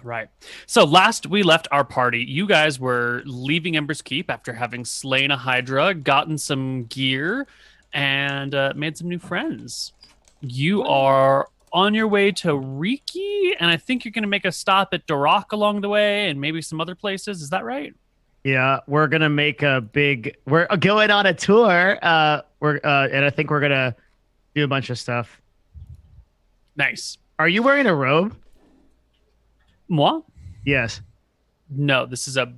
Right. So last we left our party, you guys were leaving Ember's Keep after having slain a Hydra, gotten some gear, and made some new friends. You are on your way to Riki, and I think you're going to make a stop at Durak along the way and maybe some other places. Is that right? Yeah, we're gonna make we're going on a tour. And I think we're gonna do a bunch of stuff. Nice. Are you wearing a robe? Moi? Yes. No, this is a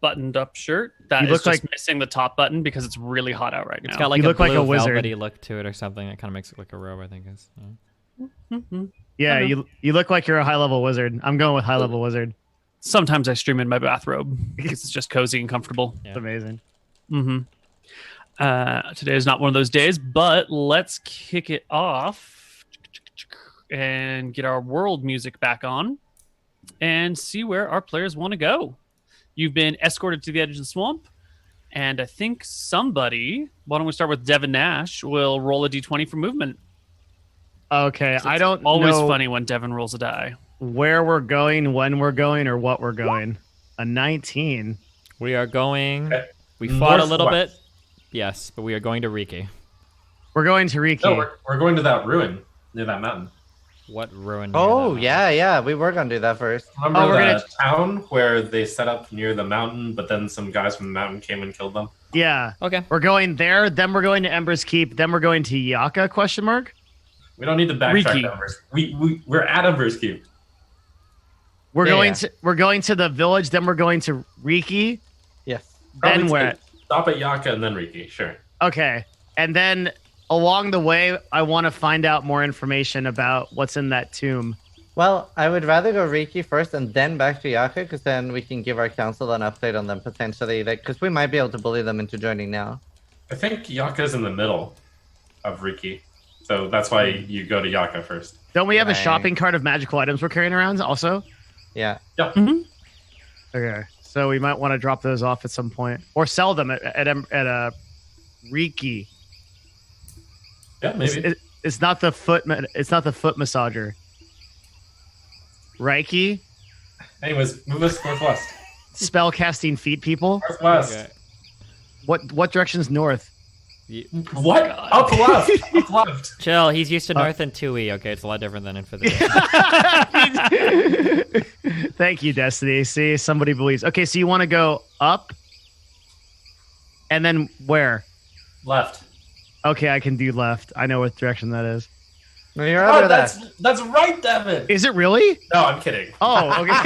buttoned-up shirt that is just missing the top button because it's really hot out right now. It's got like you a look blue like a wizard. velvety look to it or something. That kind of makes it look like a robe, I think. Yeah, you look like you're a high-level wizard. I'm going with high-level wizard. Sometimes I stream in my bathrobe because it's just cozy and comfortable. Yeah. It's amazing. Today is not one of those days, but let's kick it off and get our world music back on and see where our players want to go. You've been escorted to the edge of the swamp, and I think why don't we start with Devin Nash, will roll a d20 for movement. Okay, I don't always know funny when Devin rolls a die. Where we're going, when we're going, or what we're going. A 19. We are going... We fought a little bit. Yes, but we are going to Riki. We're going to Riki. No, we're going to that ruin near that mountain. What ruin? Oh, yeah. We were going to do that first. Remember that town where they set up near the mountain, but then some guys from the mountain came and killed them? Yeah. Okay. We're going there, then we're going to Ember's Keep, then we're going to Yaka, ? We don't need to backtrack numbers. We're at Ember's Keep. We're going to the village, then we're going to Riki. Yes. Then where? Stop at Yaka and then Riki, sure. Okay. And then along the way, I want to find out more information about what's in that tomb. Well, I would rather go Riki first and then back to Yaka, because then we can give our council an update on them potentially, because we might be able to bully them into joining now. I think Yaka's in the middle of Riki, so that's why you go to Yaka first. Don't we have a shopping cart of magical items we're carrying around also? Yeah. Yeah. Mm-hmm. Okay. So we might want to drop those off at some point, or sell them at a Riki. Yeah, maybe. It's not the foot. It's not the foot massager. Reiki. Anyways, move us northwest. Spell casting feet people. Northwest. Okay. What direction's north? What? Up left. Up left. Chill. He's used to north and 2E. Okay, it's a lot different than Infinite. Thank you, Destiny. See, somebody believes. Okay, so you want to go up, and then where? Left. Okay, I can do left. I know what direction that is. No, you're over that. That's right, Devin. Is it really? No, I'm kidding. Oh, okay.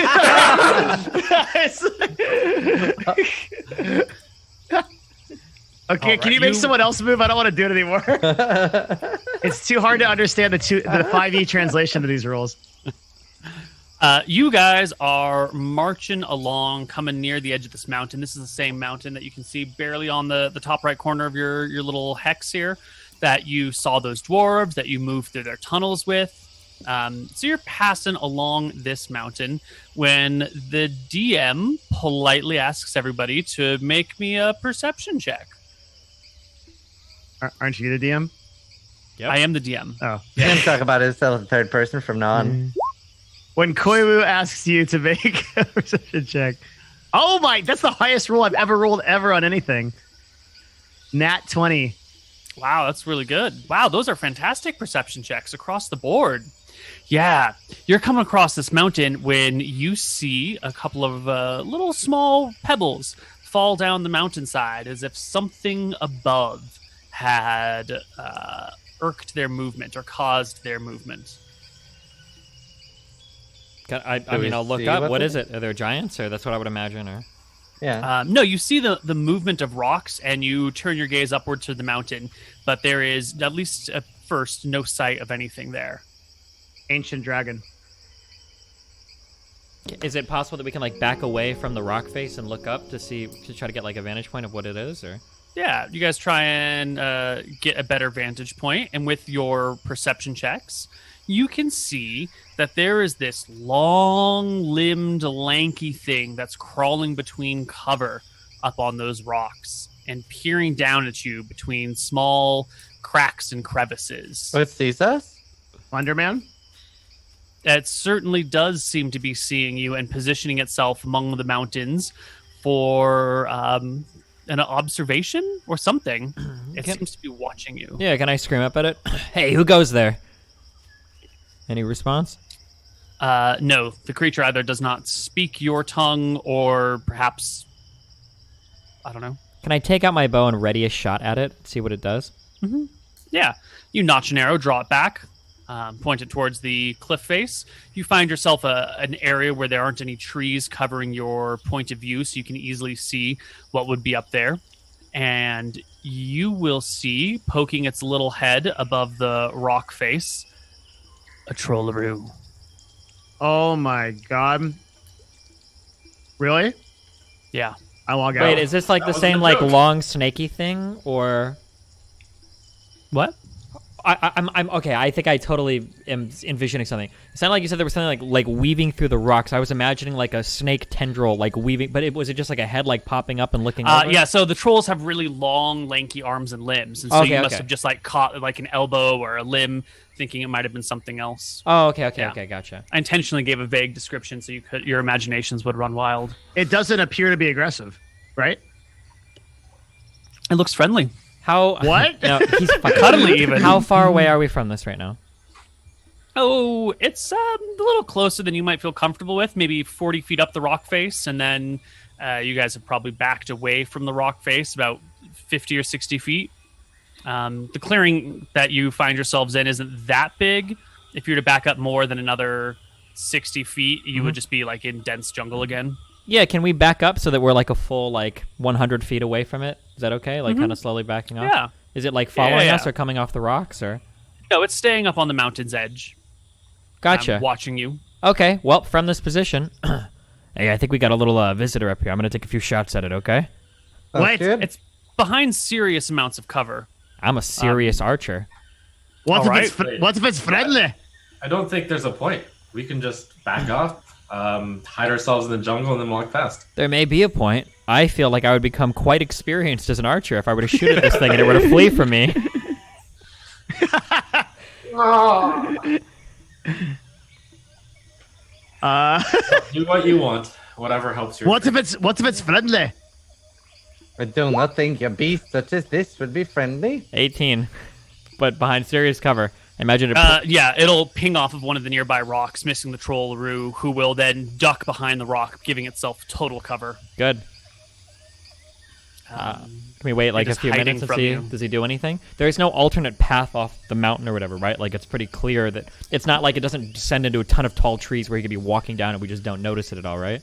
Okay, can you make someone else move? I don't want to do it anymore. It's too hard to understand the 5e translation of these rules. You guys are marching along, coming near the edge of this mountain. This is the same mountain that you can see barely on the top right corner of your little hex here, that you saw those dwarves, that you moved through their tunnels with. So you're passing along this mountain when the DM politely asks everybody to make me a perception check. Aren't you the DM? Yep. I am the DM. Oh. You can talk about it as a third person from now on. When Koibu asks you to make a perception check. Oh my, that's the highest roll I've ever rolled on anything. Nat 20. Wow, that's really good. Wow, those are fantastic perception checks across the board. Yeah, you're coming across this mountain when you see a couple of little small pebbles fall down the mountainside as if something above had irked their movement or caused their movement. I mean, I'll look up. What is it? Are there giants? Or that's what I would imagine. Or yeah. No, you see the movement of rocks, and you turn your gaze upward to the mountain, but there is, at least at first, no sight of anything there. Ancient dragon. Is it possible that we can like back away from the rock face and look up to try to get like a vantage point of what it is? Or yeah, you guys try and get a better vantage point, and with your perception checks, you can see that there is this long-limbed, lanky thing that's crawling between cover up on those rocks and peering down at you between small cracks and crevices. Oh, it sees us? Slenderman? It certainly does seem to be seeing you and positioning itself among the mountains for an observation or something. It seems to be watching you. Yeah, can I scream up at it? Hey, who goes there? Any response? No, the creature either does not speak your tongue or perhaps, I don't know. Can I take out my bow and ready a shot at it, see what it does? Yeah, you notch an arrow, draw it back, point it towards the cliff face. You find yourself an area where there aren't any trees covering your point of view, so you can easily see what would be up there. And you will see, poking its little head above the rock face, a trollaroo. Oh my god. Really? Yeah. I log out. Wait, is this like That the wasn't same a like joke. long snaky thing, or? What? I'm okay. I think I totally am envisioning something. It sounded like you said there was something like weaving through the rocks. I was imagining like a snake tendril like weaving, but was it just like a head like popping up and looking over? Yeah, so the trolls have really long, lanky arms and limbs, and so Okay, you must okay. have just like caught like an elbow or a limb, thinking it might have been something else. Oh, okay, Yeah. okay, gotcha. I intentionally gave a vague description so your imaginations would run wild. It doesn't appear to be aggressive, right? It looks friendly. How? What? No, he's fucking Cuddly even. How far away are we from this right now? Oh, it's a little closer than you might feel comfortable with, maybe 40 feet up the rock face, and then you guys have probably backed away from the rock face about 50 or 60 feet. The clearing that you find yourselves in isn't that big. If you were to back up more than another 60 feet, you would just be like in dense jungle again. Yeah, can we back up so that we're like a full like 100 feet away from it? Is that okay? Like kind of slowly backing up? Yeah. Is it like following yeah. us or coming off the rocks or? No, it's staying up on the mountain's edge. Gotcha. Watching you. Okay, well, from this position, hey, I think we got a little visitor up here. I'm going to take a few shots at it, okay? Sounds Wait, good. It's behind serious amounts of cover. I'm a serious archer. What if, Alright. what if it's friendly? I don't think there's a point. We can just back off, hide ourselves in the jungle, and then walk past. There may be a point. I feel like I would become quite experienced as an archer if I were to shoot at this thing and it were to flee from me. Do what you want. Whatever helps your. What if it's friendly? I do not think a beast such as this would be friendly. 18, but behind serious cover. Imagine it. Yeah, it'll ping off of one of the nearby rocks, missing the trollaroo, who will then duck behind the rock, giving itself total cover. Good. Can we wait like a just few hiding minutes and from see? you. Does he do anything? There is no alternate path off the mountain or whatever, right? Like it's pretty clear that it's not like it doesn't descend into a ton of tall trees where he could be walking down and we just don't notice it at all, right?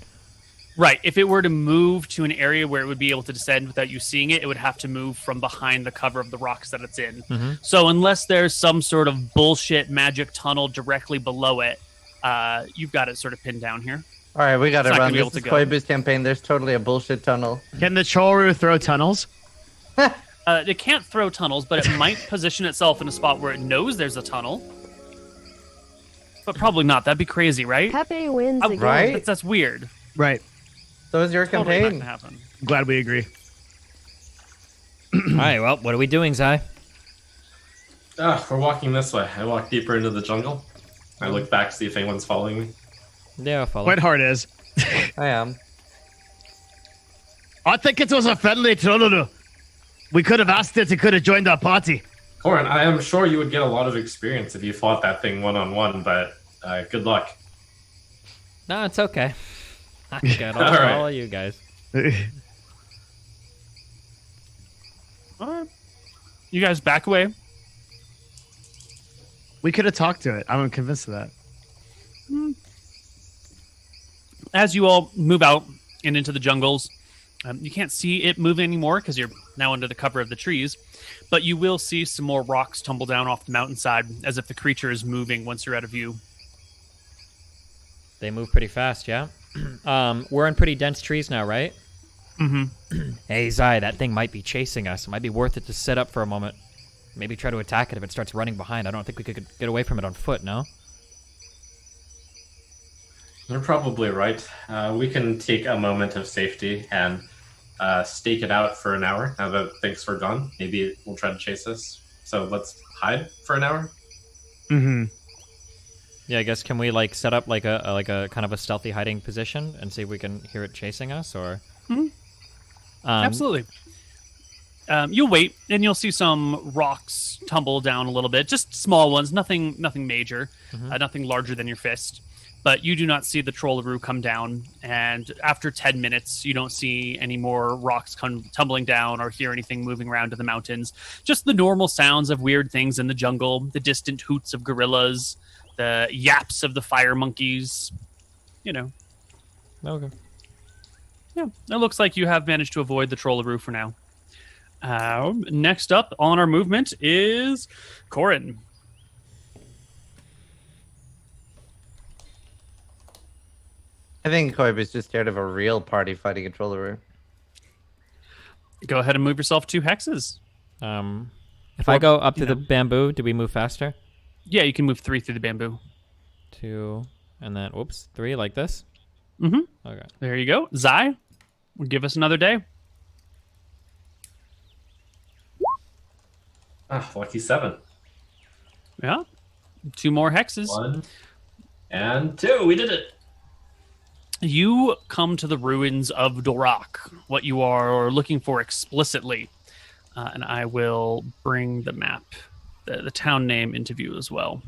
Right. If it were to move to an area where it would be able to descend without you seeing it, it would have to move from behind the cover of the rocks that it's in. So unless there's some sort of bullshit magic tunnel directly below it, you've got it sort of pinned down here. All right, we got to It's not run. gonna be This is able to go. Koibu's campaign. There's totally a bullshit tunnel. Can the Choru throw tunnels? It can't throw tunnels, but it might position itself in a spot where it knows there's a tunnel. But probably not. That'd be crazy, right? Pepe wins again. Right? That's weird. Right. So is your Totally not campaign. gonna happen. Glad we agree. All right, well, what are we doing, Zai? We're walking this way. I walk deeper into the jungle. I look back to see if anyone's following me. Yeah, I'll follow. Quite hard is. I am. I think it was a friendly Trololo. We could have asked it. It could have joined our party. Corin, I am sure you would get a lot of experience if you fought that thing one-on-one, but good luck. No, it's okay. I'm good. I'll All right. follow you guys. All right. You guys back away. We could have talked to it. I'm convinced of that. As you all move out and into the jungles, you can't see it moving anymore because you're now under the cover of the trees, but you will see some more rocks tumble down off the mountainside as if the creature is moving once you're out of view. They move pretty fast, yeah? We're in pretty dense trees now, right? Mm-hmm. Hey, Zai, that thing might be chasing us. It might be worth it to sit up for a moment. Maybe try to attack it if it starts running behind. I don't think we could get away from it on foot, no? You're probably right. We can take a moment of safety and stake it out for an hour now that things were gone. Maybe it will try to chase us. So let's hide for an hour. Mm-hmm. Yeah, I guess can we like set up like a kind of a stealthy hiding position and see if we can hear it chasing us or? Absolutely. You'll wait, and you'll see some rocks tumble down a little bit, just small ones, nothing major, nothing larger than your fist. But you do not see the trollaroo come down, and after 10 minutes, you don't see any more rocks come tumbling down or hear anything moving around in the mountains. Just the normal sounds of weird things in the jungle, the distant hoots of gorillas, the yaps of the fire monkeys, you know. Okay. Yeah, it looks like you have managed to avoid the trollaroo for now. Next up on our movement is Corin. I think Koibu's just scared of a real party fighting a trollaroo. Go ahead and move yourself 2 hexes. If I go up to the bamboo, do we move faster? Yeah, you can move 3 through the bamboo. 2, and then, 3, like this? Mm-hmm. Okay. There you go. Zai, give us another day. Lucky 7. Yeah. 2 more hexes. 1 and 2. We did it. You come to the ruins of Dorak, what you are looking for explicitly. And I will bring the map, the town name into view as well.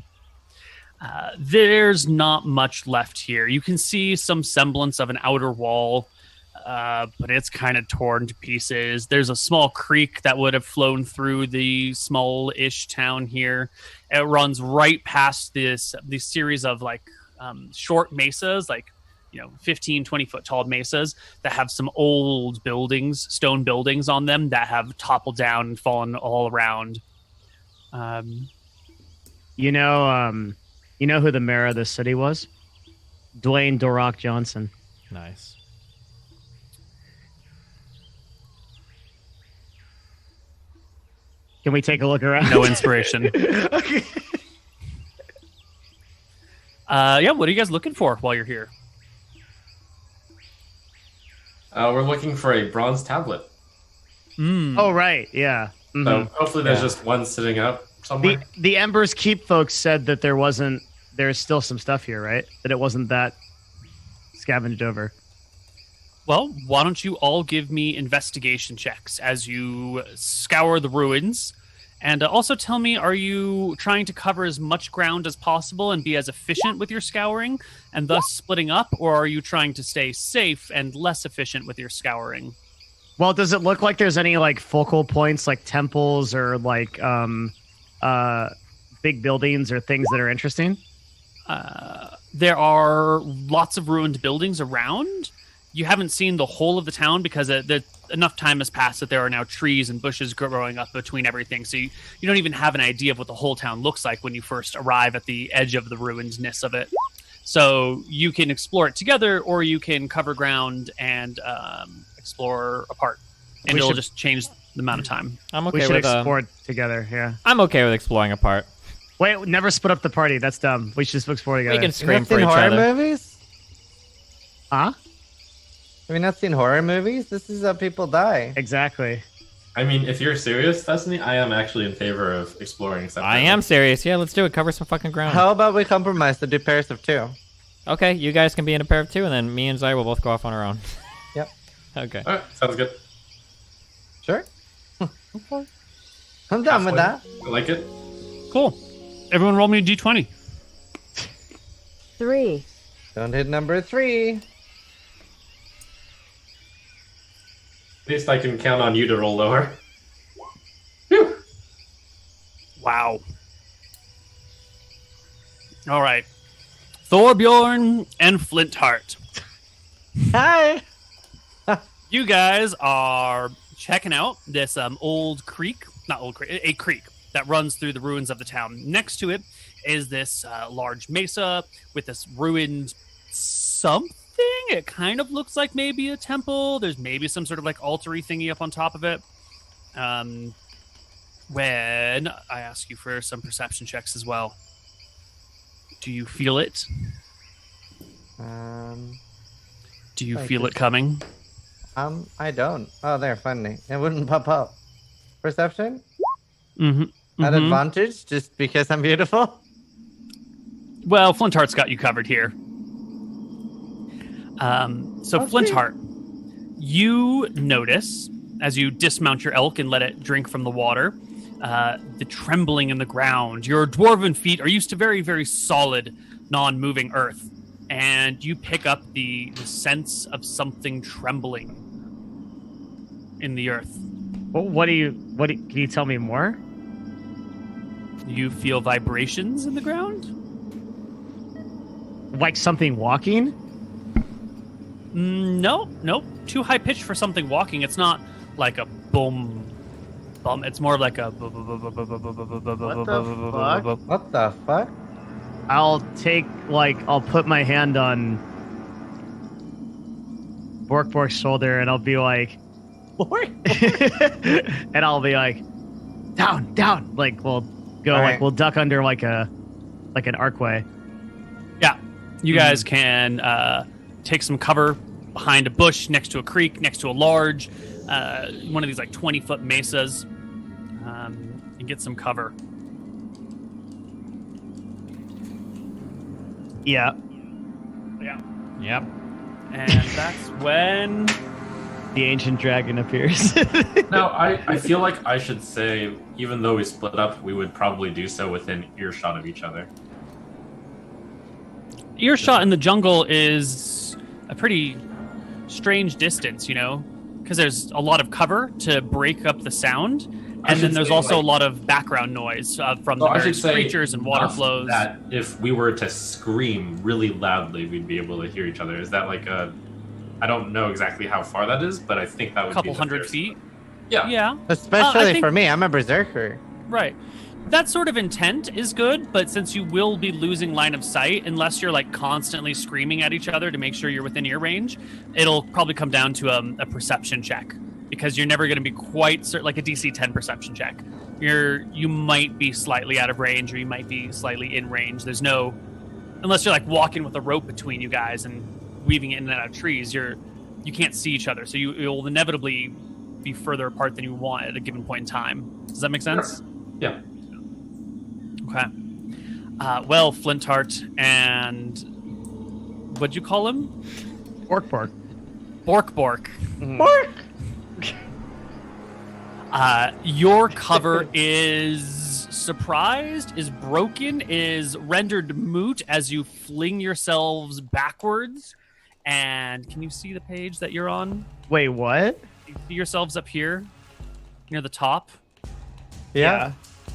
There's not much left here. You can see some semblance of an outer wall, but it's kind of torn to pieces. There's a small creek that would have flown through the small-ish town here. It runs right past these series of short mesas, 15, 20-foot tall mesas that have some old buildings, stone buildings on them that have toppled down and fallen all around. You know who the mayor of this city was? Dwayne Dorak Johnson. Nice. Can we take a look around? No inspiration. Okay. Yeah, what are you guys looking for while you're here? We're looking for a bronze tablet. Oh, right. Yeah. Mhm. So hopefully there's just one sitting up somewhere. The Embers Keep folks said that there's still some stuff here, right? That it wasn't that scavenged over. Well, why don't you all give me investigation checks as you scour the ruins? And also tell me, are you trying to cover as much ground as possible and be as efficient with your scouring and thus splitting up? Or are you trying to stay safe and less efficient with your scouring? Well, does it look like there's any focal points like temples or big buildings or things that are interesting? There are lots of ruined buildings around. You haven't seen the whole of the town because enough time has passed that there are now trees and bushes growing up between everything. So you don't even have an idea of what the whole town looks like when you first arrive at the edge of the ruinedness of it. So you can explore it together, or you can cover ground and explore apart. And it'll just change the amount of time. I'm okay We should with explore together, yeah. I'm okay with exploring apart. Wait, never split up the party. That's dumb. We should just explore together. We can scream Have for you each not seen horror other. movies? Huh? Have you not seen horror movies? This is how people die. Exactly. I mean, if you're serious, Destiny, I am actually in favor of exploring separately. I am serious. Yeah, let's do it. Cover some fucking ground. How about we compromise to do pairs of 2? Okay, you guys can be in a pair of 2, and then me and Zai will both go off on our own. Yep. Okay. All right, sounds good. Sure. Okay. I'm down with that. I like it. Cool. Everyone roll me a d20. 3. Don't hit number 3. At least I can count on you to roll lower. Wow. All right. Thorbjorn and Flintheart. Hi. You guys are checking out this a creek that runs through the ruins of the town. Next to it is this large mesa with this ruined something. It kind of looks like maybe a temple. There's maybe some sort of altar-y thingy up on top of it. When I ask you for some perception checks as well, do you feel it? Do you feel it coming? I don't. Oh, there, funny. It wouldn't pop up. Perception? Mm-hmm. At advantage, just because I'm beautiful? Well, Flintheart's got you covered here. Flintheart, you notice as you dismount your elk and let it drink from the water, the trembling in the ground. Your dwarven feet are used to very, very solid, non-moving earth, and you pick up the sense of something trembling in the earth. Well, can you tell me more? You feel vibrations in the ground? Like something walking? No. Too high pitched for something walking. It's not like a boom, bum. It's more like a. What the fuck? I'll put my hand on Bork's shoulder and I'll be like, and I'll be like, down. Like we'll go, right. we'll duck under like an archway. Yeah, you guys can take some cover behind a bush, next to a creek, next to a large, one of these like 20-foot mesas, and get some cover. Yeah. Yep. And that's when the ancient dragon appears. No, I feel like I should say, even though we split up, we would probably do so within earshot of each other. Earshot in the jungle is a pretty strange distance, because there's a lot of cover to break up the sound, and then there's also a lot of background noise from the various creatures and water flows. That if we were to scream really loudly, we'd be able to hear each other. Is that like I don't know exactly how far that is, but I think that would be a couple hundred feet. Yeah. Especially for me, I'm a berserker. Right. That sort of intent is good, but since you will be losing line of sight, unless you're like constantly screaming at each other to make sure you're within ear range, it'll probably come down to a perception check, because you're never going to be quite certain, like a DC 10 perception check. You might be slightly out of range, or you might be slightly in range. There's no, unless you're like walking with a rope between you guys and weaving it in and out of trees, you can't see each other, so you'll inevitably be further apart than you want at a given point in time. Does that make sense? Yeah. Okay. Well, Flintheart and what'd you call him? Bork. Bork. Bork. Your cover is surprised, is broken, is rendered moot as you fling yourselves backwards. And can you see the page that you're on? Wait, what? You see yourselves up here near the top? Yeah.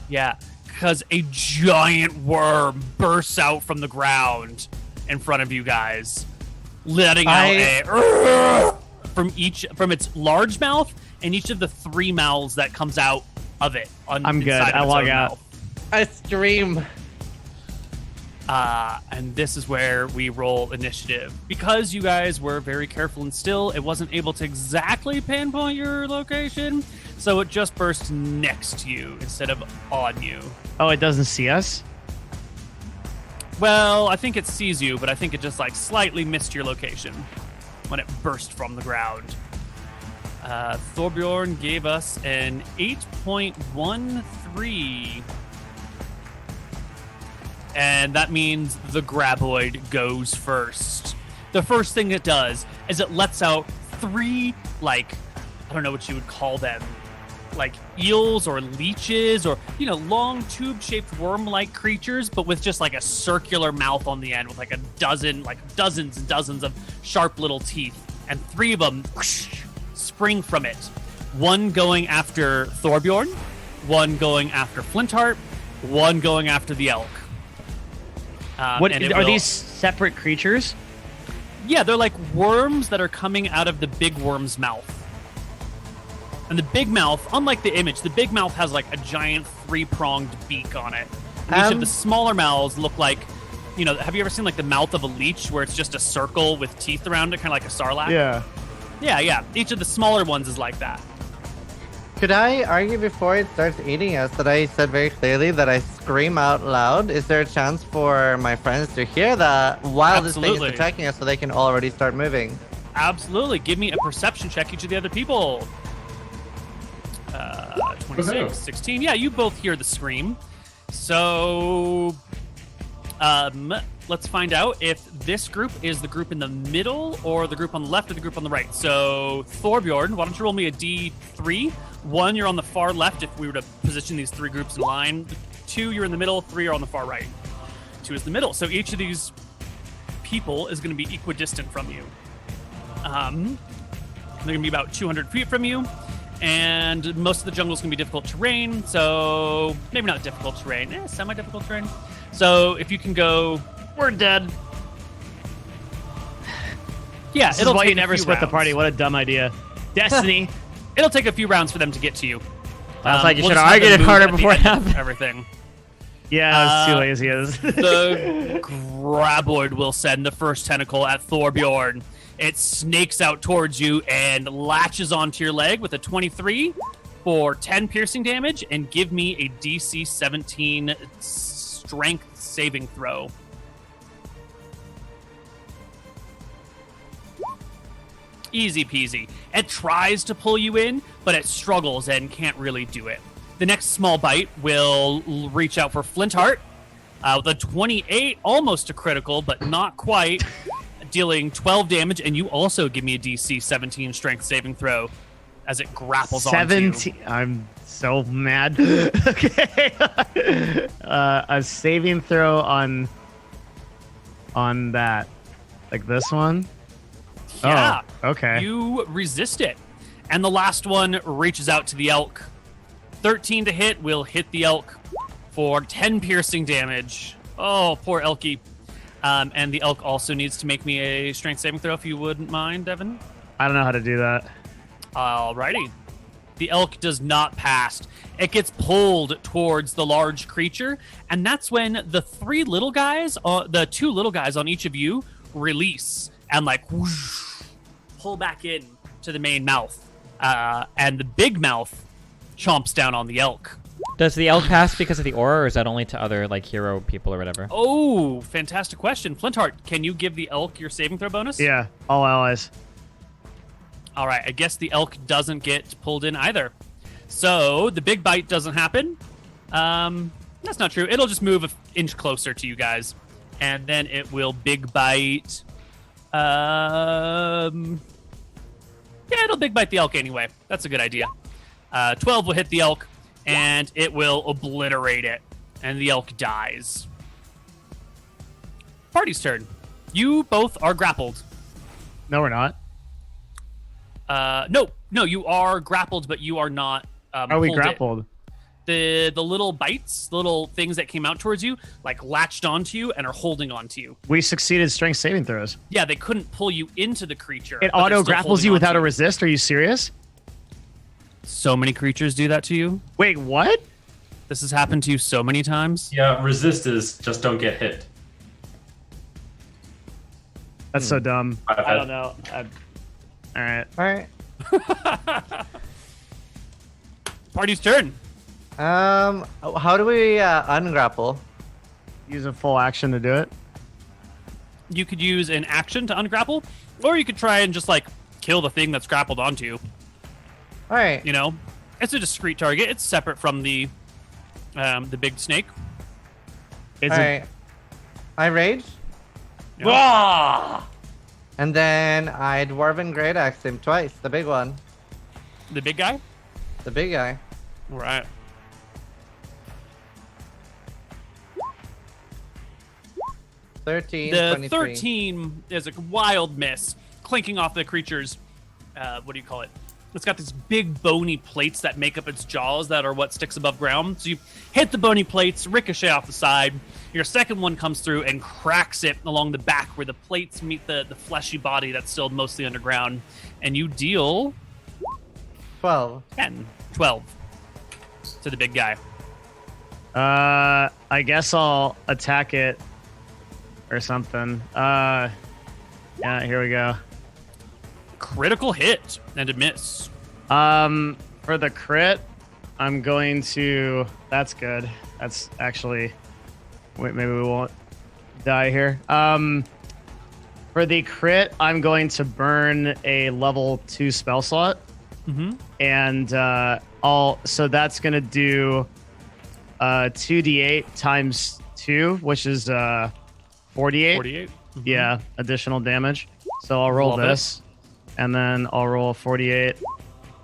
Yeah. Because a giant worm bursts out from the ground in front of you guys, letting out from its large mouth and each of the 3 mouths that comes out of it. I'm good. I log out. I scream. And this is where we roll initiative. Because you guys were very careful and still, it wasn't able to exactly pinpoint your location, so it just burst next to you instead of on you. Oh, it doesn't see us? Well, I think it sees you, but I think it just like slightly missed your location when it burst from the ground. Thorbjorn gave us an 8.13. And that means the graboid goes first. The first thing it does is it lets out 3, like, I don't know what you would call them, like eels or leeches or, long tube-shaped worm-like creatures, but with just like a circular mouth on the end with like dozens and dozens of sharp little teeth. And 3 of them spring from it. 1 going after Thorbjorn, 1 going after Flintheart, 1 going after the elk. Are these separate creatures? Yeah, they're like worms that are coming out of the big worm's mouth. And the big mouth, unlike the image, the big mouth has like a giant 3-pronged beak on it. And each of the smaller mouths look like, have you ever seen like the mouth of a leech where it's just a circle with teeth around it, kind of like a sarlacc? Yeah. Yeah. Each of the smaller ones is like that. Could I argue before it starts eating us that I said very clearly that I scream out loud? Is there a chance for my friends to hear that while this thing is attacking us so they can already start moving? Absolutely. Give me a perception check, each of the other people. 26, 16. Yeah, you both hear the scream. So Let's find out if this group is the group in the middle or the group on the left or the group on the right. So, Thorbjorn, why don't you roll me a D3? 1, you're on the far left if we were to position these 3 groups in line. 2, you're in the middle. 3 are on the far right. 2 is the middle. So each of these people is going to be equidistant from you. They're going to be about 200 feet from you. And most of the jungle is going to be difficult terrain. So maybe not difficult terrain. Semi-difficult terrain. So if you can go... We're dead. Yeah, this is why you never split the party. What a dumb idea. Destiny. It'll take a few rounds for them to get to you. Sounds like you should have argued it harder before it happened. Everything. Yeah, I was too lazy. The graboid will send the first tentacle at Thorbjorn. It snakes out towards you and latches onto your leg with a 23 for 10 piercing damage, and give me a DC 17 strength saving throw. Easy peasy. It tries to pull you in, but it struggles and can't really do it. The next small bite will reach out for Flintheart with a 28, almost a critical, but not quite, dealing 12 damage, and you also give me a DC 17 strength saving throw as it grapples onto you. I'm so mad. Okay. A saving throw on that. Like this one? Yeah. Oh, okay. You resist it. And the last one reaches out to the elk. 13 to hit will hit the elk for 10 piercing damage. Oh, poor elky. And the elk also needs to make me a strength saving throw, if you wouldn't mind, Devin. I don't know how to do that. Alrighty. The elk does not pass. It gets pulled towards the large creature, and that's when the 3 little guys, the 2 little guys on each of you, release and like whoosh, pull back in to the main mouth. And the big mouth chomps down on the elk. Does the elk pass because of the aura, or is that only to other like hero people or whatever? Oh, fantastic question. Flintheart, can you give the elk your saving throw bonus? Yeah, all allies. All right, I guess the elk doesn't get pulled in either. So the big bite doesn't happen. That's not true. It'll just move an inch closer to you guys. And then it will big bite. Yeah, it'll big bite the elk anyway. That's a good idea. 12 will hit the elk, and it will obliterate it. And the elk dies. Party's turn. You both are grappled. No, we're not. No, you are grappled, but you are not. Are we grappled? The little bites, little things that came out towards you, like latched onto you and are holding onto you. We succeeded strength saving throws. Yeah, they couldn't pull you into the creature. It auto grapples you without a resist. Are you serious? So many creatures do that to you. Wait, what? This has happened to you so many times. Yeah, resist is just don't get hit. That's so dumb. I don't know. All right. Party's turn. How do we ungrapple? Use a full action to do it. You could use an action to ungrapple, or you could try and just like kill the thing that's grappled onto you. All right. You know, it's a discrete target. It's separate from the big snake. All right. I rage. Yeah. And then I Dwarven Great Axe him twice. The big one. The big guy? The big guy. Right. The 23. 13 is a wild miss, clinking off the creature's, what do you call it? It's got these big bony plates that make up its jaws that are what sticks above ground. So you hit the bony plates, ricochet off the side. Your second one comes through and cracks it along the back where the plates meet the fleshy body that's still mostly underground. And you deal 12 to the big guy. I guess I'll attack it or something. Yeah, here we go. Critical hit and a miss. For the crit, I'm going to... That's good. That's actually... Wait, maybe we won't die here. For the crit, I'm going to burn a level 2 spell slot. Mm-hmm. And so that's going to do 2d8 times 2, which is 48. 48. Mhm. Yeah, additional damage. So I'll roll Love it. this, and then I'll roll 48.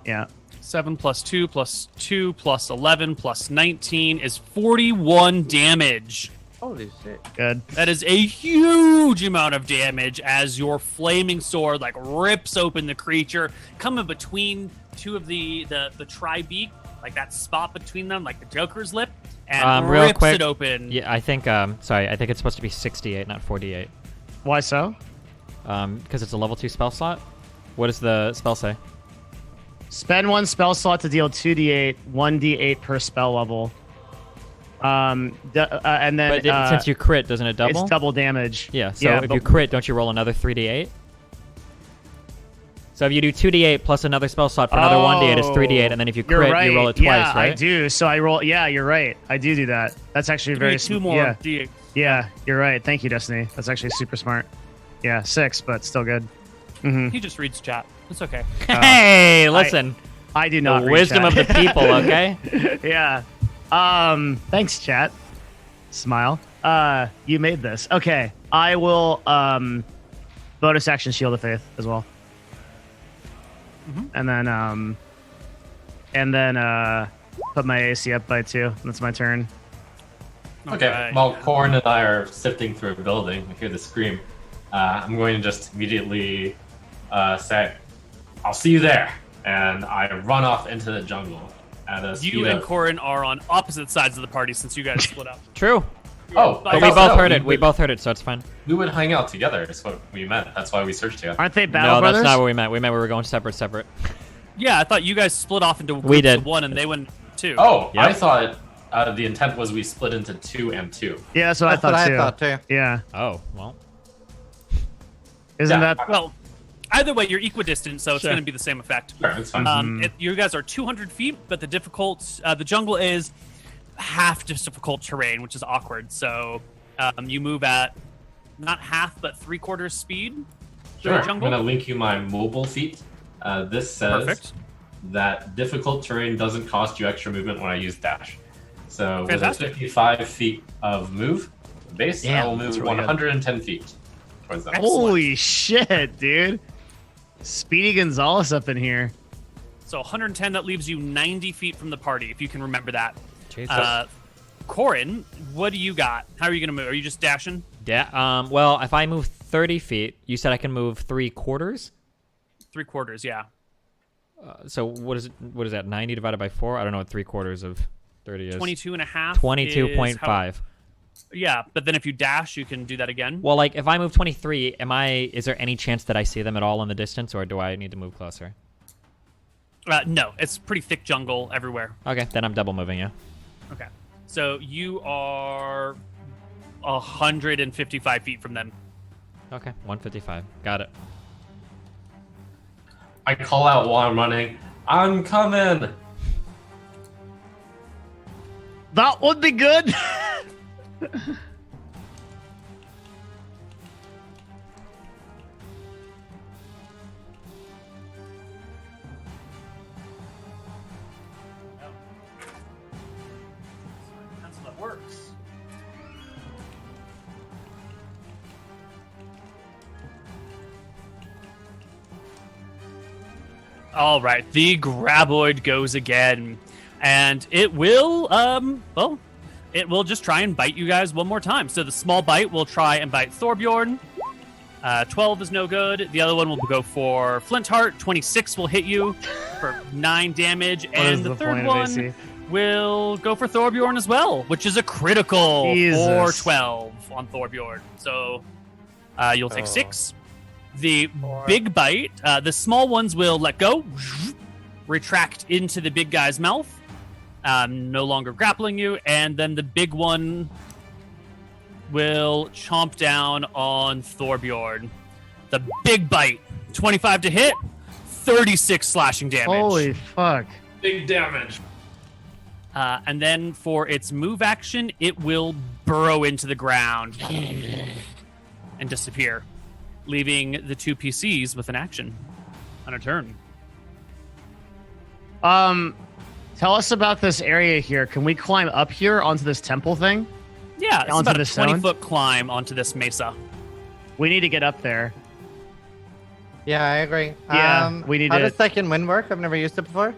Yeah. 7 plus 2 plus 2 plus 11 plus 19 is 41 damage. Holy shit. Good. That is a huge amount of damage as your flaming sword like rips open the creature, coming between two of the tri-beak, like that spot between them, like the Joker's lip, and real rips quick, it open. Yeah, I think. Sorry, I think it's supposed to be 68, not 48. Why so? Because it's a level 2 spell slot. What does the spell say? Spend 1 spell slot to deal 2d8, 1d8 per spell level. And then But since you crit, doesn't it double? it's double damage. Yeah. So if you crit, don't you roll another 3d8? So if you do 2d8 plus another spell slot for another 1d8, it's 3d8, and then if you You're crit, right. you roll it twice, yeah, right? I do. So I roll. Yeah, you're right. I do that. That's actually Give me very 2 more Yeah, D8. yeah, you're right. Thank you, Destiny. That's actually super smart. Yeah, 6, but still good. Mm-hmm. He just reads chat. It's okay. Hey, listen. I do not. The read wisdom chat. of the people, okay? Yeah. Thanks, chat. Smile. You made this. Okay. I will bonus action Shield of Faith as well. And then put my AC up by 2. That's my turn. Okay, Alright. while Corn and I are sifting through a building, I hear the scream. I'm going to just immediately say, I'll see you there. And I run off into the jungle at a speed You and of... Corin are on opposite sides of the party since you guys split up. True. Oh, But But we we both heard we it. We would- both heard it, so it's fine. We would hang out together, is what we meant. That's why we searched together. Aren't they battle No, brothers? that's not what we meant. We meant we were going separate. Yeah, I thought you guys split off into groups We did. of 1 and they went 2. Oh, Yep. I thought the intent was we split into 2 and 2. Yeah, that's what That's I what thought I too. thought too. Yeah. Oh, well. Isn't Yeah. that? Well, either way, you're equidistant, so it's Sure. going to be the same effect. Sure, it's fine. You guys are 200 feet, but the jungle is half difficult terrain, which is awkward. So you move at not half, but 3/4 speed through Sure, the I'm jungle. going to link you my mobile feat. This says Perfect. that difficult terrain doesn't cost you extra movement when I use dash. So with a Fantastic. 55 feet of move base, I Damn, will that's move really good. 110 feet towards them. Excellent. Holy shit, dude! Speedy Gonzalez up in here. So 110, that leaves you 90 feet from the party, if you can remember that. Jesus. Corin, what do you got? How are you going to move? Are you just dashing? Yeah. Well, if I move 30 feet, you said I can move 3/4. 3/4, yeah. So what is it? What is that? 90 divided by 4? I don't know what 3/4 of 30 is. 22 and a half. 22.5. Yeah, but then if you dash, you can do that again. Well, like if I move 23, is there any chance that I see them at all in the distance, or do I need to move closer? No, it's pretty thick jungle everywhere. Okay, then I'm double moving, yeah. Okay. So you are 155 feet from them. Okay, 155. Got it. I call out while I'm running, I'm coming! That would be good. That's how that works. All right, the graboid goes again, and it will, it will just try and bite you guys one more time. So the small bite will try and bite Thorbjorn. 12 is no good. The other one will go for Flintheart. 26 will hit you for 9 damage, is and the the third point of one AC? will go for Thorbjorn as well, which is a critical for Jesus. 12 on Thorbjorn. So you'll take Oh. 6. The big bite, the small ones will let go, retract into the big guy's mouth, no longer grappling you, and then the big one will chomp down on Thorbjorn. The big bite, 25 to hit, 36 slashing damage. Holy fuck! Big damage. And then for its move action, it will burrow into the ground and disappear, leaving the 2 PCs with an action on a turn. Tell us about this area here. Can we climb up here onto this temple thing? Yeah, it's Onto about a the stone? 20-foot climb onto this mesa. We need to get up there. Yeah, I agree. Yeah, we need how to- does second wind work? I've never used it before.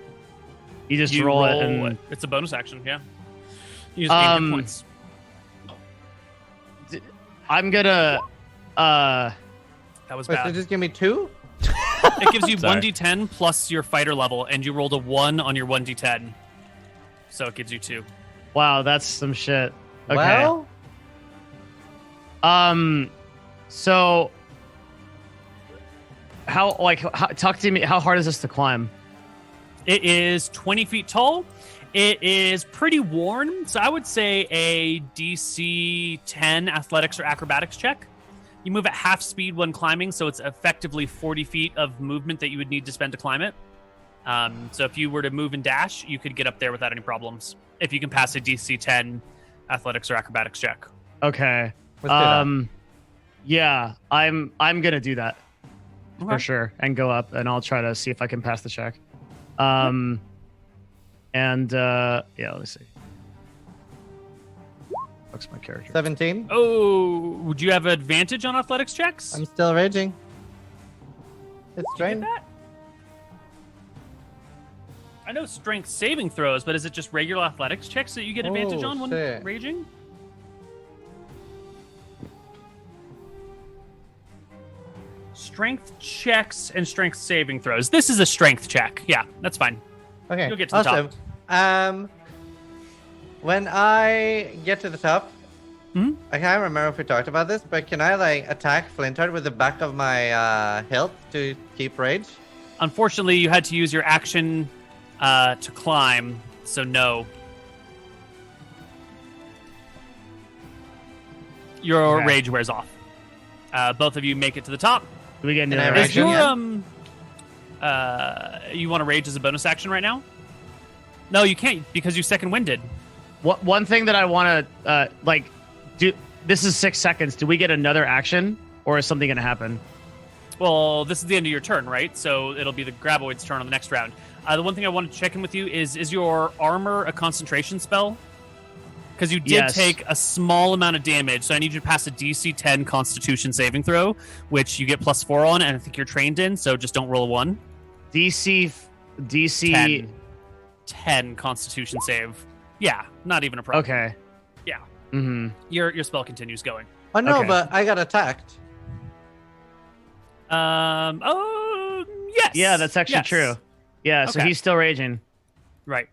You just You roll it and It's a bonus action, yeah. You just gain hit points. I'm gonna That was Wait, so bad. just give me 2? It gives you Sorry. 1d10 plus your fighter level, and you rolled a 1 on your 1d10. So it gives you 2. wow, that's some shit. Okay. Well, So talk to me, how hard is this to climb? It is 20 feet tall. It is pretty worn, so I would say a DC 10 athletics or acrobatics check. You move at half speed when climbing, so it's effectively 40 feet of movement that you would need to spend to climb it. So if you were to move and dash, you could get up there without any problems. If you can pass a DC 10 athletics or acrobatics check. Okay. let's do that. Yeah, I'm gonna do that for Okay. sure and go up, and I'll try to see if I can pass the check. And yeah, let me see. What's my character? 17. Oh, would you have advantage on athletics checks? I'm still raging. It's Did you get drained. that? I know strength saving throws, but is it just regular athletics checks that you get advantage Oh, on when shit. raging? Strength checks and strength saving throws. This is a strength check. Yeah, that's fine. Okay. You'll get to the top. awesome. When I get to the top, Mhm. I can't remember if we talked about this, but can I attack Flintheart with the back of my hilt to keep rage? Unfortunately, you had to use your action to climb, so no. Your Okay. rage wears off. Both of you make it to the top. Do we get Can I another rage Is action? your you want to rage as a bonus action right now? No, you can't because you second winded. One thing that I want to do. This is 6 seconds. Do we get another action, or is something going to happen? Well, this is the end of your turn, right? So it'll be the Graboid's turn on the next round. The one thing I wanted to check in with you is your armor a concentration spell? Because you did Yes. take a small amount of damage, so I need you to pass a DC 10 Constitution saving throw, which you get +4 on, and I think you're trained in, so just don't roll a 1. DC 10 Constitution save. Yeah, not even a problem. Okay. Yeah. Mm-hmm. Your spell continues going. Oh no, Okay. but I got attacked. Oh, yes. Yeah, that's actually Yes. true. Yeah, so Okay. he's still raging. Right.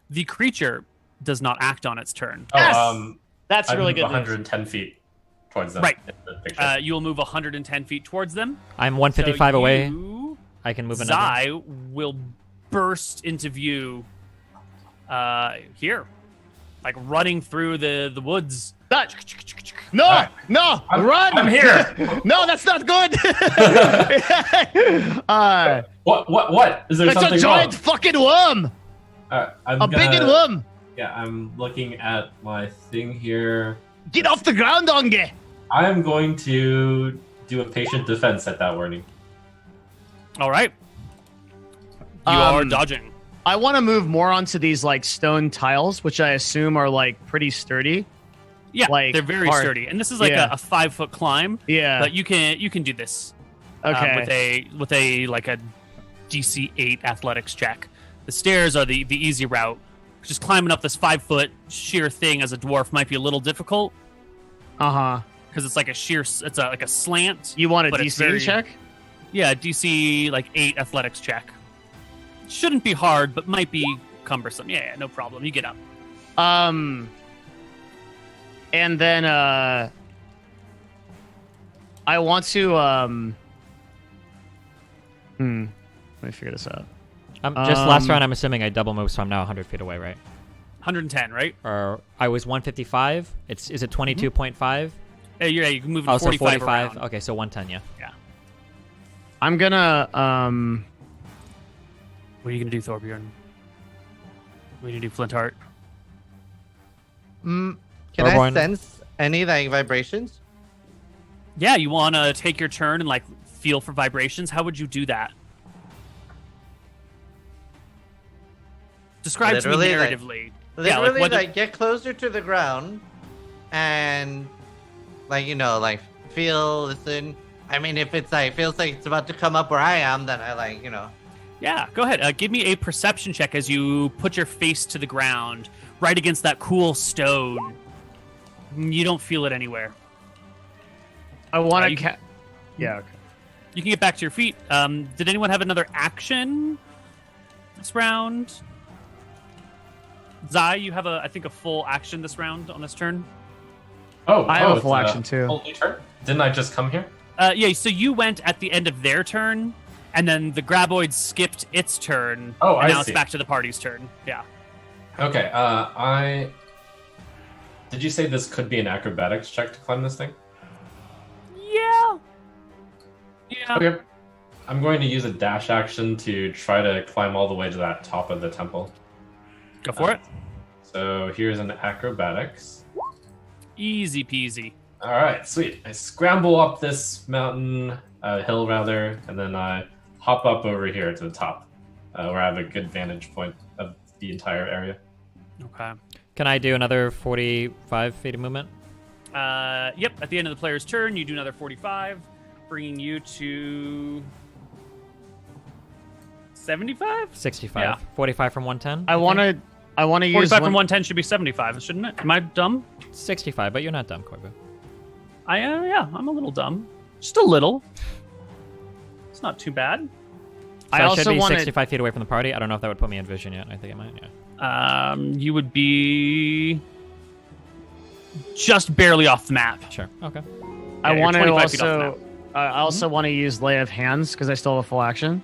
The creature does not act on its turn. Oh, That's I really move good. news. 110 feet towards them. Right. In the picture. You will move 110 feet towards them. I'm 155 So away. you, I can move another. Zai will burst into view here. Like running through the woods. That- No, Alright. no, I'm- run! I'm here. No, that's not good. What? Is there That's a something giant wrong? fucking worm. I'm A big worm. Yeah, I'm looking at my thing here. Get off the ground, Onge. I am going to do a patient defense at that warning. All right. You are Um, dodging. I want to move more onto these like stone tiles, which I assume are like pretty sturdy. Yeah, like, they're very hard. sturdy. And this is like Yeah. a 5-foot climb. Yeah. But you can do this. Okay. With a like a DC 8 athletics check. The stairs are the easy route. Just climbing up this 5-foot sheer thing as a dwarf might be a little difficult Uh-huh. because it's like like a slant. You want a But it's DC very- check? Yeah, DC like 8 athletics check. Shouldn't be hard, but might be cumbersome. Yeah, no problem. You get up. And then I want to let me figure this out. Just last round, I'm assuming I double move, so I'm now 100 feet away, right? 110, right? Or I was 155. Is it 22.5? Yeah, you can move Oh, so 45 45. around. Okay, so 110, yeah. Yeah. I'm gonna What are you gonna do, Thorbjorn? What are you gonna do, Flintheart? Can I Orborn. sense any vibrations? Yeah, you want to take your turn and like feel for vibrations. How would you do that? Describe to me Literally, narratively. Literally, what get closer to the ground and like like listen. I mean, if it's like feels like it's about to come up where I am, then I like Yeah, go ahead. Give me a perception check as you put your face to the ground, right against that cool stone. You don't feel it anywhere. I want to. Yeah. Okay. You can get back to your feet. Did anyone have another action this round? Zai, you have I think a full action this round on this turn. I have a full action too. Only turn? Didn't I just come here? Yeah. So you went at the end of their turn, and then the graboid skipped its turn. Oh, and I now see. It's back to the party's turn. Yeah. Okay. Did you say this could be an acrobatics check to climb this thing? Yeah. Yeah. Okay. I'm going to use a dash action to try to climb all the way to that top of the temple. Go for it. So here's an acrobatics. Easy peasy. All right, sweet. I scramble up this mountain, hill rather, and then I hop up over here to the top, where I have a good vantage point of the entire area. Okay. Can I do another 45 feet of movement? Yep. At the end of the player's turn, you do another 45, bringing you to 75? 65. Yeah. 45 from 110? I want to use 45 from 110 should be 75, shouldn't it? Am I dumb? 65, but you're not dumb, Koibu. Yeah, I'm a little dumb. Just a little. It's not too bad. So I I also should be wanna- 65 feet away from the party. I don't know if that would put me in vision yet. I think it might, yeah. You would be just barely off the map. Sure. Okay. I you're want to 25 feet off the also. I also want to use Lay of Hands because I still have a full action.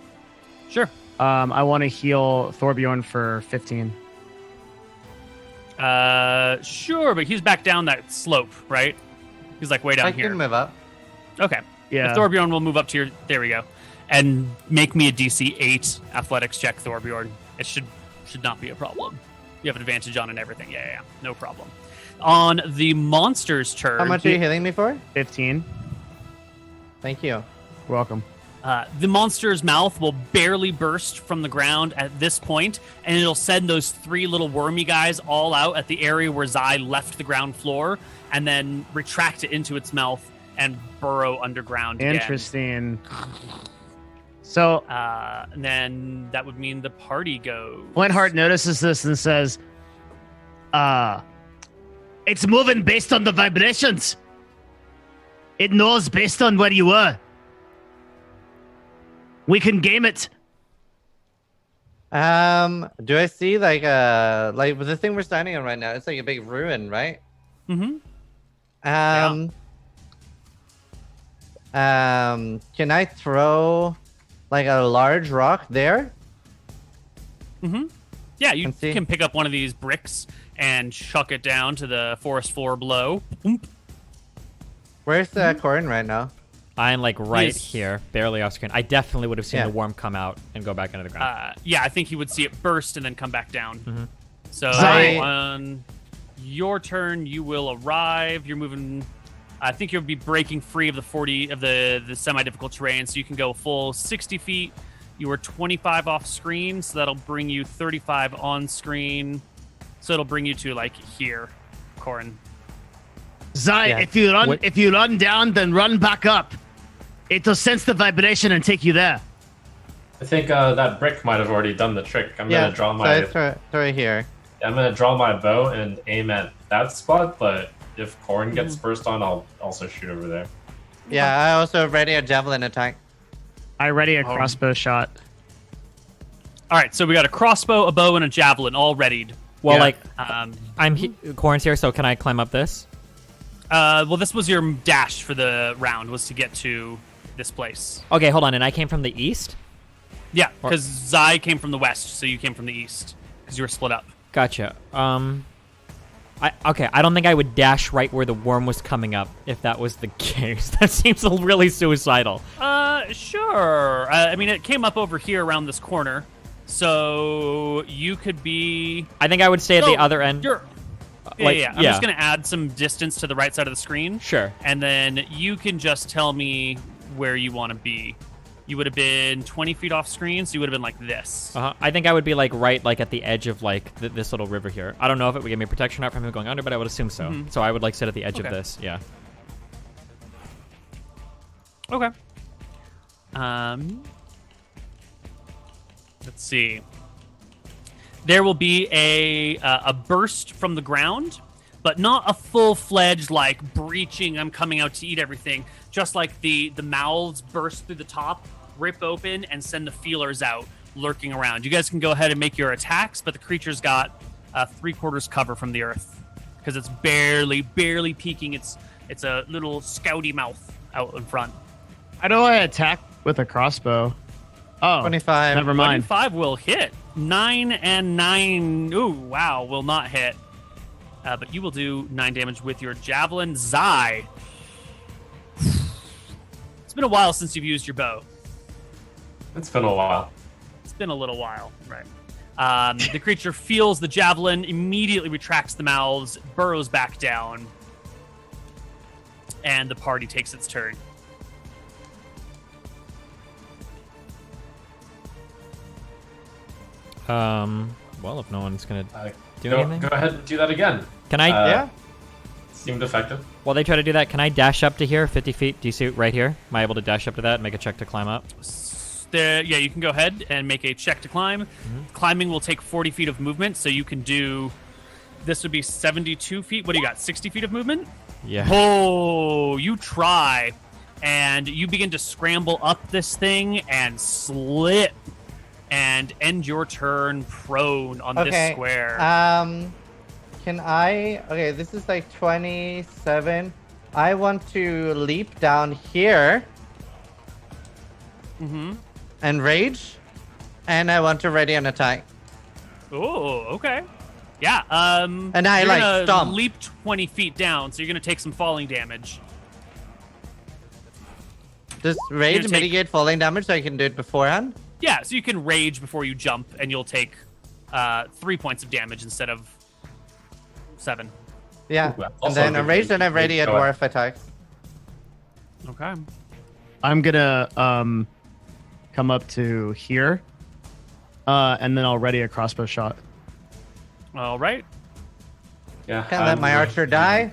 Sure. I want to heal Thorbjorn for 15. Sure, but he's back down that slope, right? He's like way down I here. can move up. Okay. Yeah. If Thorbjorn will move up to your. There we go. And make me a DC 8 athletics check, Thorbjorn. It should not be a problem. You have an advantage on and everything. Yeah. No problem. On the monster's turn. How much are you healing me for? 15. Thank you. Welcome. The monster's mouth will barely burst from the ground at this point, and it'll send those 3 little wormy guys all out at the area where Zai left the ground floor, and then retract it into its mouth and burrow underground again. Interesting. So And then that would mean the party goes. Flintheart notices this and says, it's moving based on the vibrations. It knows based on where you were. We can game it. Do I see like with the thing we're standing on right now? It's like a big ruin, right? Mm-hmm. Can I throw like a large rock there? Mm-hmm. Yeah, you Let's see. can pick up one of these bricks and chuck it down to the forest floor below. Boom. Where's the Corin right now? I'm like right Yes. here, barely off screen. I definitely would have seen Yeah. the worm come out and go back into the ground. Yeah, I think he would see it burst and then come back down. Mhm. So Zai- on your turn, you will arrive. You're moving. I think you'll be breaking free of the 40 of the semi-difficult terrain, so you can go full 60 feet. You were 25 off screen, so that'll bring you 35 on screen. So it'll bring you to like here, Corin. Zai, Yeah. if you run, What- if you run down, then run back up. It'll sense the vibration and take you there. I think that brick might have already done the trick. I'm Yeah, gonna draw so my I throw it here. bow and aim at that spot. But if Corn gets burst on, I'll also shoot over there. Yeah, I also ready a javelin attack. I ready a crossbow shot. All right, so we got a crossbow, a bow, and a javelin all readied. Well, Yeah. like, Um, Corin's here, so can I climb up this? well, this was your dash for the round, was to get to this place. Okay, hold on. And I came from the east? Yeah, because Zai came from the west, so you came from the east because you were split up. Gotcha. I don't think I would dash right where the worm was coming up if that was the case. That seems really suicidal. Sure. I mean, it came up over here around this corner, so you could be. I think I would stay at the other end. You're. like, Yeah. I'm just gonna add some distance to the right side of the screen. Sure. And then you can just tell me where you want to be. You would have been 20 feet off screen, so you would have been like this. I think I would be like right like at the edge of like this little river here. I don't know if it would give me protection or not from him going under, but I would assume so. So I would like sit at the edge of this. Yeah. Okay. Let's see. There will be a burst from the ground, but not a full-fledged like breaching. I'm coming out to eat everything. Just like the mouths burst through the top, rip open, and send the feelers out, lurking around. You guys can go ahead and make your attacks, but the creature's got 3/4 cover from the earth because it's barely peeking. It's a little scouty mouth out in front. How do I attack with a crossbow? Oh, 25. Never mind. 25 will hit. 9 and 9. Ooh, wow, will not hit. But you will do 9 damage with your javelin. Zai. It's been a while since you've used your bow. It's been a while. It's been a little while, right? The creature feels the javelin, immediately retracts the mouths, burrows back down, and the party takes its turn. Well, if no one's gonna do anything, go ahead and do that again. Can I? Yeah. Seemed effective. While they try to do that, can I dash up to here, 50 feet? Do you see it right here? Am I able to dash up to that and make a check to climb up? Yeah, you can go ahead and make a check to climb. Climbing will take 40 feet of movement, so you can do... This would be 72 feet. What do you got, 60 feet of movement? Yeah. Oh, you try, and you begin to scramble up this thing and slip and end your turn prone on this square. Can I... Okay, this is like 27. I want to leap down here. And rage. And I want to ready an attack. Oh, okay. Yeah. And I you're like gonna stomp. leap 20 feet down, so you're going to take some falling damage. Does rage take- mitigate falling damage so I can do it beforehand? Yeah, so you can rage before you jump, and you'll take 3 points of damage instead of 7. Yeah. Ooh, that's And also then a a good rage, feat. and I'm ready a Go ahead. dwarf attack. Okay. I'm gonna come up to here, and then I'll ready a crossbow shot. All right. Yeah. Can't let my archer die.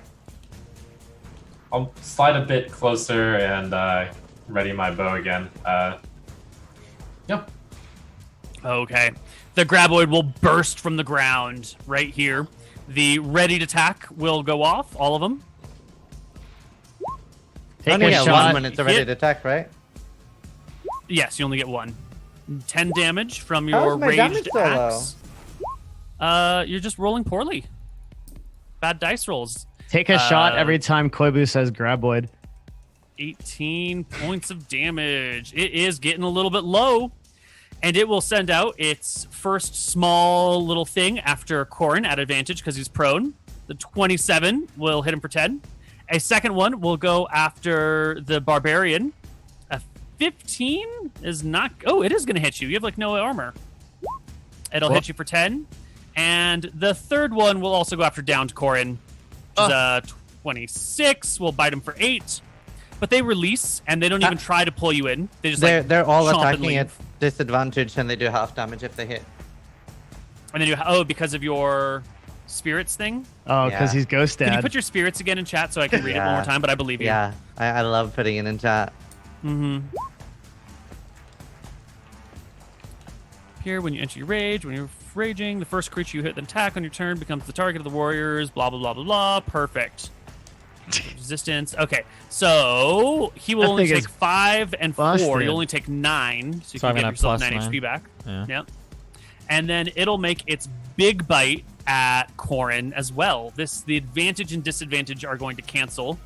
I'll slide a bit closer and ready my bow again. Yep. Okay. The graboid will burst from the ground right here. The ready attack will go off, all of them. Take Only a get shot. one when it's a ready Hit. to attack, right? Yes, you only get 1. 10 damage from How your is my damage raged so low? axe. You're just rolling poorly. Bad dice rolls. Take a shot every time Koibu says graboid. 18 points of damage. It is getting a little bit low. And it will send out its first small little thing after Corin at advantage because he's prone. The 27 will hit him for 10. A second one will go after the barbarian. A 15 is not... Oh, it is going to hit you. You have like no armor. It'll hit you for 10. And the third one will also go after downed Corin. Which is 26. Will bite him for 8. But they release, and they don't even try to pull you in. They just They're all chomp and attacking leave. at disadvantage, and they do half damage if they hit. And then you because of your spirits thing. Oh, because Yeah. he's ghost Can you dad. put your spirits again in chat so I can read it one Yeah. more time? But I believe you. Yeah, I love putting it in chat. Here, when you enter your rage, when you're raging, the first creature you hit and attack on your turn becomes the target of the warriors. Blah blah blah blah blah. Perfect. Resistance. Okay, so he will That only thing take is 5 and 4. busted. You'll only take 9, so you So I'm can get gonna yourself plus 9 9. HP back. Yeah. Yep. And then it'll make its big bite at Corin as well. The advantage and disadvantage are going to cancel,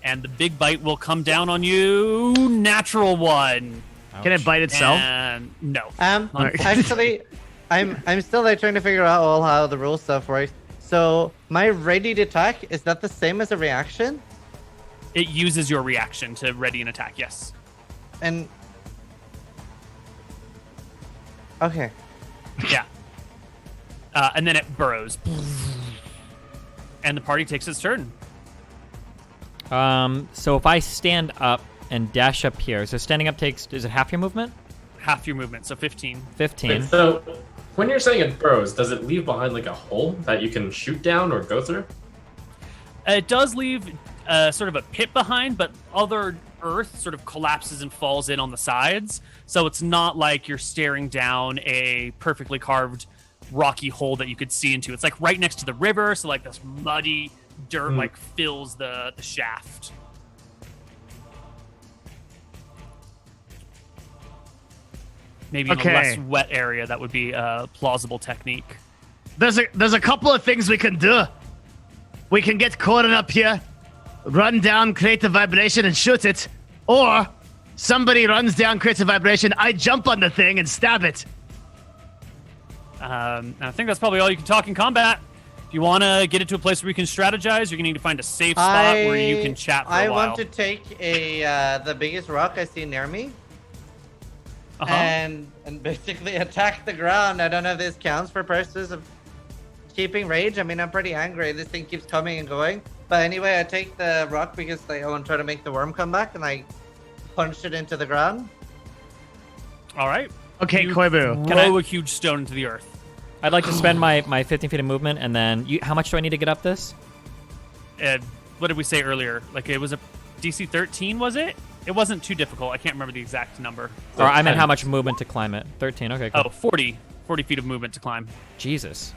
and the big bite will come down on you. Natural 1. Can it bite itself? And no. Actually, I'm still like trying to figure out all how the rule stuff works. So my ready to attack, is that the same as a reaction? It uses your reaction to ready an attack. Yes. And okay, Yeah. And then it burrows. And the party takes its turn. So if I stand up and dash up here. So standing up takes, is it half your movement? Half your movement, so 15. 15. Wait, so when you're saying it burrows, does it leave behind like a hole that you can shoot down or go through? It does leave sort of a pit behind, but other earth sort of collapses and falls in on the sides. So it's not like you're staring down a perfectly carved rocky hole that you could see into. It's like right next to the river, so like this muddy dirt like fills the shaft. Maybe in a less wet area, that would be a plausible technique. There's a couple of things we can do. We can get Corin up here, run down, create a vibration, and shoot it. Or somebody runs down, creates a vibration, I jump on the thing and stab it. I think that's probably all you can talk in combat. If you want to get it to a place where you can strategize, you're going to need to find a safe spot where you can chat for a while. I want to take the biggest rock I see near me. And basically attack the ground. I don't know if this counts for purposes of keeping rage. I mean, I'm pretty angry. This thing keeps coming and going. But anyway, I take the rock because I want to try to make the worm come back, and I punch it into the ground. All right. Okay, Koibu. Throw a huge stone into the earth. I'd like to spend my 15 feet of movement, and then how much do I need to get up this? What did we say earlier? Like it was a DC 13, was it? It wasn't too difficult. I can't remember the exact number. Or I meant how much movement to climb it. 13, okay, cool. Oh, 40 feet of movement to climb. Jesus.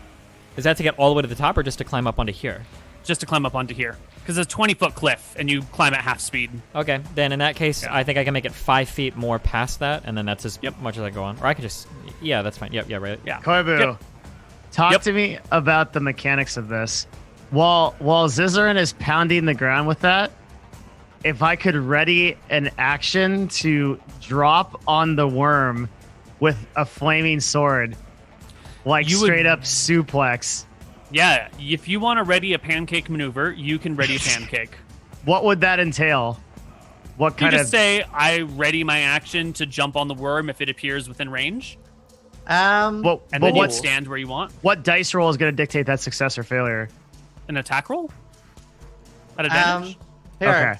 Is that to get all the way to the top or just to climb up onto here? Just to climb up onto here. Because it's a 20-foot cliff, and you climb at half speed. Okay, then in that case, I think I can make it 5 feet more past that, and then that's as much as I go on. Or I can just... Yeah, that's fine. Yep, yeah, right. Yeah. Koibu, talk to me about the mechanics of this. While Zizaran is pounding the ground with that, if I could ready an action to drop on the worm with a flaming sword, like straight up suplex. Yeah, if you want to ready a pancake maneuver, you can ready a pancake. What would that entail? What kind you just say, I ready my action to jump on the worm if it appears within range. And then you stand where you want. What dice roll is going to dictate that success or failure? An attack roll? At advantage? Here. Okay.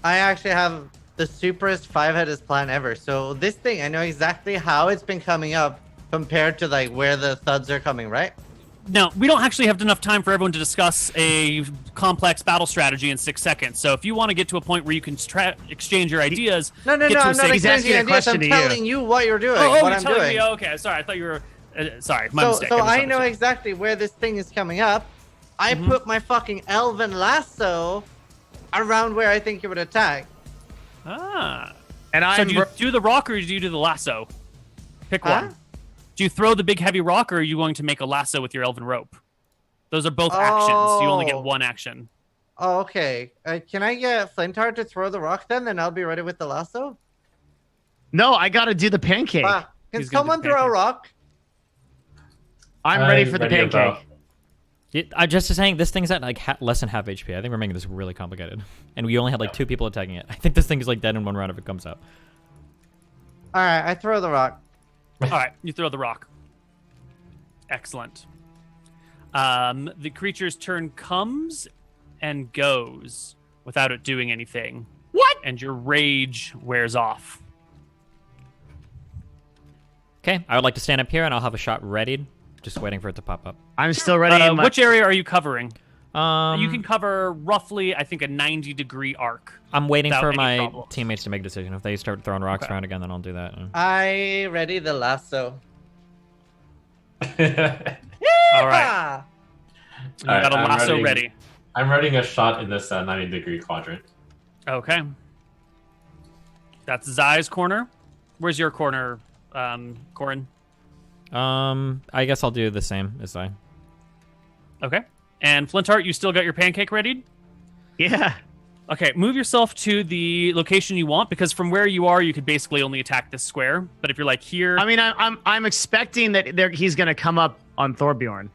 I actually have the superest five-headed plan ever. So this thing, I know exactly how it's been coming up compared to like where the thuds are coming, right? No, we don't actually have enough time for everyone to discuss a complex battle strategy in 6 seconds. So if you want to get to a point where you can exchange your ideas... No, I'm not exchanging ideas. I'm telling you what you're doing, what I'm doing. Me, okay, sorry, I thought you were... sorry, my mistake. So I know exactly where this thing is coming up. I put my fucking elven lasso around where I think it would attack. Ah. And so do you do the rock or do you do the lasso? Pick one. Do you throw the big heavy rock or are you going to make a lasso with your elven rope? Those are both actions. You only get one action. Oh, okay. Can I get Flintheart to throw the rock then I'll be ready with the lasso? No, I got to do the pancake. Can someone throw a rock? I'm ready for the pancake. I'm just saying, this thing's at like less than half HP. I think we're making this really complicated. And we only had like 2 people attacking it. I think this thing is like dead in 1 round if it comes up. Alright, I throw the rock. Alright, you throw the rock. Excellent. The creature's turn comes and goes without it doing anything. What? And your rage wears off. Okay, I would like to stand up here and I'll have a shot readied. Just waiting for it to pop up. I'm still ready. Which area are you covering? You can cover roughly, I think, a 90-degree arc. I'm waiting for my teammates to make a decision. If they start throwing rocks around again, then I'll do that. I ready the lasso. All right. You got a lasso ready. I'm readying a shot in this 90-degree quadrant. Okay. That's Zai's corner. Where's your corner, Corin? I guess I'll do the same as I. Okay. And Flintheart, you still got your pancake ready? Yeah. Okay, move yourself to the location you want, because from where you are, you could basically only attack this square. But if you're like here... I mean, I'm expecting that he's going to come up on Thorbjorn.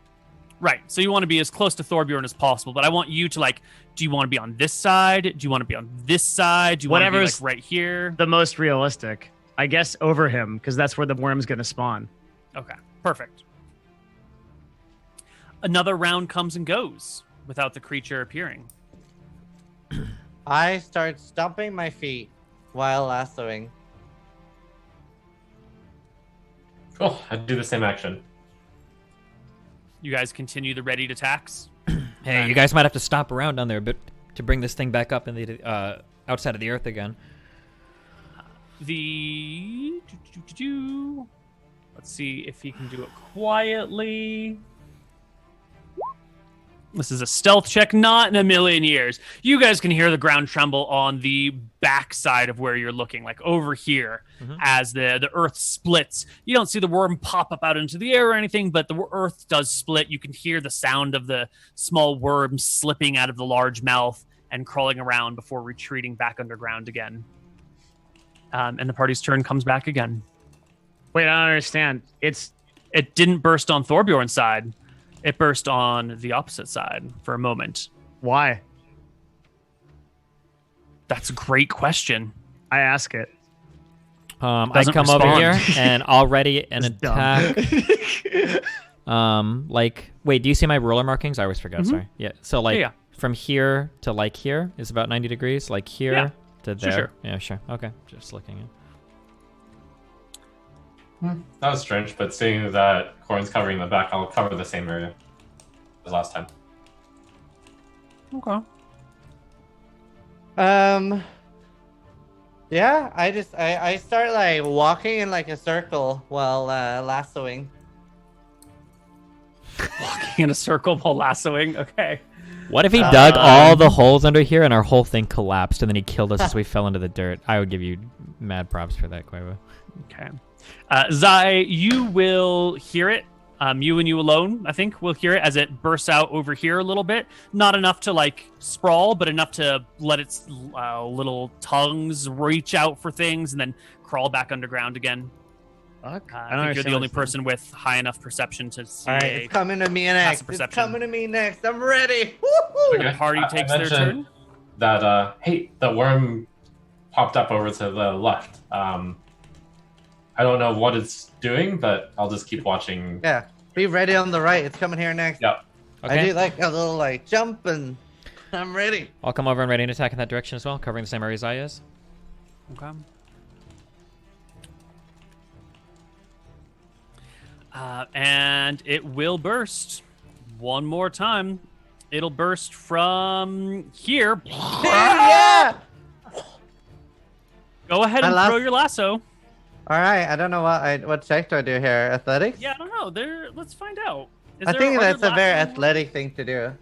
Right, so you want to be as close to Thorbjorn as possible, but I want you to, like, do you want to be on this side? Do you want to be on this side? Do you want to be, like, right here? The most realistic. I guess over him, because that's where the worm's going to spawn. Okay, perfect. Another round comes and goes without the creature appearing. I start stomping my feet. while lassoing. Cool. I'd do the same action. You guys continue the readied attacks. Hey, you guys might have to stop around down there a bit to bring this thing back up in the outside of the earth again. Let's see if he can do it quietly. This is a stealth check, not in a million years. You guys can hear the ground tremble on the backside of where you're looking, like over here, as the earth splits. You don't see the worm pop up out into the air or anything, but the earth does split. You can hear the sound of the small worm slipping out of the large mouth and crawling around before retreating back underground again. And the party's turn comes back again. Wait, I don't understand. It didn't burst on Thorbjorn's side. It burst on the opposite side for a moment. Why? That's a great question. I ask it. I come over here and already an It's attack. Wait, do you see my ruler markings? I always forget. Sorry. Yeah. So from here to like here is about 90 degrees. Like here to there. Sure. Yeah, sure. Okay. Just looking at. That was strange, but seeing that Corn's covering the back, I'll cover the same area as last time. Okay. Yeah, I start like walking in like a circle while lassoing. Walking in a circle while lassoing. Okay. What if he dug all the holes under here and our whole thing collapsed and then he killed us as we fell into the dirt? I would give you mad props for that, Koibu. Okay. Zai, you will hear it. You and you alone, I think, will hear it as it bursts out over here a little bit. Not enough to, like, sprawl, but enough to let its little tongues reach out for things and then crawl back underground again. Fuck. I think you're the only person with high enough perception to see. All right, it's coming to me next. It's coming to me next. I'm ready. Woo-hoo! The party takes their turn. That, hey, the worm popped up over to the left. I don't know what it's doing, but I'll just keep watching. Yeah, be ready on the right. It's coming here next. Yep. Okay. I do like a little like jump, and I'm ready. I'll come over and ready an attack in that direction as well, covering the same area Zai is. Okay. And it will burst one more time. It'll burst from here. Yeah. Go ahead and throw your lasso. All right, I don't know what check do I do here. Athletics? Yeah, I don't know. Let's find out. I think that's a very athletic thing to do.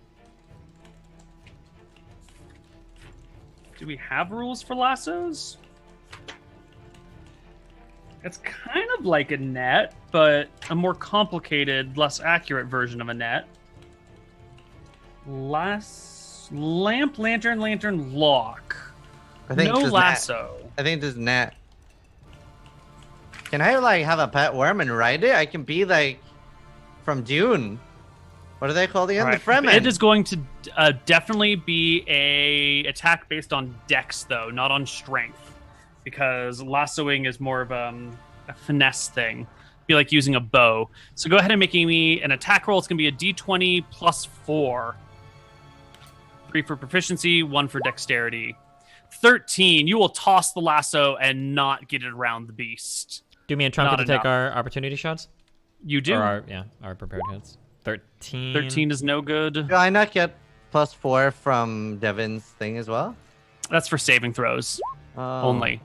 Do we have rules for lassos? It's kind of like a net, but a more complicated, less accurate version of a net. Lamp, lantern, lock. I think no lasso. I think this net. Can I like have a pet worm and ride it? I can be like from Dune. What are they called again? Right. The Fremen. It is going to definitely be a attack based on dex, though, not on strength, because lassoing is more of a finesse thing. Be like using a bow. So go ahead and making me an attack roll. It's going to be a d20 plus 4. 3 for proficiency, 1 for dexterity. 13. You will toss the lasso and not get it around the beast. Do me and Trunka to take our opportunity shots? You do. Or our prepared hits. 13. 13 is no good. Do I not get +4 from Devin's thing as well? That's for saving throws only.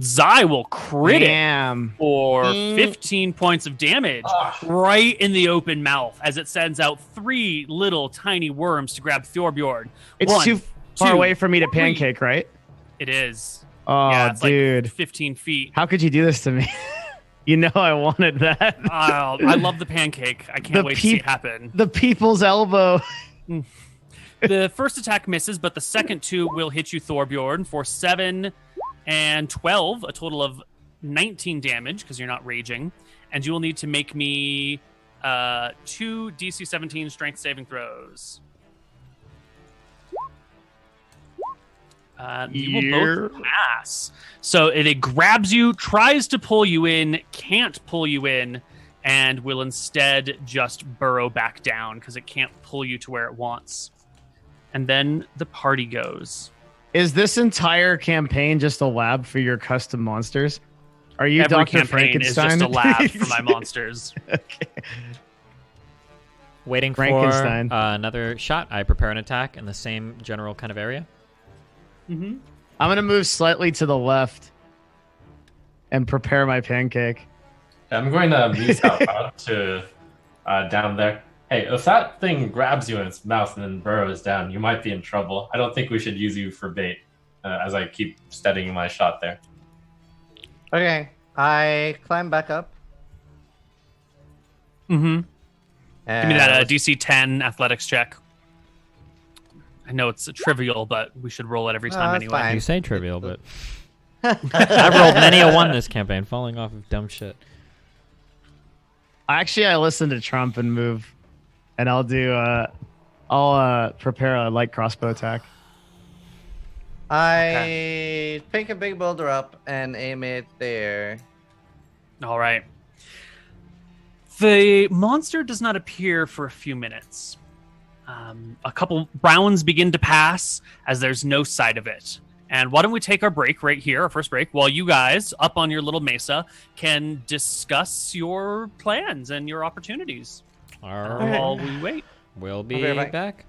Zai will crit it for 15 points of damage right in the open mouth as it sends out 3 little tiny worms to grab Thorbjorn. It's too far away for me to pancake, right? It is. Oh, yeah, it's dude. like 15 feet. How could you do this to me? You know I wanted that. I love the pancake. I can't wait to see it happen. The people's elbow. The first attack misses, but the second 2 will hit you, Thorbjorn, for 7 and 12, a total of 19 damage, because you're not raging. And you will need to make me 2 DC 17 strength saving throws. You will both pass. So it grabs you, tries to pull you in, can't pull you in, and will instead just burrow back down because it can't pull you to where it wants. And then the party goes. Is this entire campaign just a lab for your custom monsters? Are you Every Dr. campaign is Frankenstein? just a lab for my monsters. Okay. Waiting for Frankenstein. another shot. I prepare an attack in the same general kind of area. Mm-hmm. I'm going to move slightly to the left and prepare my pancake. I'm going to move out to down there. Hey, if that thing grabs you in its mouth and then burrows down, you might be in trouble. I don't think we should use you for bait as I keep steadying my shot there. Okay, I climb back up. Mm-hmm. And Give me that DC 10 athletics check. I know it's trivial, but we should roll it every time that's anyway. fine. You say trivial, but I've rolled many a one this campaign, falling off of dumb shit. Actually, I listen to Trump and move, and I'll do. I'll prepare a light crossbow attack. I pick a big boulder up and aim it there. All right. The monster does not appear for a few minutes. A couple rounds begin to pass as there's no sight of it. And why don't we take our break right here, our first break, while you guys up on your little mesa can discuss your plans and your opportunities All right. while we wait. We'll be Okay, bye. back.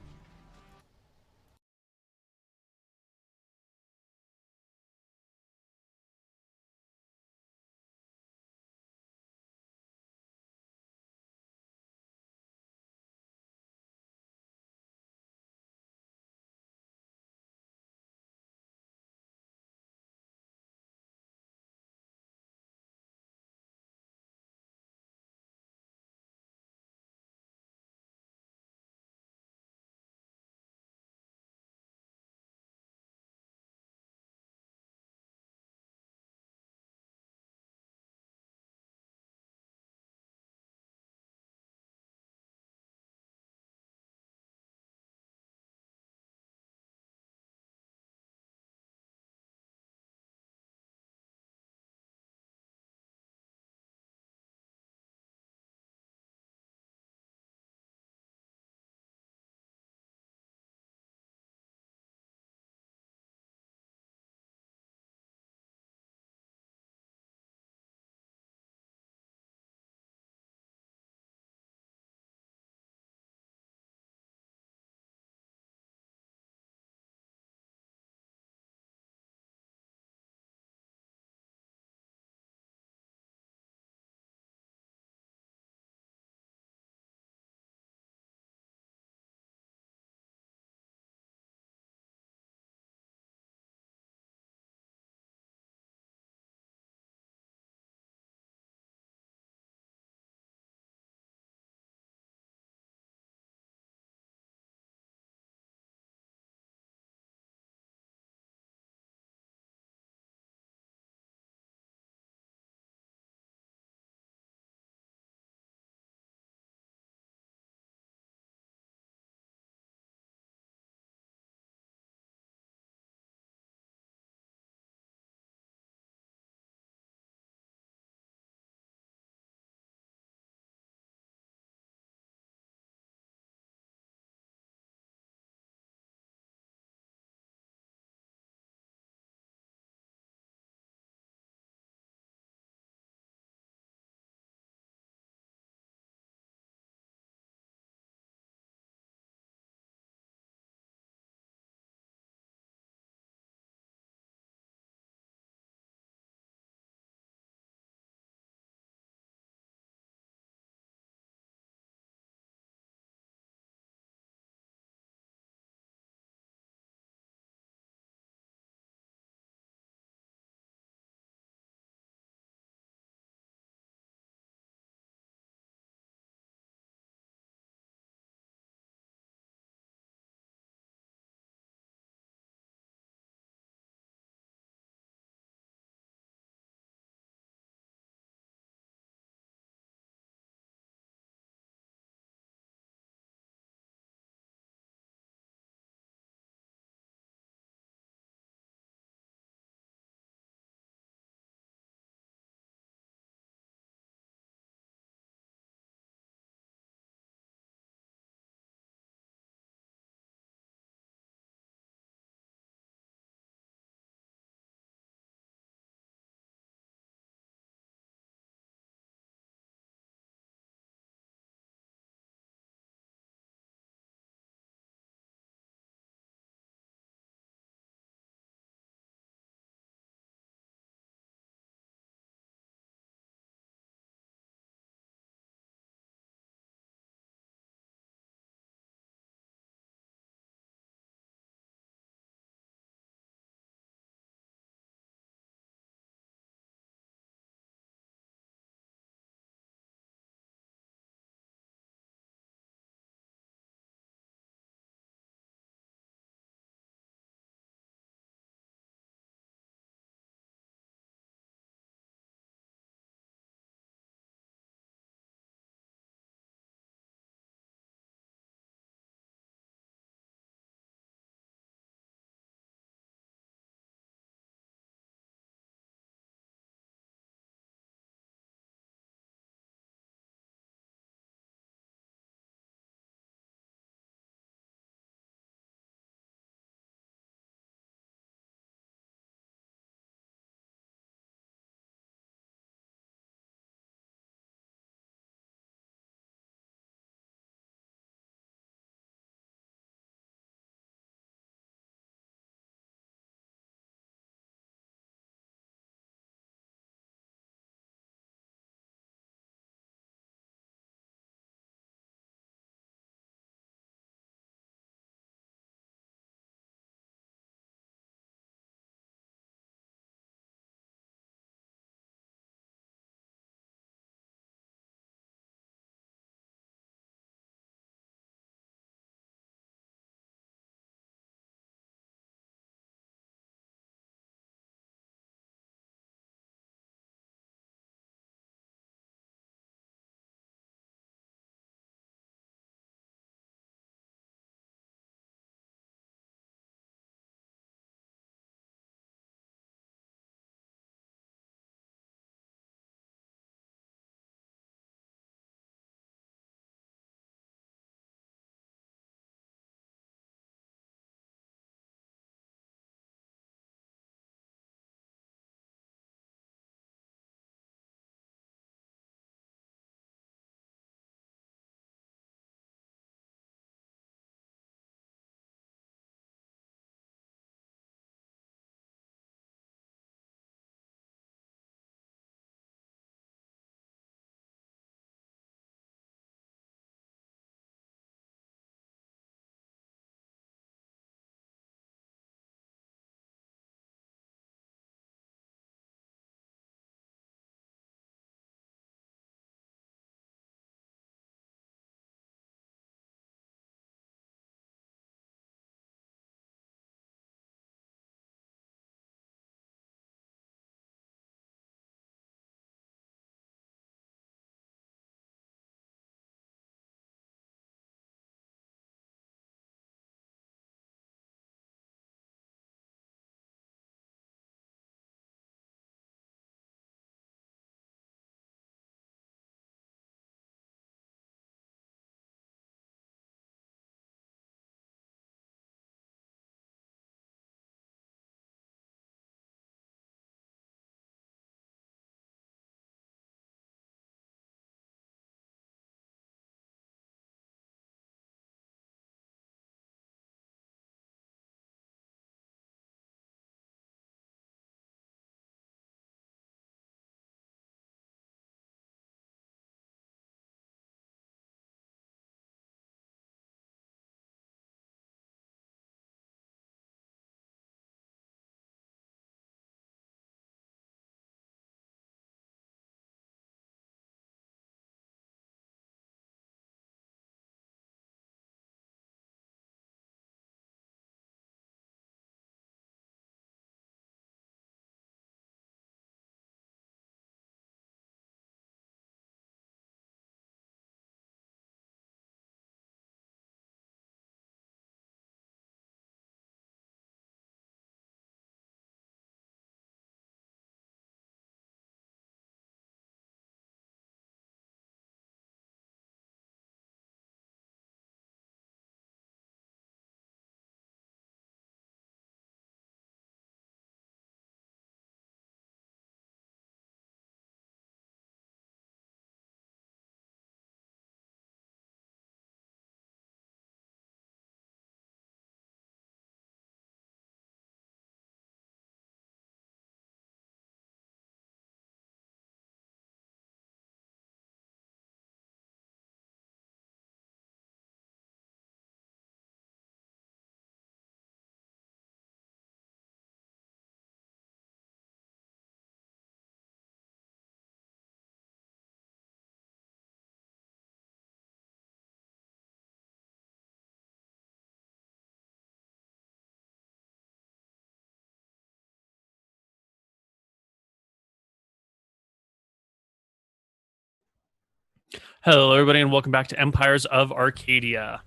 Hello, everybody, and welcome back to Empires of Arcadia.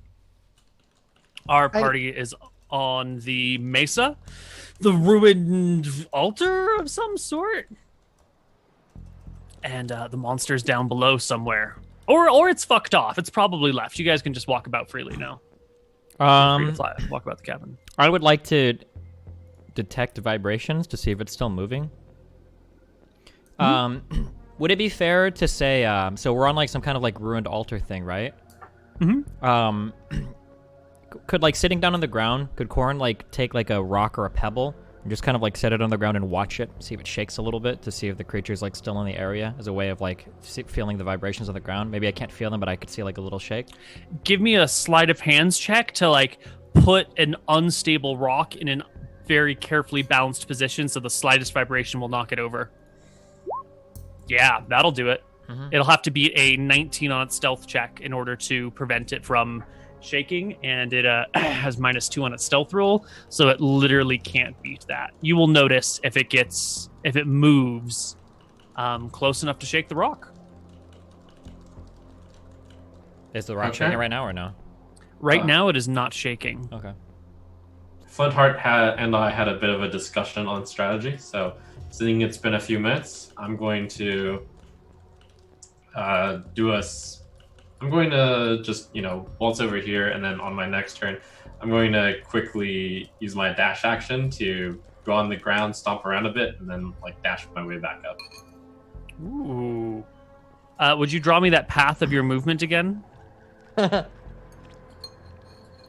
Our party is on the mesa, the ruined altar of some sort, and the monster's down below somewhere, or it's fucked off. It's probably left. You guys can just walk about freely now. Free to walk about the cabin. I would like to detect vibrations to see if it's still moving. Would it be fair to say, so we're on like some kind of like ruined altar thing, right? Mm-hmm. Could like sitting down on the ground, could Corin like take like a rock or a pebble and just kind of like set it on the ground and watch it, see if it shakes a little bit to see if the creature's like still in the area as a way of like feeling the vibrations on the ground? Maybe I can't feel them, but I could see like a little shake. Give me a sleight of hands check to like put an unstable rock in a very carefully balanced position so the slightest vibration will knock it over. Yeah, that'll do it. Mm-hmm. It'll have to be a 19 on its stealth check in order to prevent it from shaking, and it has -2 on its stealth roll, so it literally can't beat that. You will notice if it moves close enough to shake the rock. Is the rock shaking right now or no? Right now, it is not shaking. Okay. Flintheart and I had a bit of a discussion on strategy, so seeing it's been a few minutes, I'm going to I'm going to just, waltz over here, and then on my next turn, I'm going to quickly use my dash action to go on the ground, stomp around a bit, and then dash my way back up. Ooh. Would you draw me that path of your movement again?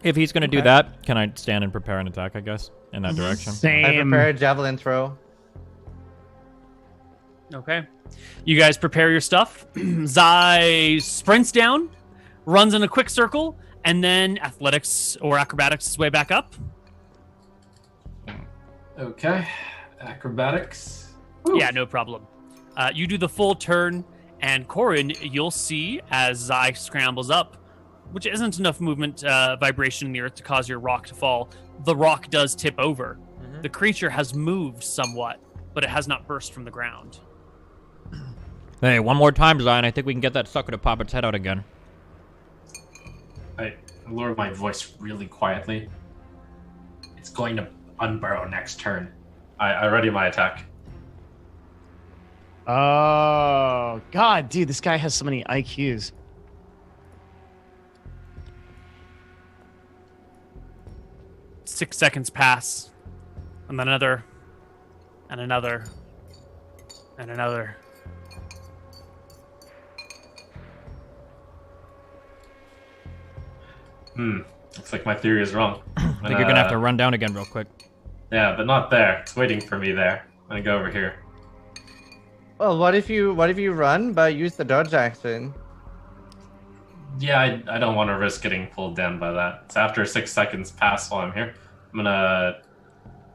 If he's going to do that, can I stand and prepare an attack, I guess, in that direction? Same. I prepare a javelin throw. Okay. You guys prepare your stuff. Zai sprints down, runs in a quick circle, and then athletics or acrobatics his way back up. Okay. Acrobatics. Ooh. Yeah, no problem. You do the full turn, and Corin, you'll see as Zai scrambles up, which isn't enough movement vibration in the earth to cause your rock to fall. The rock does tip over. Mm-hmm. The creature has moved somewhat, but it has not burst from the ground. Hey, one more time, Zion. I think we can get that sucker to pop its head out again. I lower my voice really quietly. It's going to unburrow next turn. I ready my attack. Oh, God, dude, this guy has so many IQs. Six seconds pass, and then another, and another, and another. Looks like my theory is wrong. I think you're gonna have to run down again real quick. Yeah, but not there. It's waiting for me there. I'm gonna go over here. Well, what if you run but use the dodge action? Yeah, I don't want to risk getting pulled down by that. So after 6 seconds pass while I'm here, I'm gonna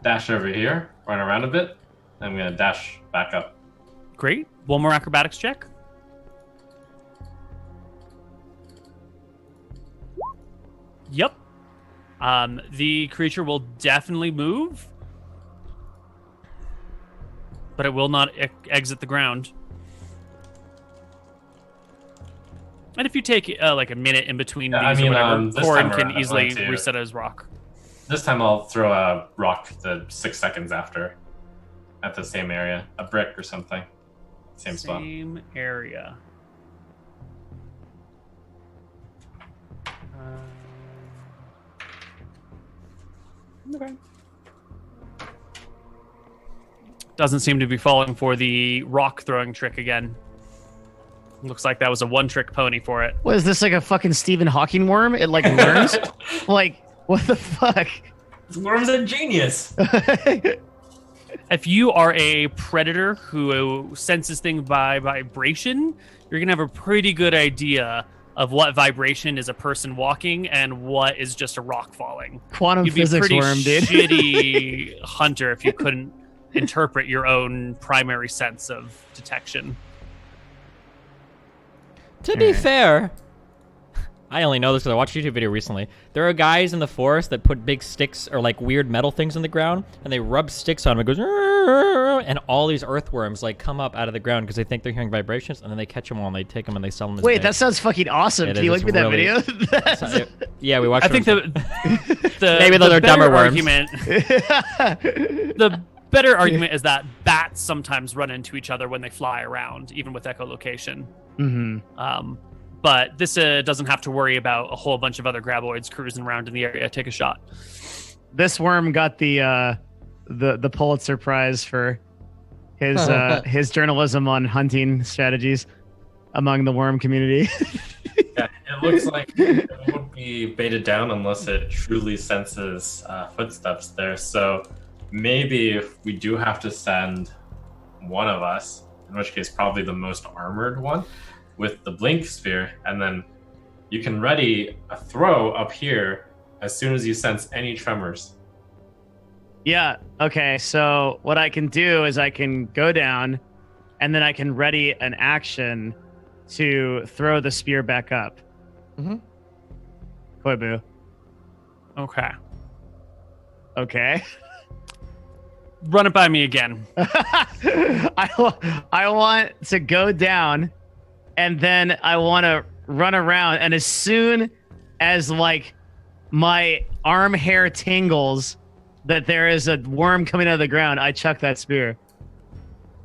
dash over here, run around a bit, and I'm gonna dash back up. Great. One more acrobatics check. Yep. The creature will definitely move, but it will not exit the ground. And if you take like a minute in between these or whatever, Corin can easily reset his rock. This time I'll throw a rock the 6 seconds after at the same area, a brick or something. Same spot. Same area. Okay. Doesn't seem to be falling for the rock throwing trick again. Looks like that was a one-trick pony for it. What is this, like a fucking Stephen Hawking worm? It learns? What the fuck? This worm's a genius. If you are a predator who senses things by vibration, you're gonna have a pretty good idea of what vibration is a person walking and what is just a rock falling. Quantum physics worm, dude. You'd be a pretty shitty hunter if you couldn't interpret your own primary sense of detection. To be fair, I only know this because I watched a YouTube video recently. There are guys in the forest that put big sticks or like weird metal things in the ground, and they rub sticks on them. It goes, and all these earthworms like come up out of the ground because they think they're hearing vibrations, and then they catch them all and they take them and they sell them. As Wait, bait. That sounds fucking awesome. Can you link me that video? Yeah, we watched. I think the maybe those are dumber worms. The better argument is that bats sometimes run into each other when they fly around, even with echolocation. Mm-hmm. But this doesn't have to worry about a whole bunch of other graboids cruising around in the area. Take a shot. This worm got the Pulitzer Prize for his journalism on hunting strategies among the worm community. Yeah, it looks like it won't be baited down unless it truly senses footsteps there. So maybe if we do have to send one of us, in which case probably the most armored one, with the blink sphere, and then you can ready a throw up here as soon as you sense any tremors. Yeah, okay, so what I can do is I can go down, and then I can ready an action to throw the spear back up. Mm-hmm. Koibu. Okay. Okay. Run it by me again. I want to go down, and then I want to run around, and as soon as like my arm hair tingles that there is a worm coming out of the ground, I chuck that spear.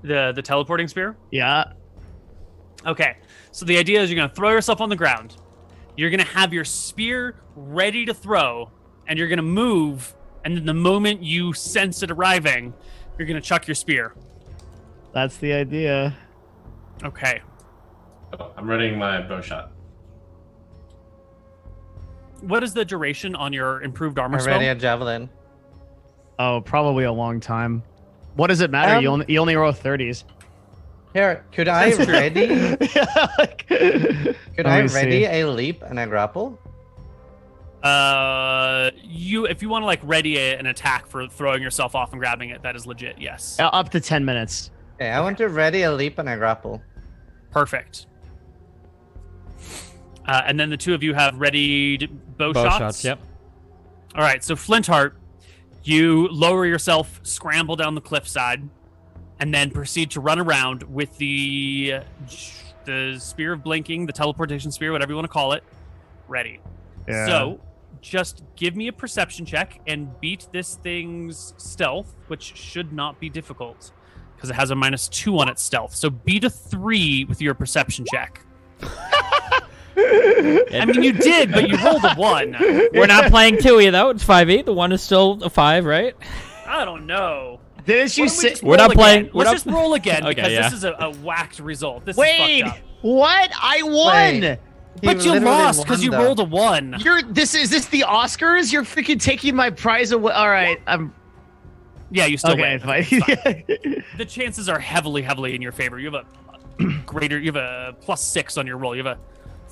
The teleporting spear? Yeah. Okay. So the idea is you're going to throw yourself on the ground. You're going to have your spear ready to throw, and you're going to move, and then the moment you sense it arriving, you're going to chuck your spear. That's the idea. Okay. Oh, I'm readying my bow shot. What is the duration on your improved armor spell? Already a javelin. Oh, probably a long time. What does it matter? You only roll 30s. Here, could I ready? Could I ready a leap and a grapple? If you want to like ready an attack for throwing yourself off and grabbing it, that is legit. Yes. Up to 10 minutes. Okay, I want to ready a leap and a grapple. Perfect. And then the two of you have ready bow shots. Yep. All right. So Flintheart, you lower yourself, scramble down the cliffside, and then proceed to run around with the spear of blinking, the teleportation spear, whatever you want to call it, ready. Yeah. So just give me a perception check and beat this thing's stealth, which should not be difficult because it has a -2 on its stealth. So beat a 3 with your perception check. I mean, you did, but you rolled a 1. We're not playing 2E though. It's 5E. The 1 is still a 5, right? I don't know. Didn't you say we're not playing? Let's just roll again Okay, because yeah. this is a whacked result. This Wait, is fucked up. what? I won. Wait. But you lost because you rolled a 1. Is this the Oscars? You're freaking taking my prize away. All right, Yeah, you still okay. win. Fine. The chances are heavily in your favor. You have you have a +6 on your roll. You have a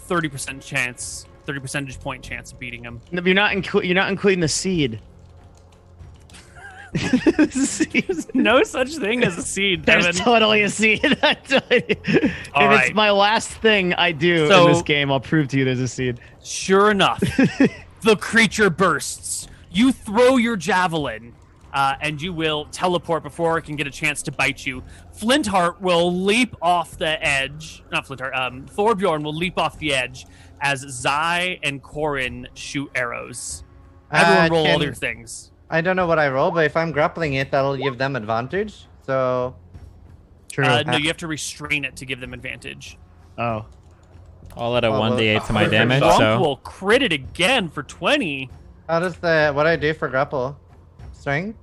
30% chance, 30 percentage point chance of beating him. You're not including the seed. No such thing as a seed, Devin. There's totally a seed. If right. it's my last thing I do in this game, I'll prove to you there's a seed. Sure enough, the creature bursts. You throw your javelin, and you will teleport before it can get a chance to bite you. Flintheart will leap off the edge. Not Flintheart. Thorbjorn will leap off the edge as Zai and Korin shoot arrows. Everyone roll all your things. I don't know what I roll, but if I'm grappling it, that'll give them advantage. So, True. No, you have to restrain it to give them advantage. Oh. I'll add a 1d8 to my damage. Drunk So will crit it again for 20. how does what I do for grapple? Strength?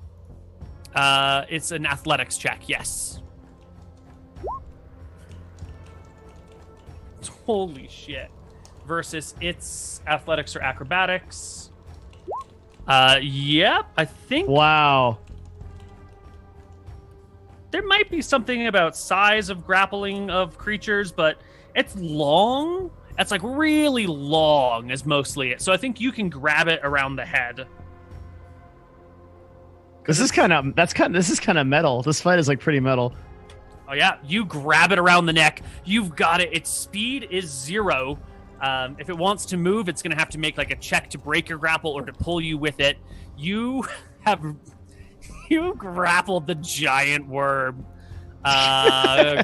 It's an athletics check, yes. Holy shit. Versus its athletics or acrobatics. Yep, I think Wow. there might be something about size of grappling of creatures, but it's long. It's like really long is mostly it. So I think you can grab it around the head. This is kind of metal. This fight is like pretty metal. Oh yeah, you grab it around the neck. You've got it. Its speed is 0. If it wants to move, it's going to have to make like a check to break your grapple or to pull you with it. You grappled the giant worm.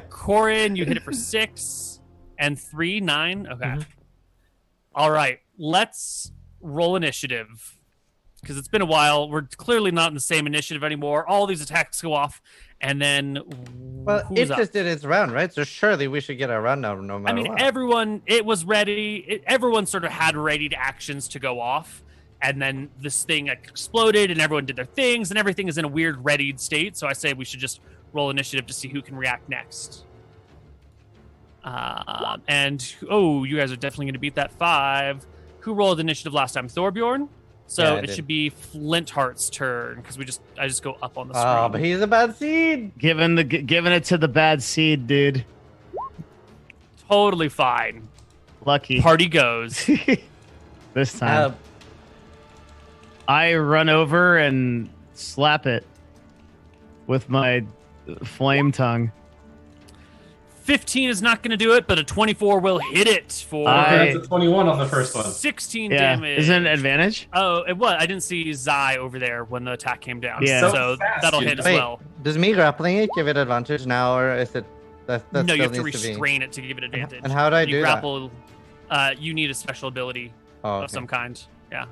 Corin, you hit it for 6 and 3, 9. Okay. Mm-hmm. All right. Let's roll initiative because it's been a while. We're clearly not in the same initiative anymore. All these attacks go off, and then it just did its round, right? So surely we should get a run now, no matter what. Everyone, it was ready. Everyone sort of had readied actions to go off, and then this thing exploded, and everyone did their things, and everything is in a weird readied state. So I say we should just roll initiative to see who can react next. You guys are definitely going to beat that 5. Who rolled initiative last time? Thorbjorn. So it should be Flintheart's turn because I just go up on the screen. Oh, but he's a bad seed. Giving it to the bad seed, dude. Totally fine. Lucky. Party goes. This time. I run over and slap it with my flame tongue. 15 is not going to do it, but a 24 will hit it for that's a 21 on the first one. 16 damage. Isn't it an advantage? Oh, it was. I didn't see Zai over there when the attack came down. Yeah. So that'll hit as well. Does me grappling it give it advantage now, or is it... That no, you have to restrain it to give it advantage. And how do I do grapple, you need a special ability of some kind. Yeah.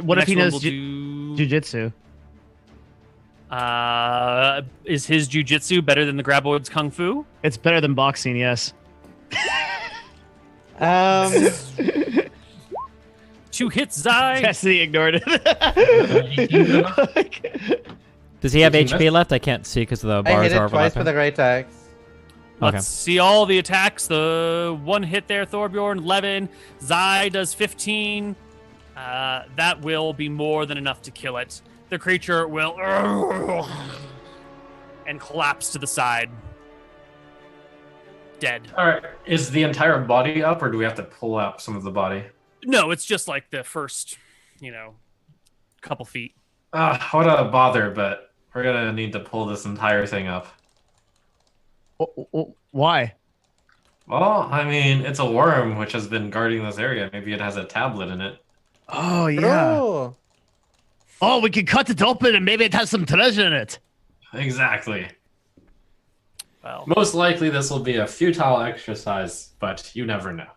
What if he knows jujitsu? Is his jujitsu better than the Graboid's kung fu? It's better than boxing, yes. 2 hits, Zai. Cassidy ignored it. Does he have HP left? I can't see because the bars I hit are it twice overlapping. with a great axe. Let's see all the attacks. The 1 hit there, Thorbjorn, 11. Zai does 15. That will be more than enough to kill it. The creature will and collapse to the side. Dead. All right. Is the entire body up, or do we have to pull out some of the body? No, it's just like the first, couple feet. What a bother, but we're going to need to pull this entire thing up. Why? Well, I mean, it's a worm which has been guarding this area. Maybe it has a tablet in it. Oh, yeah. Oh, we can cut it open and maybe it has some treasure in it. Exactly. Well, most likely this will be a futile exercise, but you never know.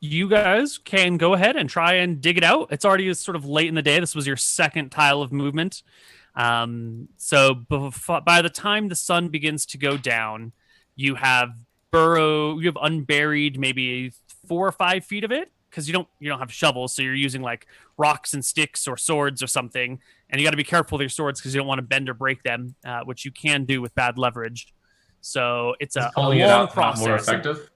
You guys can go ahead and try and dig it out. It's already sort of late in the day. This was your second tile of movement. So by the time the sun begins to go down, you have unburied maybe 4 or 5 feet of it. Because you don't have shovels, so you're using like rocks and sticks or swords or something, and you got to be careful with your swords because you don't want to bend or break them, which you can do with bad leverage. So it's a long process. More effective.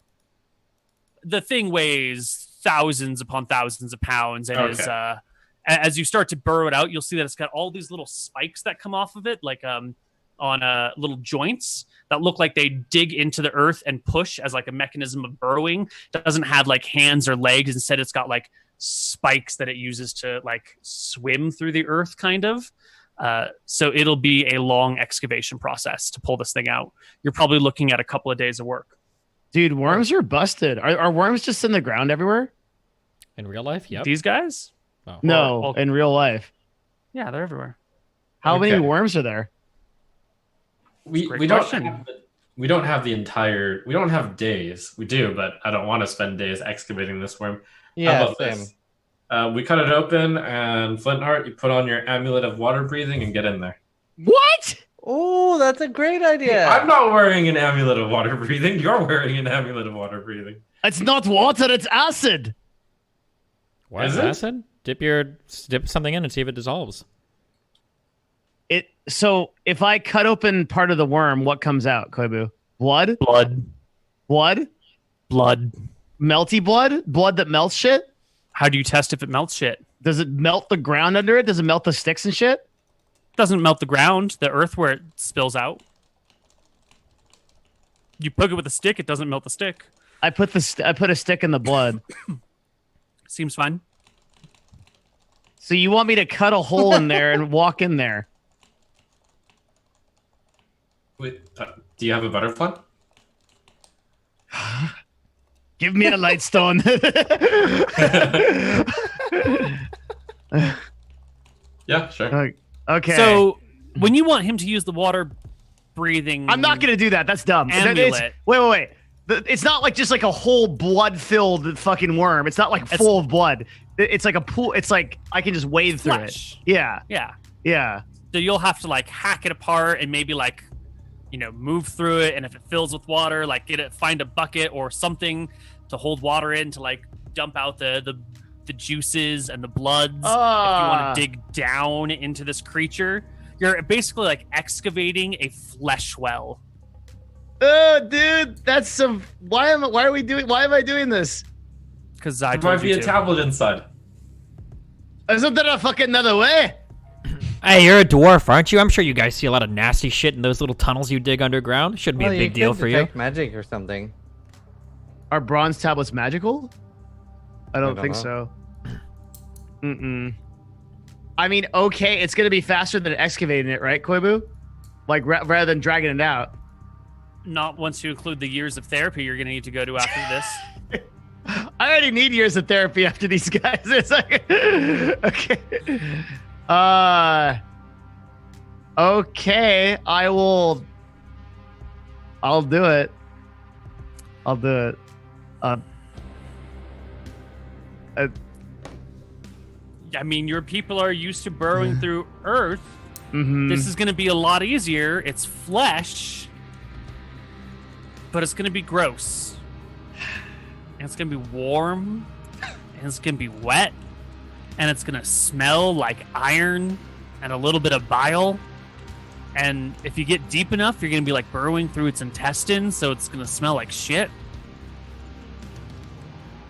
The thing weighs thousands upon thousands of pounds, and is as you start to burrow it out, you'll see that it's got all these little spikes that come off of it, like on little joints that look like they dig into the earth and push as like a mechanism of burrowing. It doesn't have like hands or legs. Instead, it's got like spikes that it uses to like swim through the earth, kind of. So it'll be a long excavation process to pull this thing out. You're probably looking at a couple of days of work. Dude, worms are busted. Are worms just in the ground everywhere? In real life? Yep. These guys? Oh. No, in real life. Yeah, they're everywhere. How many worms are there? We don't have days. We do, but I don't want to spend days excavating this worm. Yeah, how about same. this? We cut it open, and Flintheart, you put on your amulet of water breathing and get in there. What? Oh, that's a great idea. I'm not wearing an amulet of water breathing. You're wearing an amulet of water breathing. It's not water, it's acid. What is acid? Dip something in and see if it dissolves. So if I cut open part of the worm, what comes out, Koibu? Blood? Blood. Melty blood? Blood that melts shit? How do you test if it melts shit? Does it melt the ground under it? Does it melt the sticks and shit? It doesn't melt the ground, the earth where it spills out. You poke it with a stick, it doesn't melt the stick. I put a stick in the blood. Seems fine. So you want me to cut a hole in there and walk in there? Wait, do you have a butterfly? Give me a light stone. Yeah, sure. Okay. So when you want him to use the water breathing, I'm not gonna do that. That's dumb. Amulet. Wait. It's not like just like a whole blood-filled fucking worm. It's not like full of blood. It's like a pool. It's like I can just wade through flesh. it. Yeah. Yeah. So you'll have to like hack it apart and maybe like, move through it. And if it fills with water, like find a bucket or something to hold water in to like dump out the juices and the bloods. If you want to dig down into this creature, you're basically like excavating a flesh well. Oh, dude, that's some. Why am I doing this? Because I There might told be you a to. tablet inside. Isn't there a fucking another way? Hey, you're a dwarf, aren't you? I'm sure you guys see a lot of nasty shit in those little tunnels you dig underground. Shouldn't be a big deal for you. Detect magic or something. Are bronze tablets magical? I don't think know. so. I mean, okay, it's gonna be faster than excavating it, right, Koibu? Like rather than dragging it out. Not once you include the years of therapy you're going to need to go to after this. I already need years of therapy after these guys. It's like, okay. Okay, I'll do it. I mean, your people are used to burrowing through earth. Mm-hmm. This is going to be a lot easier. It's flesh, but it's going to be gross. And it's going to be warm, and it's going to be wet, and it's going to smell like iron and a little bit of bile. And if you get deep enough, you're going to be like burrowing through its intestines, so it's going to smell like shit.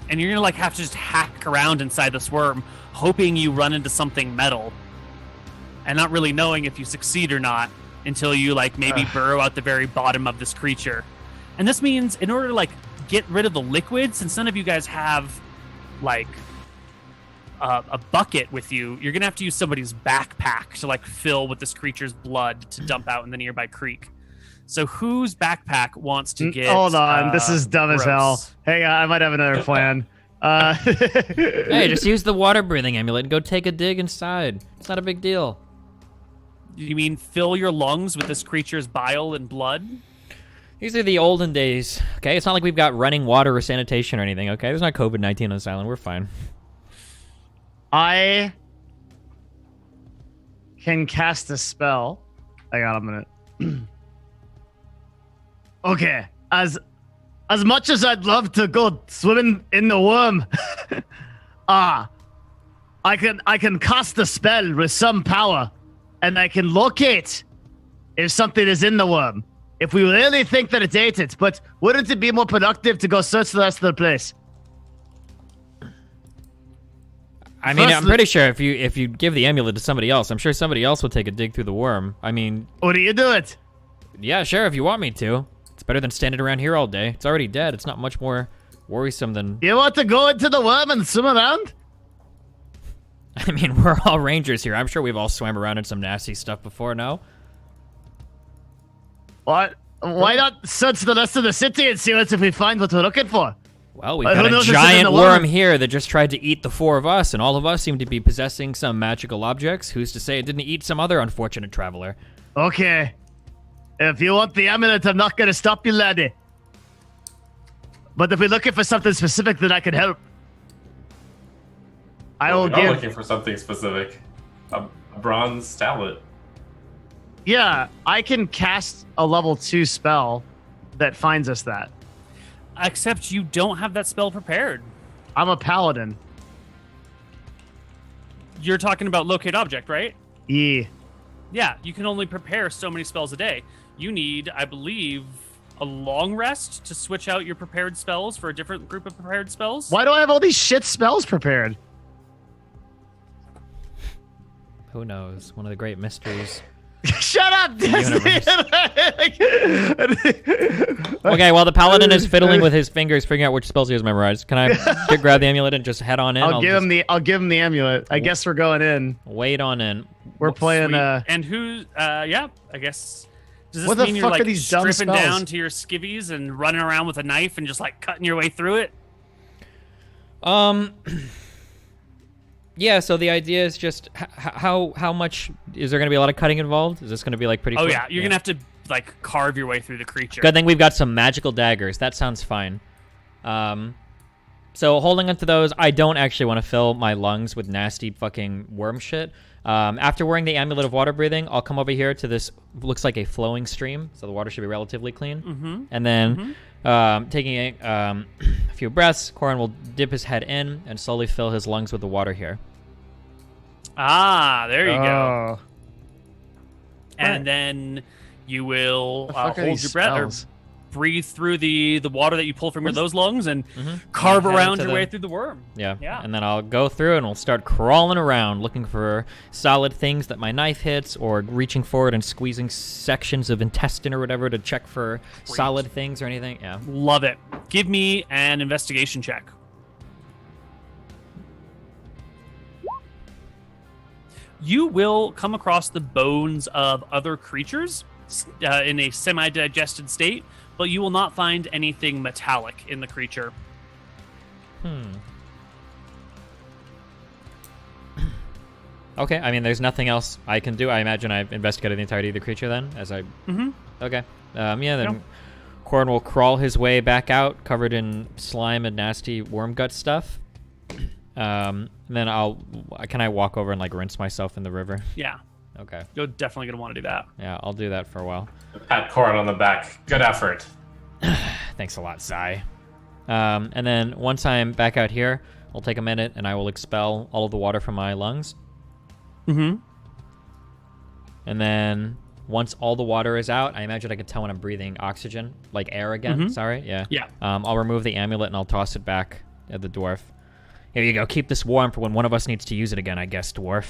And you're going to like have to just hack around inside this worm, hoping you run into something metal, and not really knowing if you succeed or not until you like maybe burrow out the very bottom of this creature. And this means in order to like get rid of the liquid, since none of you guys have like a bucket with you, you're gonna have to use somebody's backpack to like fill with this creature's blood to dump out in the nearby creek. So whose backpack wants to get? Hold on, this is dumb as hell. gross? Hang on, I might have another plan. Hey, just use the water breathing amulet and go take a dig inside. It's not a big deal. You mean fill your lungs with this creature's bile and blood? These are the olden days, okay? It's not like we've got running water or sanitation or anything, okay? There's not COVID-19 on this island. We're fine. I can cast a spell. Hang on a minute. Okay, as much as I'd love to go swimming in the worm, I can cast a spell with some power, and I can locate if something is in the worm. If we really think that it's ate it, but wouldn't it be more productive to go search the rest of the place? I mean, First, I'm pretty sure if you give the amulet to somebody else, I'm sure somebody else will take a dig through the worm. I mean, Or do you do it? yeah, sure, if you want me to. It's better than standing around here all day. It's already dead. It's not much more worrisome than... You want to go into the worm and swim around? I mean, we're all rangers here. I'm sure we've all swam around in some nasty stuff before, no? What? Why not search the rest of the city and see if we find what we're looking for? Well, we've Who got a knows if it's in giant the worm worm? here that just tried to eat the four of us, and all of us seem to be possessing some magical objects. Who's to say it didn't eat some other unfortunate traveler? Okay. If you want the amulet, I'm not going to stop you, laddie. But if we're looking for something specific, then I can help. I will I'm give... looking for something specific. A bronze tablet. Yeah, I can cast a level 2 spell that finds us that. Except you don't have that spell prepared. I'm a paladin. You're talking about locate object, right? Yeah. Yeah, you can only prepare so many spells a day. You need, I believe, a long rest to switch out your prepared spells for a different group of prepared spells. Why do I have all these shit spells prepared? Who knows? One of the great mysteries. Shut up, Disney! Okay, while the paladin is fiddling with his fingers, figuring out which spells he has memorized, can I grab the amulet and just head on in? I'll give him the amulet. I guess we're going in. Wait on in. We're playing Sweet. And who? Yeah, I guess. Does this What the mean you're fuck like are these dumb stripping spells? down to your skivvies and running around with a knife and just like cutting your way through it? Yeah, so the idea is just how much is there going to be a lot of cutting involved? Is this going to be like pretty? Oh yeah, you're gonna have to like carve your way through the creature. Good thing we've got some magical daggers. That sounds fine. So holding onto those, I don't actually want to fill my lungs with nasty fucking worm shit. After wearing the amulet of water breathing, I'll come over here to this looks like a flowing stream, so the water should be relatively clean. Mm-hmm. And then taking a few breaths, Corin will dip his head in and slowly fill his lungs with the water here. Ah, there you go. Oh. And then you will hold your breath or spells? breathe through the water that you pull from those lungs and carve Head around into your the- way through the worm. Yeah. Yeah. And then I'll go through and we'll start crawling around looking for solid things that my knife hits or reaching forward and squeezing sections of intestine or whatever to check for solid things or anything. Yeah. Love it. Give me an investigation check. You will come across the bones of other creatures in a semi-digested state, but you will not find anything metallic in the creature. Okay, I mean, there's nothing else I can do. I imagine I've investigated the entirety of the creature then, as I... Mm-hmm. Okay. Yeah, then Yep. Corin will crawl his way back out, covered in slime and nasty worm gut stuff. Then can I walk over and, like, rinse myself in the river? Yeah, Okay. you're definitely going to want to do that. Yeah, I'll do that for a while. Pat Corin on the back. Good effort. Thanks a lot, Sai. And then once I'm back out here, I'll take a minute and I will expel all of the water from my lungs. Mm-hmm. And then once all the water is out, I imagine I can tell when I'm breathing oxygen, like air again. Sorry, yeah. Yeah. I'll remove the amulet and I'll toss it back at the dwarf. Here you go. Keep this warm for when one of us needs to use it again, I guess, dwarf.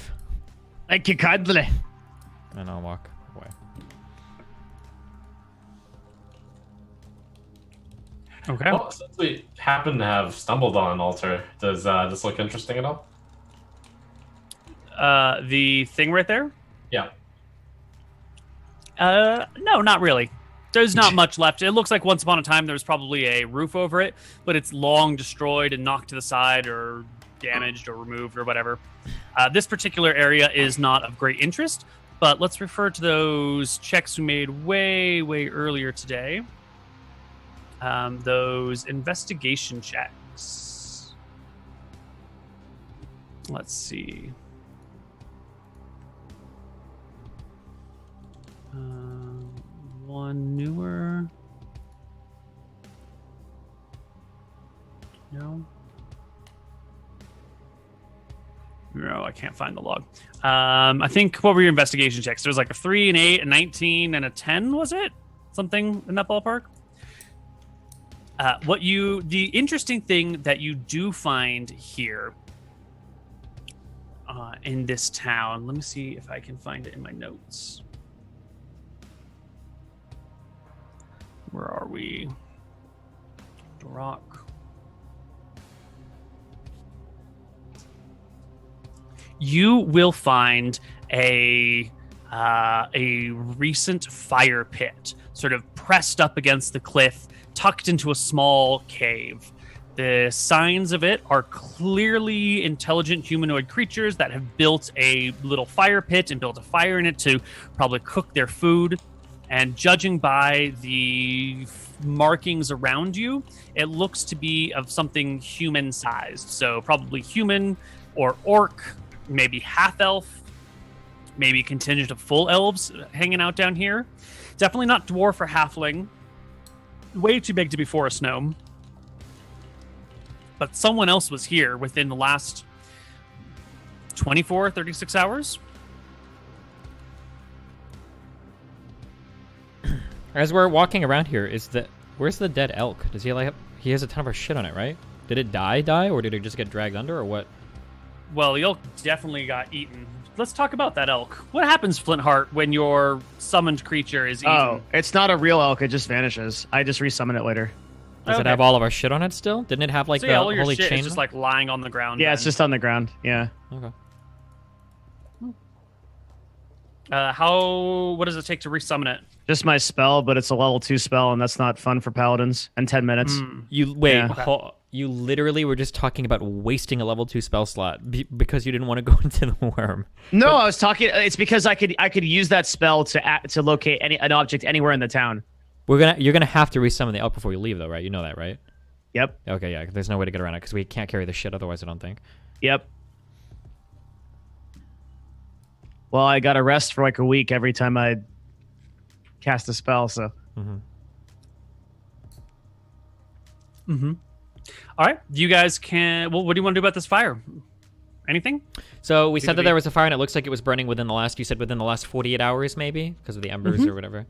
Thank you kindly. And I'll walk away. Okay. Well, since we happen to have stumbled on an altar, does this look interesting at all? The thing right there? Yeah. No, not really. There's not much left. It looks like once upon a time there was probably a roof over it, but it's long destroyed and knocked to the side or damaged or removed or whatever. This particular area is not of great interest, but let's refer to those checks we made way, way earlier today. Those investigation checks. Let's see. One newer. No. No, I can't find the log. I think what were your investigation checks? There was like a 3, an 8, a 19, and a 10, was it? Something in that ballpark? The interesting thing that you do find here in this town, let me see if I can find it in my notes. Where are we? Rock. You will find a recent fire pit, sort of pressed up against the cliff, tucked into a small cave. The signs of it are clearly intelligent humanoid creatures that have built a little fire pit and built a fire in it to probably cook their food. And judging by the markings around you, it looks to be of something human-sized. So probably human or orc, maybe half-elf, maybe a contingent of full elves hanging out down here. Definitely not dwarf or halfling. Way too big to be forest gnome. But someone else was here within the last 24, 36 hours. As we're walking around here, where's the dead elk? Does he he has a ton of our shit on it, right? Did it die, or did it just get dragged under, or what? Well, the elk definitely got eaten. Let's talk about that elk. What happens, Flintheart, when your summoned creature is eaten? Oh, it's not a real elk. It just vanishes. I just resummon it later. Does it have all of our shit on it still? Didn't it have like So the yeah, all your holy shit chain? is just like lying on the ground. Yeah, then. it's just on the ground. Yeah. Okay. What does it take to resummon it? Just my spell, but it's a level 2 spell, and that's not fun for paladins. And 10 minutes. You wait. Yeah. You literally were just talking about wasting a level 2 spell slot because you didn't want to go into the worm. No, I was talking. It's because I could use that spell to locate an object anywhere in the town. You're gonna have to resummon the elk before you leave, though, right? You know that, right? Yep. Okay, yeah. There's no way to get around it because we can't carry the shit otherwise. I don't think. Yep. Well, I got to rest for like a week every time I cast a spell, so. All right, you guys can. Well, what do you want to do about this fire? Anything? So we said that there was a fire, and it looks like it was burning within the last. You said within the last 48 hours, maybe because of the embers or whatever.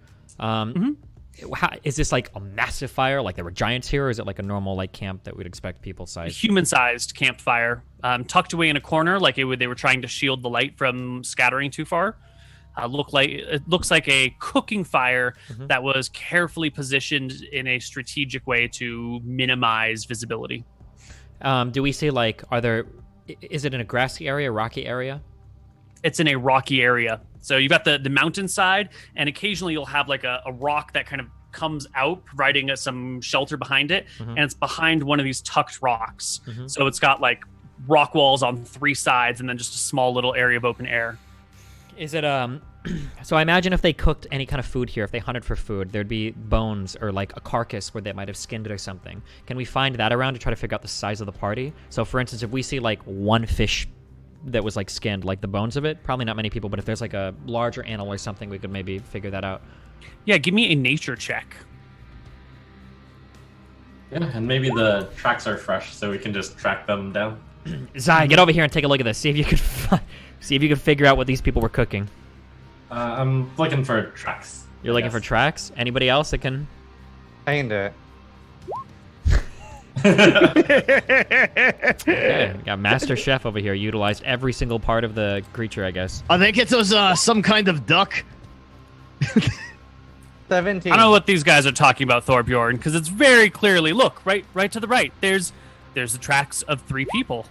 Is this like a massive fire? Like there were giants here, or is it like a normal like camp that we'd expect people size? Human-sized campfire, tucked away in a corner, like they were trying to shield the light from scattering too far. It looks like a cooking fire that was carefully positioned in a strategic way to minimize visibility. Do we see like is it in a grassy area, rocky area? It's in a rocky area. So you've got the mountainside, and occasionally you'll have like a rock that kind of comes out, providing some shelter behind it, and it's behind one of these tucked rocks. So it's got like rock walls on 3 sides, and then just a small little area of open air. Is it So I imagine if they cooked any kind of food here, if they hunted for food, there'd be bones or like a carcass where they might have skinned it or something. Can we find that around to try to figure out the size of the party? So for instance, if we see like one fish that was like skinned, like the bones of it, probably not many people, but if there's like a larger animal or something, we could maybe figure that out. Yeah, give me a nature check. Yeah, and maybe the tracks are fresh, so we can just track them down. Zai, get over here and take a look at this. See if you could figure out what these people were cooking. I'm looking for tracks. You're looking for tracks? Anybody else that can? I can do it. Okay, we got Master Chef over here. Utilized every single part of the creature, I guess. I think it was some kind of duck. 17. I don't know what these guys are talking about, Thorbjorn, because it's very clearly, look, right to the right. There's the tracks of 3 people.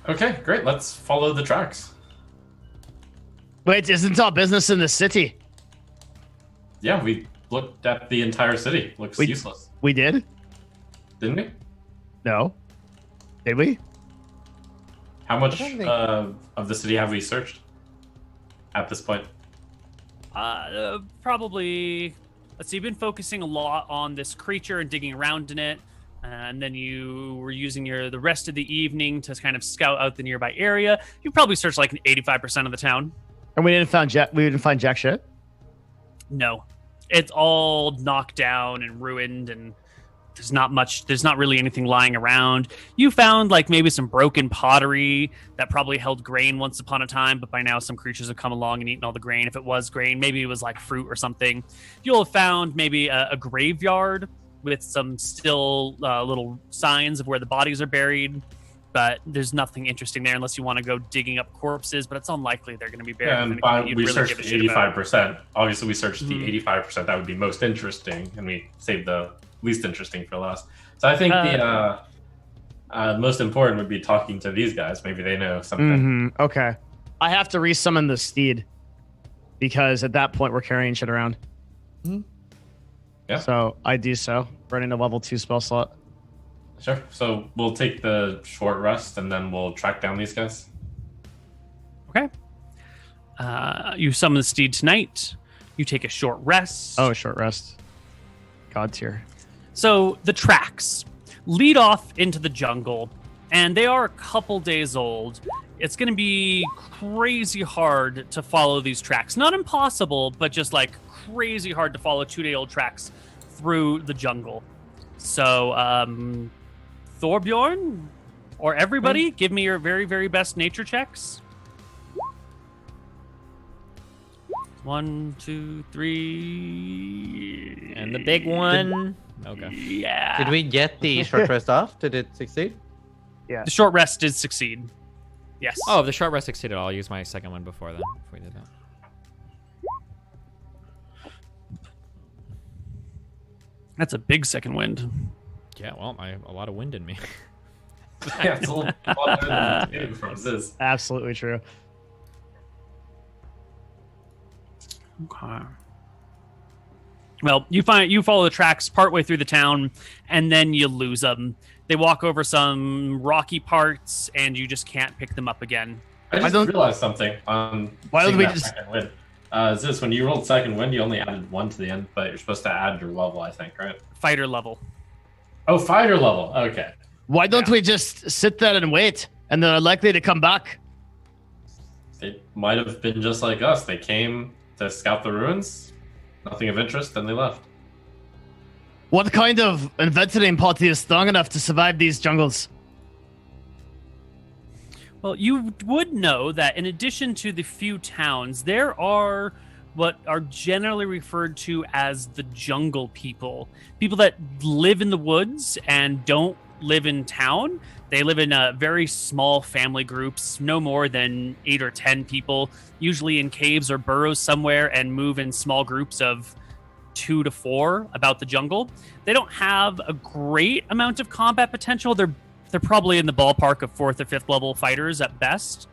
Okay, great. Let's follow the tracks. Wait, isn't all business in the city? Yeah, we looked at the entire city. Looks useless. We did? Didn't we? No. Did we? How much of the city have we searched at this point? Probably. Let's see. You've been focusing a lot on this creature and digging around in it, and then you were using the rest of the evening to kind of scout out the nearby area. You probably searched like 85% of the town. And we didn't find jack shit. No, it's all knocked down and ruined, and there's not really anything lying around. You found like maybe some broken pottery that probably held grain once upon a time, but by now some creatures have come along and eaten all the grain. If it was grain, maybe it was like fruit or something. You'll have found maybe a graveyard with some still little signs of where the bodies are buried, but there's nothing interesting there unless you want to go digging up corpses, but it's unlikely they're going to be buried. Yeah, and we searched 85%. Obviously, we searched the 85% that would be most interesting, and we saved the least interesting for last. So I think the most important would be talking to these guys. Maybe they know something. Okay. I have to resummon the steed because at that point we're carrying shit around. Yeah. So I do so. Running a level 2 spell slot. Sure. So we'll take the short rest and then we'll track down these guys. Okay. You summon the steed tonight. You take a short rest. Oh, short rest. God tier. So the tracks lead off into the jungle, and they are a couple days old. It's going to be crazy hard to follow these tracks. Not impossible, but just like crazy hard to follow 2-day-old tracks through the jungle. So, Thorbjorn, or everybody, give me your very, very best nature checks. 1, 2, 3. And the big one. Okay. Yeah. Did we get the short rest off? Did it succeed? Yeah. The short rest did succeed. Yes. Oh, if the short rest succeeded, I'll use my second one before then. If we did that. That's a big second wind. Yeah, well, I have a lot of wind in me. Yeah, it's a little better than David from Ziz. Absolutely true. Okay. Well, you follow the tracks partway through the town, and then you lose them. They walk over some rocky parts, and you just can't pick them up again. I just realized something on second wind. Ziz, when you rolled second wind, you only added 1 to the end, but you're supposed to add your level, I think, right? Fighter level. Oh, fighter level. Okay. Why don't we just sit there and wait, and they're likely to come back? They might have been just like us. They came to scout the ruins, nothing of interest, then they left. What kind of adventuring party is strong enough to survive these jungles? Well, you would know that in addition to the few towns, there are what are generally referred to as the jungle people. People that live in the woods and don't live in town. They live in very small family groups, no more than 8 or 10 people, usually in caves or burrows somewhere, and move in small groups of 2 to 4 about the jungle. They don't have a great amount of combat potential. They're probably in the ballpark of 4th or 5th level fighters at best.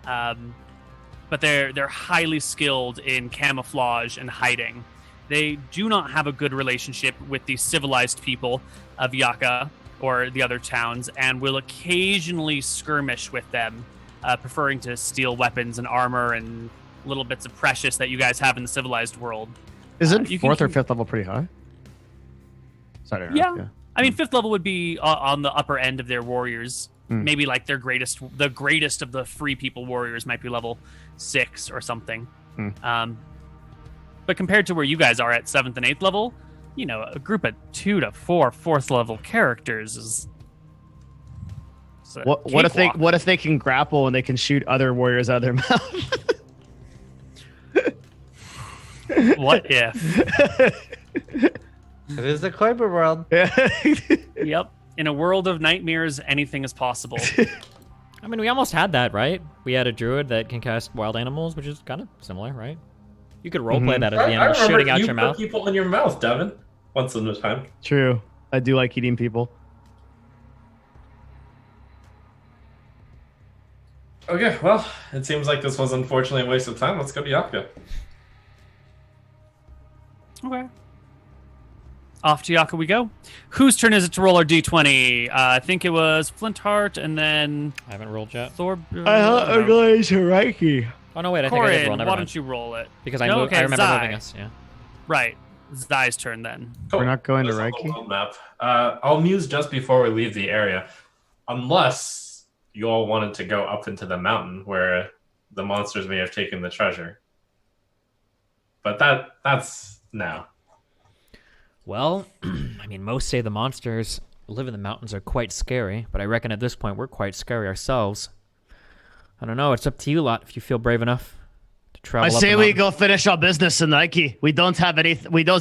But they're highly skilled in camouflage and hiding. They do not have a good relationship with the civilized people of Yaka or the other towns, and will occasionally skirmish with them, preferring to steal weapons and armor and little bits of precious that you guys have in the civilized world. Isn't 4th or 5th level pretty high? Sorry. Yeah. I mean, 5th level would be on the upper end of their warriors. Maybe like the greatest of the free people warriors might be level 6 or something. But compared to where you guys are at 7th and 8th level, you know, a group of 2 to 4 4th level characters is. What if they can grapple and they can shoot other warriors out of their mouth? What if? It is the Koibu world. Yep. In a world of nightmares, anything is possible. I mean, we almost had that, right? We had a druid that can cast wild animals, which is kind of similar, right? You could roleplay that as the animal shooting out your mouth. You put people in your mouth, Devin, once in a time. True. I do like eating people. Okay, well, it seems like this was unfortunately a waste of time. Let's go to Yaka. Okay. Off to Yaka we go. Whose turn is it to roll our d20? I think it was Flintheart and then... I haven't rolled yet. Thor... I thought I was going to Reiki. Oh, no, wait. I think Corin, I did roll. Never why mind. don't you roll it? Because I remember Zai. moving us, yeah. Right. Zai's turn then. We're not going to That's on the Reiki? world map. I'll muse just before we leave the area. Unless you all wanted to go up into the mountain where the monsters may have taken the treasure. But that's now. Well, I mean, most say the monsters live in the mountains are quite scary, but I reckon at this point we're quite scary ourselves. I don't know. It's up to you lot if you feel brave enough to travel. I say we go finish our business in Nike. We don't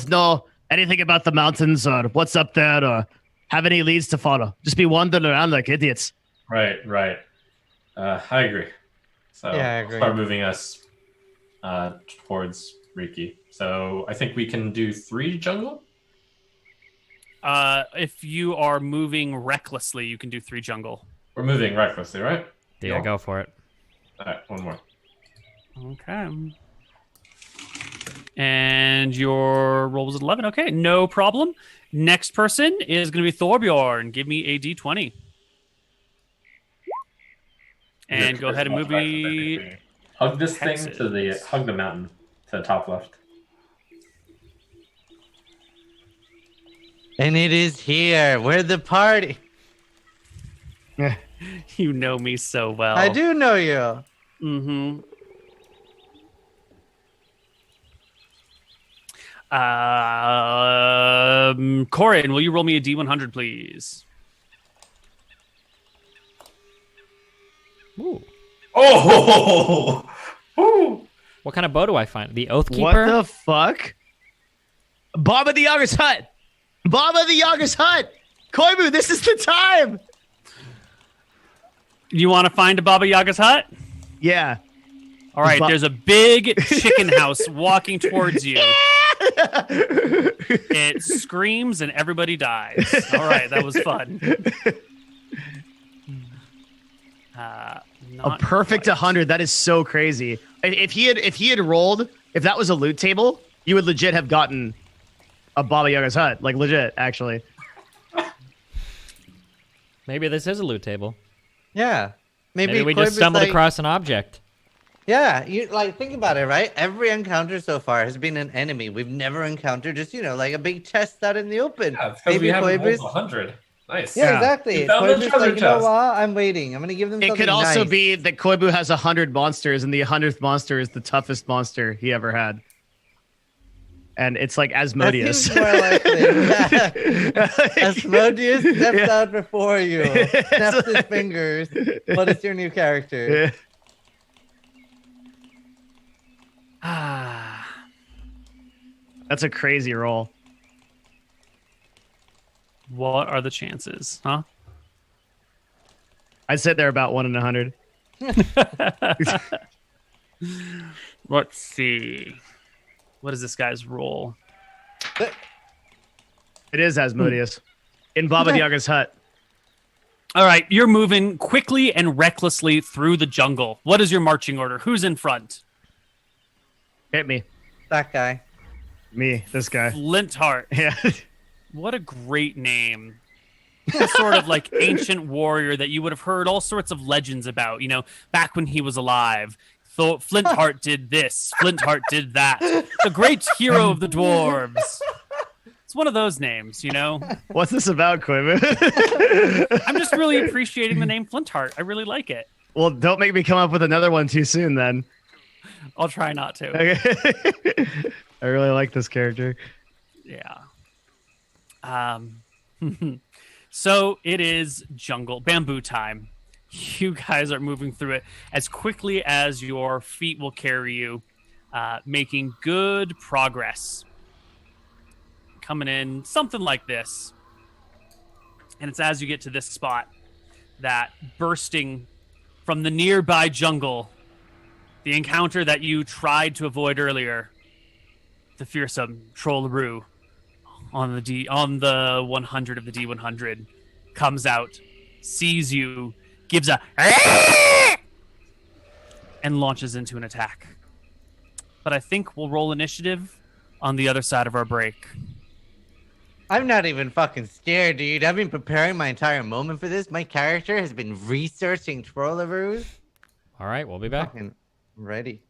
know anything about the mountains or what's up there or have any leads to follow. Just be wandering around like idiots. Right. I agree. So Yeah, I agree. start moving us towards Riki. So I think we can do 3 jungle. If you are moving recklessly, you can do 3 jungle. We're moving recklessly, right? Yeah, go for it. All right, one more. Okay. And your roll was 11. Okay, no problem. Next person is going to be Thorbjorn. Give me a d20. And go ahead and move me. Hug this thing Hexes. to hug the mountain to the top left. And it is here. We're the party. You know me so well. I do know you. Mm-hmm. Corin, will you roll me a D100, please? Ooh. Oh! Ooh. What kind of bow do I find? The Oathkeeper? What the fuck? Bob of the Yaga's hut! Bob of the Yaga's hut! Koibu, this is the time! You want to find a Baba Yaga's hut? Yeah. All right, there's a big chicken house walking towards you. It screams and everybody dies. All right, that was fun. A Not perfect quite. 100. That is so crazy. If he had rolled, if that was a loot table, you would legit have gotten a Baba Yaga's hut. Like legit, actually. Maybe this is a loot table. Yeah. Maybe we Koibu's just stumbled like, across an object. Yeah, you like think about it, right? Every encounter so far has been an enemy. We've never encountered just, like a big chest out in the open. Yeah, because we haven't rolled Koibu's 100. Nice. Yeah, Yeah. exactly. You found the Koibu's treasure like, you know chest. what? I'm waiting. I'm gonna give them It something could also nice. be that Koibu has 100 monsters, and the 100th monster is the toughest monster he ever had. And it's like Asmodeus. That seems more likely. Yeah. Asmodeus steps out before you, snaps his fingers. What is your new character? Ah. That's a crazy roll. What are the chances, huh? I'd sit there about 1 in 100. Let's see. What is this guy's roll? It is Asmodeus in Baba Yaga's hut. All right, you're moving quickly and recklessly through the jungle. What is your marching order? Who's in front? Hit me. That guy. Me, this guy. Flintheart. Yeah. What a great name. A sort of like ancient warrior that you would have heard all sorts of legends about, back when he was alive. Flintheart did this, Flintheart did that. The great hero of the dwarves. It's one of those names, What's this about, Koibu? I'm just really appreciating the name Flintheart. I really like it. Well, don't make me come up with another one too soon, then. I'll try not to. Okay. I really like this character. Yeah. So it is bamboo time. You guys are moving through it as quickly as your feet will carry you, making good progress. Coming in something like this. And it's as you get to this spot that bursting from the nearby jungle, the encounter that you tried to avoid earlier, the fearsome Trollaroo on the 100 of the D100 comes out, sees you, gives a and launches into an attack. But I think we'll roll initiative on the other side of our break. I'm not even fucking scared, dude. I've been preparing my entire moment for this. My character has been researching Trollaroos. All right, we'll be back. Fucking ready.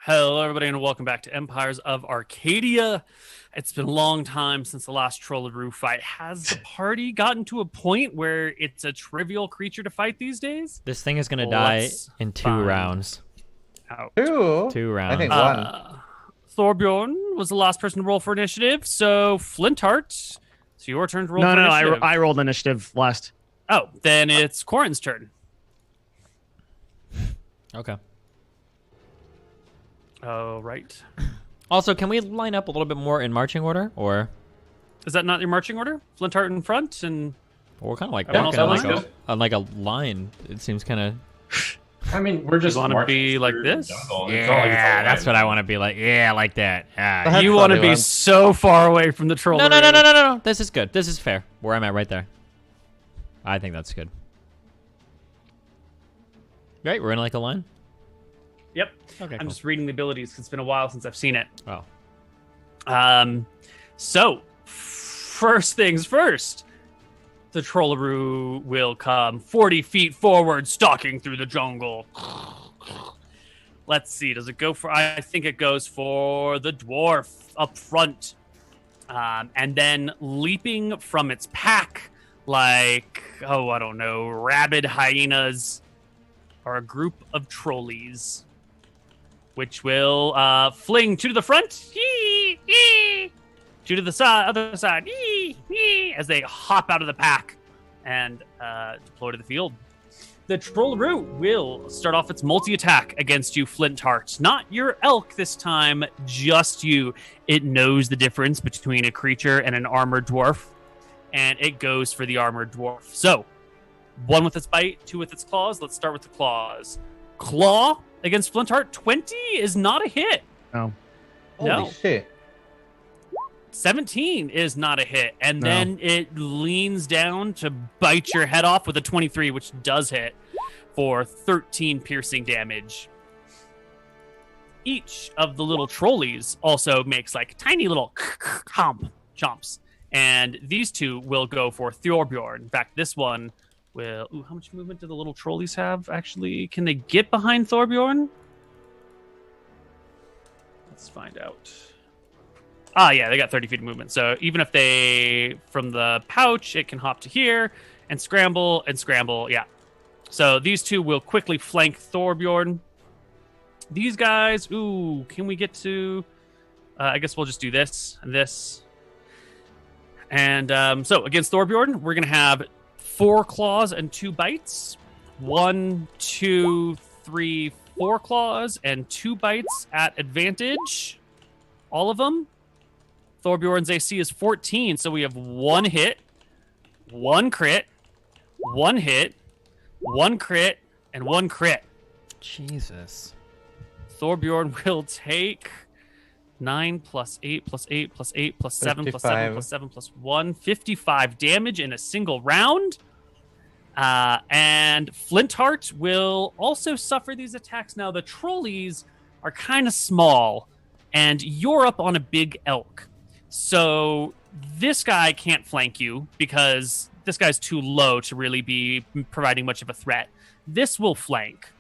Hello, everybody, and welcome back to Empires of Arcadia. It's been a long time since the last Trollaroo fight. Has the party gotten to a point where it's a trivial creature to fight these days? This thing is going to die in 2 rounds. Out. 2 rounds. I think 1. Thorbjorn was the last person to roll for initiative, so Flintheart, it's your turn to roll for initiative. I rolled initiative last. Oh, then it's Corin's turn. Okay. Oh, right. Also, can we line up a little bit more in marching order, or Is that not your marching order? Flintheart in front, and we're kind of like Everyone walking else like sounds on like a line? It seems kind of. I mean, we're just want to marching be like through this? the jungle. It's not like it's a that's line. what I want to be like. Yeah, like that. That's you want to funny be one. so far away from the troll. No. This is good. This is fair. Where I'm at right there. I think that's good. Right, we're in like a line. Yep. Okay, I'm cool. just reading the abilities because it's been a while since I've seen it. Oh. So, first things first. The Trollaroo will come 40 feet forward, stalking through the jungle. Let's see. Does it go for... I think it goes for the dwarf up front. And then leaping from its pack like, I don't know, rabid hyenas are a group of trolleys, which will fling 2 to the front, 2 to the side, other side, as they hop out of the pack and deploy to the field. The Trollaroo will start off its multi-attack against you, Flintheart. Not your elk this time, just you. It knows the difference between a creature and an armored dwarf, and it goes for the armored dwarf. So, 1 with its bite, 2 with its claws. Let's start with the claws. Claw against Flintheart, 20 is not a hit. Oh. Holy No. shit. 17 is not a hit. And No. then it leans down to bite your head off with a 23, which does hit for 13 piercing damage. Each of the little trolleys also makes like tiny little chomps. And these 2 will go for Thorbjorn. In fact, this one will... Ooh, how much movement do the little trolleys have, actually? Can they get behind Thorbjorn? Let's find out. Yeah, they got 30 feet of movement. So even if they, from the pouch, it can hop to here and scramble. Yeah. So these 2 will quickly flank Thorbjorn. These guys, can we get to... I guess we'll just do this and this. And so against Thorbjorn, we're going to have 4 claws and 2 bites. 1, 2, 3, 4 claws and 2 bites at advantage. All of them. Thorbjorn's AC is 14, so we have 1 hit, 1 crit, 1 hit, 1 crit, and 1 crit. Jesus. Thorbjorn will take 9 plus 8 plus 8 plus 8 plus 7 plus 7 plus 7 plus 1, 55 damage in a single round. And Flintheart will also suffer these attacks. Now, the trolleys are kind of small, and you're up on a big elk. So this guy can't flank you because this guy's too low to really be providing much of a threat. This will flank.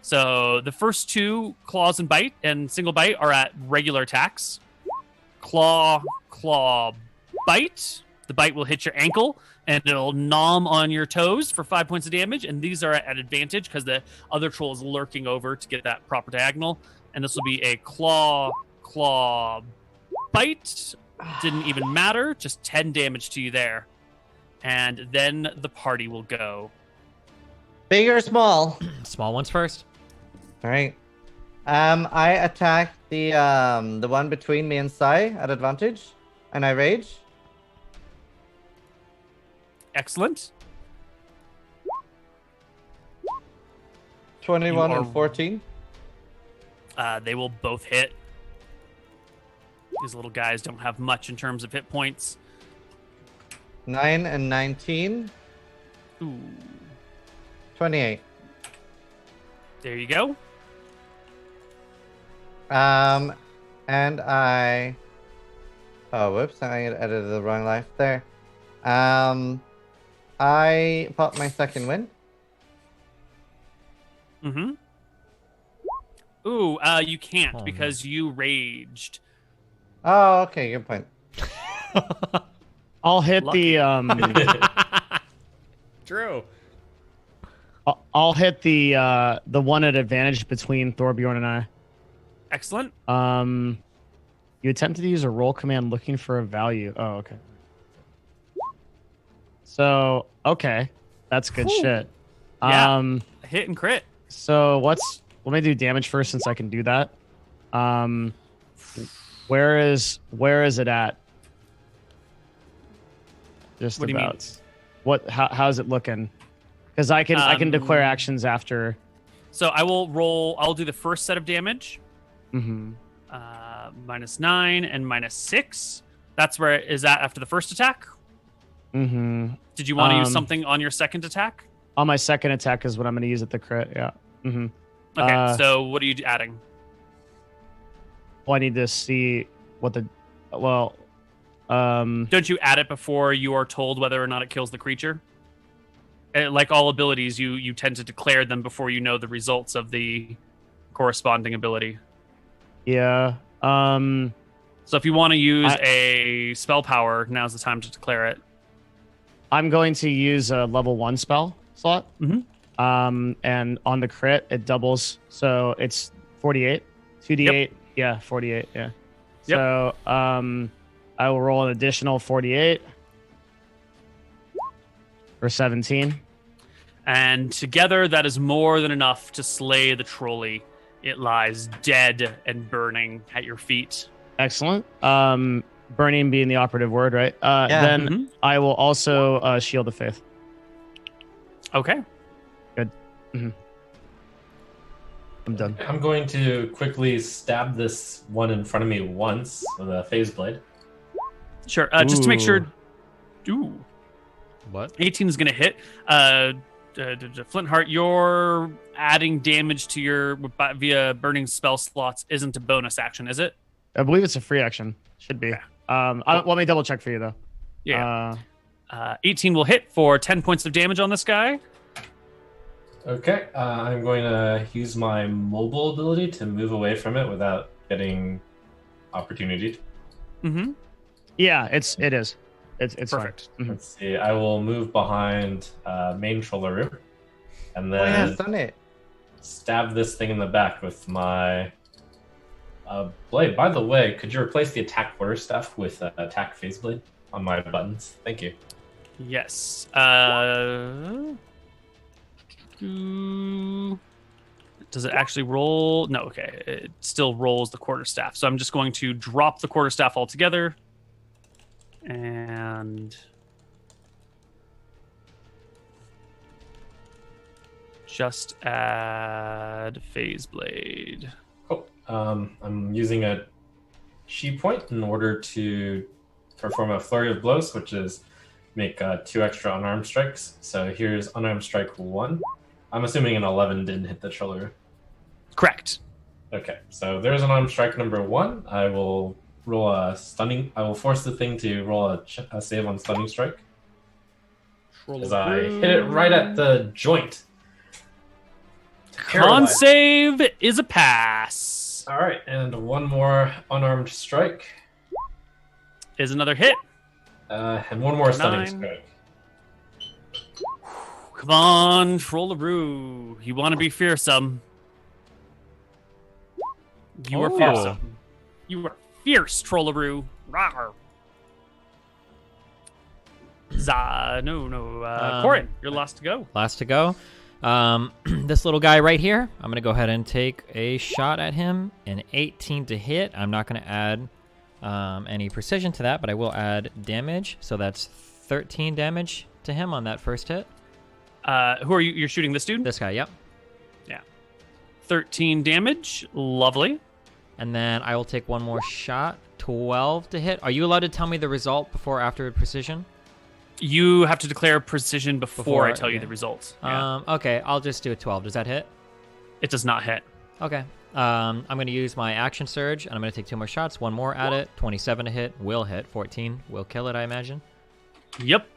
So the first 2, claws and bite and single bite, are at regular attacks. Claw, bite. The bite will hit your ankle and it'll nom on your toes for 5 points of damage. And these are at advantage because the other troll is lurking over to get that proper diagonal. And this will be a claw, bite. Didn't even matter. Just 10 damage to you there. And then the party will go. Big or small? Small ones first. All right. I attack the one between me and Sai at advantage, and I rage. Excellent. 21 You and are- 14. They will both hit. These little guys don't have much in terms of hit points. 9 and 19. Ooh. 28. There you go. And I... Oh, whoops. I edited the wrong life there. I pop my second win. Mm-hmm. Ooh, you can't Oh, because you raged. Oh, okay, good point. I'll hit Lucky. True. I'll hit the one at advantage between Thorbjorn and I. Excellent. You attempted to use a roll command looking for a value. Oh, okay. So, okay. That's good shit. Yeah. Hit and crit. So let me do damage first since I can do that. Where is it at? Just What do you mean? about. How's it looking? Because I can declare actions after. So I will roll. I'll do the first set of damage. Mm-hmm. -9 and -6. That's where is that after the first attack? Mm-hmm. Did you want to use something on your second attack? On my second attack is what I'm going to use at the crit. Yeah. Mm-hmm. Okay. So what are you adding? Well, I need to see what the. Well. Don't you add it before you are told whether or not it kills the creature? Like all abilities, you tend to declare them before you know the results of the corresponding ability. Yeah. So if you want to use a spell power, now's the time to declare it. I'm going to use a level 1 spell slot. Mm-hmm. And on the crit, it doubles. So it's 48. 2d8. Yep. Yeah, 48. Yeah. Yep. So I will roll an additional 48 for 17. And together, that is more than enough to slay the trolley. It lies dead and burning at your feet. Excellent. Burning being the operative word, right? Yeah. Then I will also shield of faith. Okay. Good. Mm-hmm. I'm done. I'm going to quickly stab this one in front of me once with a phase blade. Sure. Just to make sure. Ooh. What? 18 is going to hit. Flintheart, you're adding damage to your via burning spell slots isn't a bonus action, is it? I believe it's a free action. Should be. Okay. Let me double check for you though. Yeah. 18 will hit for 10 points of damage on this guy. Okay, I'm going to use my mobile ability to move away from it without getting opportunity. Mm-hmm. Yeah, it is. It's Perfect. Fine. Let's see. I will move behind main Trollaroo, and Oh yeah, then it's done it. stab this thing in the back with my blade. By the way, could you replace the attack quarterstaff with attack phase blade on my buttons? Thank you. Yes. Does it actually roll? No, okay. It still rolls the quarterstaff. So I'm just going to drop the quarterstaff altogether. And just add phase blade. Cool. I'm using a chi point in order to perform a flurry of blows, which is make 2 extra unarmed strikes. So here's unarmed strike 1. I'm assuming an 11 didn't hit the Trollaroo. Correct. Okay, so there's unarmed strike number 1. I will roll a stunning. I will force the thing to roll a save on stunning strike. As I hit it right at the joint. Con save is a pass. All right, and one more unarmed strike. Is another hit. And one more stunning 9. strike. Come on, Trollaroo. You want to be fearsome. You are fearsome. You are fierce, Trollaroo. Rawr. Corin, you're last to go. Last to go. This little guy right here, I'm going to go ahead and take a shot at him. An 18 to hit. I'm not going to add any precision to that, but I will add damage. So that's 13 damage to him on that first hit. Who are you? You're shooting this dude? This guy, yep. Yeah. 13 damage. Lovely. And then I will take one more shot. 12 to hit. Are you allowed to tell me the result before or after precision? You have to declare precision before I tell you the results. Yeah. Okay, I'll just do a 12. Does that hit? It does not hit. Okay. I'm going to use my action surge, and I'm going to take 2 more shots. One more at it. 27 to hit. Will hit. 14 will kill it, I imagine. Yep.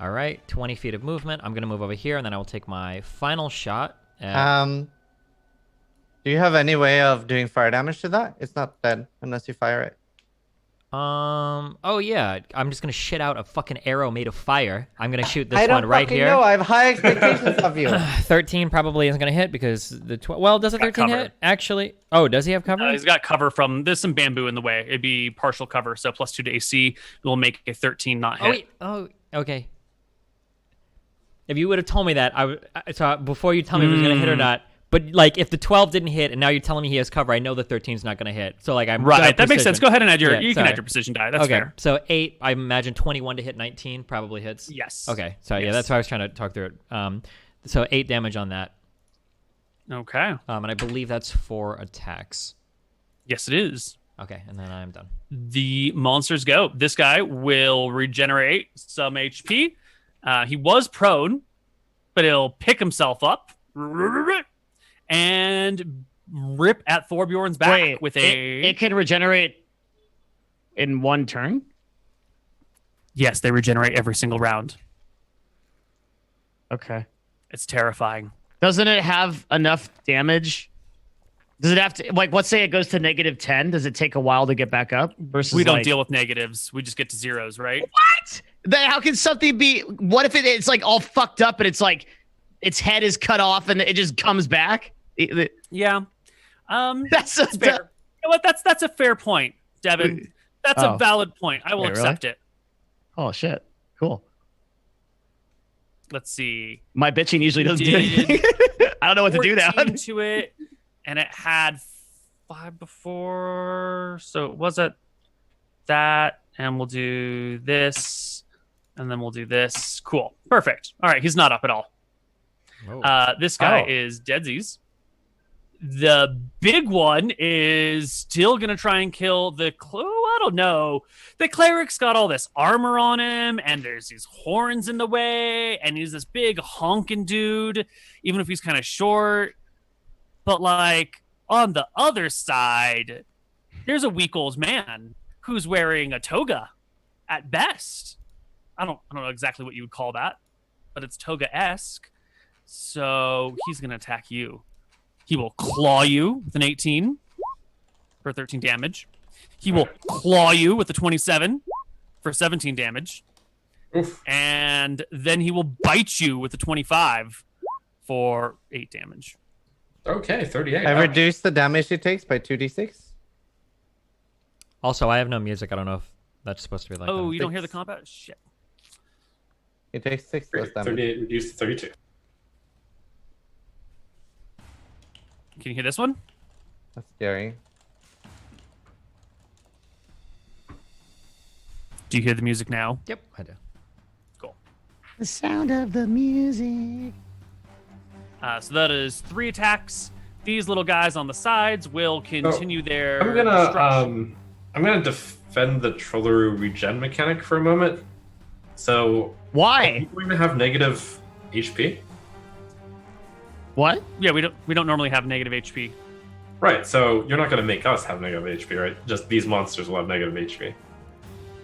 All right. 20 feet of movement. I'm going to move over here, and then I will take my final shot. At... Do you have any way of doing fire damage to that? It's not dead unless you fire it. Oh yeah, I'm just gonna shit out a fucking arrow made of fire. I'm gonna shoot this one right here. No, I have high expectations of you. 13 probably isn't gonna hit because the well, does a 13 hit? Actually, oh, does he have cover? He's got cover from. There's some bamboo in the way. It'd be partial cover, so +2 to AC will make a 13 not hit. Oh, okay. If you would have told me that, so before you tell me if it was gonna hit or not. But like, if the 12 didn't hit, and now you're telling me he has cover, I know the 13's not going to hit. So like, I'm right. That makes sense. Go ahead and add your. You can add your precision die. That's okay. fair. So 8. I imagine 21 to hit 19 probably hits. Yes. Okay. So yeah, that's why I was trying to talk through it. So 8 damage on that. Okay. And I believe that's 4 attacks. Yes, it is. Okay, and then I'm done. The monsters go. This guy will regenerate some HP. He was prone, but he'll pick himself up. And rip at Thorbjorn's back with a... It can regenerate in one turn? Yes, they regenerate every single round. Okay. It's terrifying. Doesn't it have enough damage? Does it have to... Like, let's say it goes to -10. Does it take a while to get back up? Versus we don't deal with negatives. We just get to zeros, right? What? How can something be... What if it's like all fucked up and it's like its head is cut off and it just comes back? Yeah. That's fair. You know what? That's a fair point, Devin. That's a valid point. I will accept it. Oh shit. Cool. Let's see. My bitching usually doesn't do anything. I don't know what to do now. To it, and it had 5 before, so it was at that, and we'll do this, and then we'll do this. Cool. Perfect. All right, he's not up at all. This guy is deadsies. The big one is still going to try and kill the... I don't know. The cleric's got all this armor on him, and there's these horns in the way, and he's this big honking dude, even if he's kind of short. But, like, on the other side, there's a weak old man who's wearing a toga at best. I don't know exactly what you would call that, but it's toga-esque. So he's going to attack you. He will claw you with an 18 for 13 damage. He will claw you with a 27 for 17 damage. Oof. And then he will bite you with a 25 for 8 damage. Okay, 38. I reduced the damage he takes by 2d6. Also, I have no music. I don't know if that's supposed to be like Oh, that. you don't hear the combat? Shit. He takes 6 less damage. 38 reduced to 32. Can you hear this one? That's scary. Do you hear the music now? Yep, I do. Cool. The sound of the music. So that is 3 attacks. These little guys on the sides will continue their I'm gonna defend the Trolleru regen mechanic for a moment. So why? Are you going to have negative HP? What? Yeah, we don't normally have negative HP. Right, so you're not going to make us have negative HP, right? Just these monsters will have negative HP.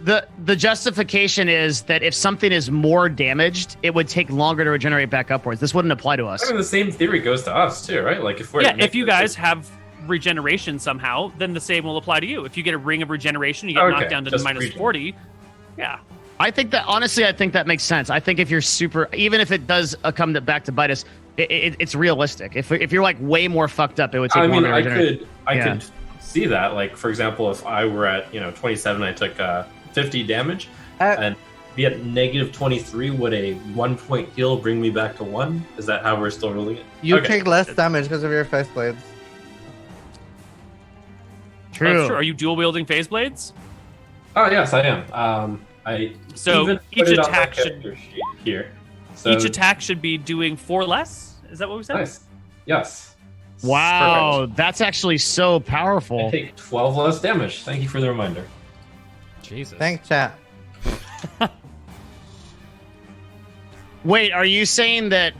The justification is that if something is more damaged, it would take longer to regenerate back upwards. This wouldn't apply to us. I mean, the same theory goes to us too, right? Like if we're if you guys have regeneration somehow, then the same will apply to you. If you get a ring of regeneration, you get knocked down to minus 40. Yeah. I think that makes sense. I think if you're even if it does come back to bite us, it's realistic. If you're like way more fucked up, it would take longer to regenerate. I could see that. Like for example, if I were at 27, I took 50 damage, and be at negative 23, would a 1-point heal bring me back to 1? Is that how we're still ruling it? You take less damage because of your face blades. True. Are you dual wielding phase blades? Oh yes, I am. Each attack each attack should be doing 4 less. Is that what we said? Nice. Yes. Wow, Perfect. that's actually so powerful. I take 12 less damage. Thank you for the reminder. Jesus. Thanks, chat. Wait, are you saying that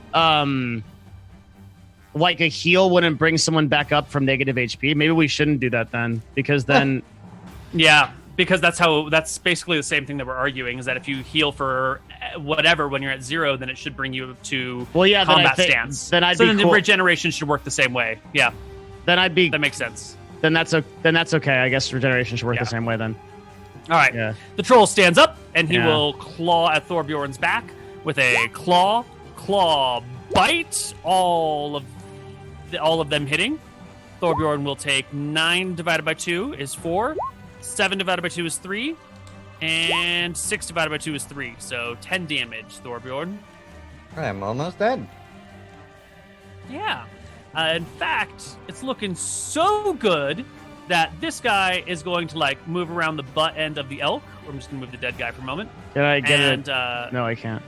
like a heal wouldn't bring someone back up from negative HP? Maybe we shouldn't do that then, because then yeah, because that's basically the same thing that we're arguing, is that if you heal for whatever when you're at 0, then it should bring you to combat stance. Then the regeneration should work the same way. Yeah. That makes sense. Then that's okay. I guess regeneration should work the same way then. All right. Yeah. The troll stands up and he will claw at Thorbjorn's back with a claw bite. All of them hitting. Thorbjorn will take 9 divided by 2 is 4, 7 divided by 2 is 3, and 6 divided by 2 is 3. So 10 damage, Thorbjorn. I'm almost dead. Yeah. In fact, it's looking so good that this guy is going to move around the butt end of the elk. I'm just going to move the dead guy for a moment. Can I get it? No, I can't.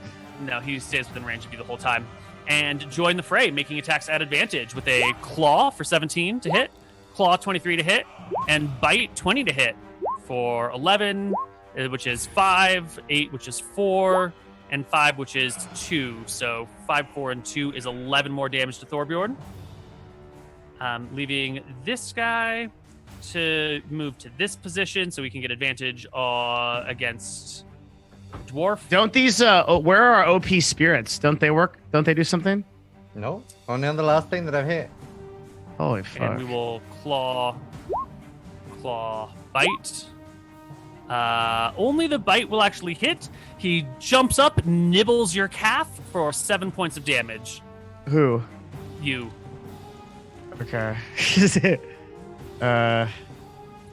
No, he stays within range of you the whole time. And join the fray, making attacks at advantage with a claw for 17 to hit, claw 23 to hit, and bite 20 to hit for 11, which is 5, 8, which is 4, and 5, which is 2. So 5, 4, and 2 is 11 more damage to Thorbjorn. Leaving this guy to move to this position so we can get advantage against dwarf. Don't these where are our OP spirits? Don't they work? Don't they do something? No, only on the last thing that I've hit. Holy fuck. And we will claw bite. Only the bite will actually hit. He jumps up, nibbles your calf for 7 points of damage. Who? You. Okay.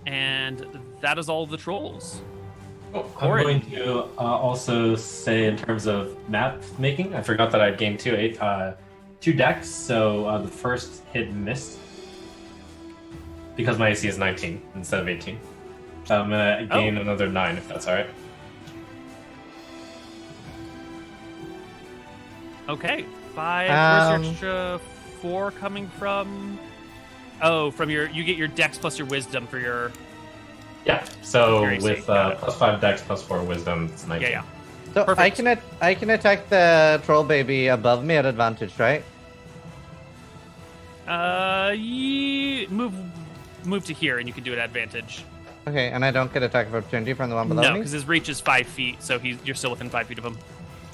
And that is all of the trolls. Oh, I'm going to also say in terms of map making, I forgot that I'd gained 2 decks, so the first hit missed because my AC is 19 instead of 18. So I'm going to gain another 9 if that's all right. Okay. 5. Where's your extra 4 coming from? Oh, you get your dex plus your wisdom for your... Yeah, so with plus 5 dex, plus 4 wisdom, it's 19. Yeah. So Perfect. I can attack the troll baby above me at advantage, right? Move to here and you can do it at advantage. Okay, and I don't get attack of opportunity from the one below No, me? because his reach is 5 feet, so you're still within 5 feet of him.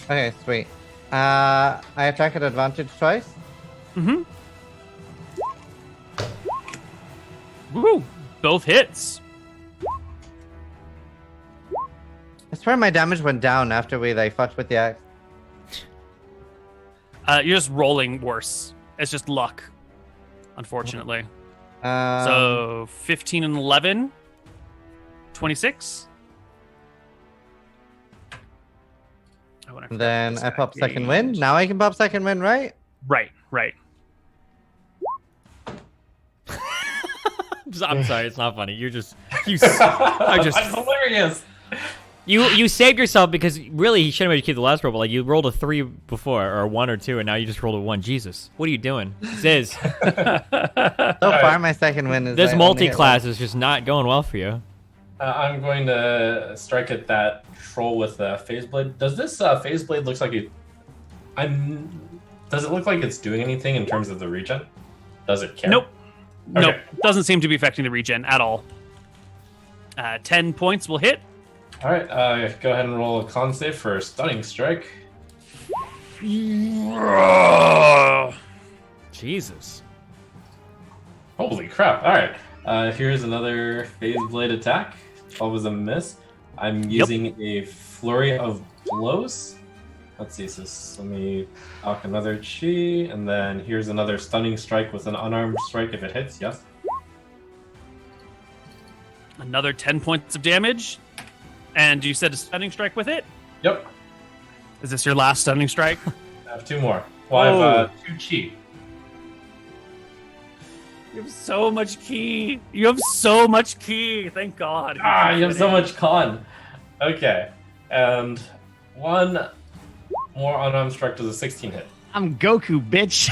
Okay, sweet. I attack at advantage twice? Mm-hmm. Woo! Both hits. I swear my damage went down after we fucked with the axe. You're just rolling worse. It's just luck, unfortunately. So 15 and 11, 26. Then I pop second wind. Now I can pop second wind, right? Right. I'm sorry, it's not funny. You're just That's hilarious. You saved yourself because really he shouldn't have made you keep the last roll, but you rolled a 3 before, or a 1 or 2, and now you just rolled a 1. Jesus, what are you doing, Ziz? So far, my second wind is... This multi-class is just not going well for you. I'm going to strike at that troll with the phase blade. Does this phase blade looks like it? Does it look like it's doing anything in terms of the regen? Does it care? Nope. Okay. Nope. Doesn't seem to be affecting the regen at all. 10 points will hit. All right. Go ahead and roll a con save for stunning strike. Jesus. Holy crap! All right. Here's another phase blade attack. 12 is a miss. I'm using a flurry of blows. Let's see. So let me knock another chi, and then here's another stunning strike with an unarmed strike if it hits. Yes. Another 10 points of damage. And you said a stunning strike with it? Yep. Is this your last stunning strike? I have 2 more. Well, I have 2 chi. You have so much ki. You have so much ki. Thank God. You have so much con. Okay. And 1 more unarmed strike does a 16 hit. I'm Goku, bitch.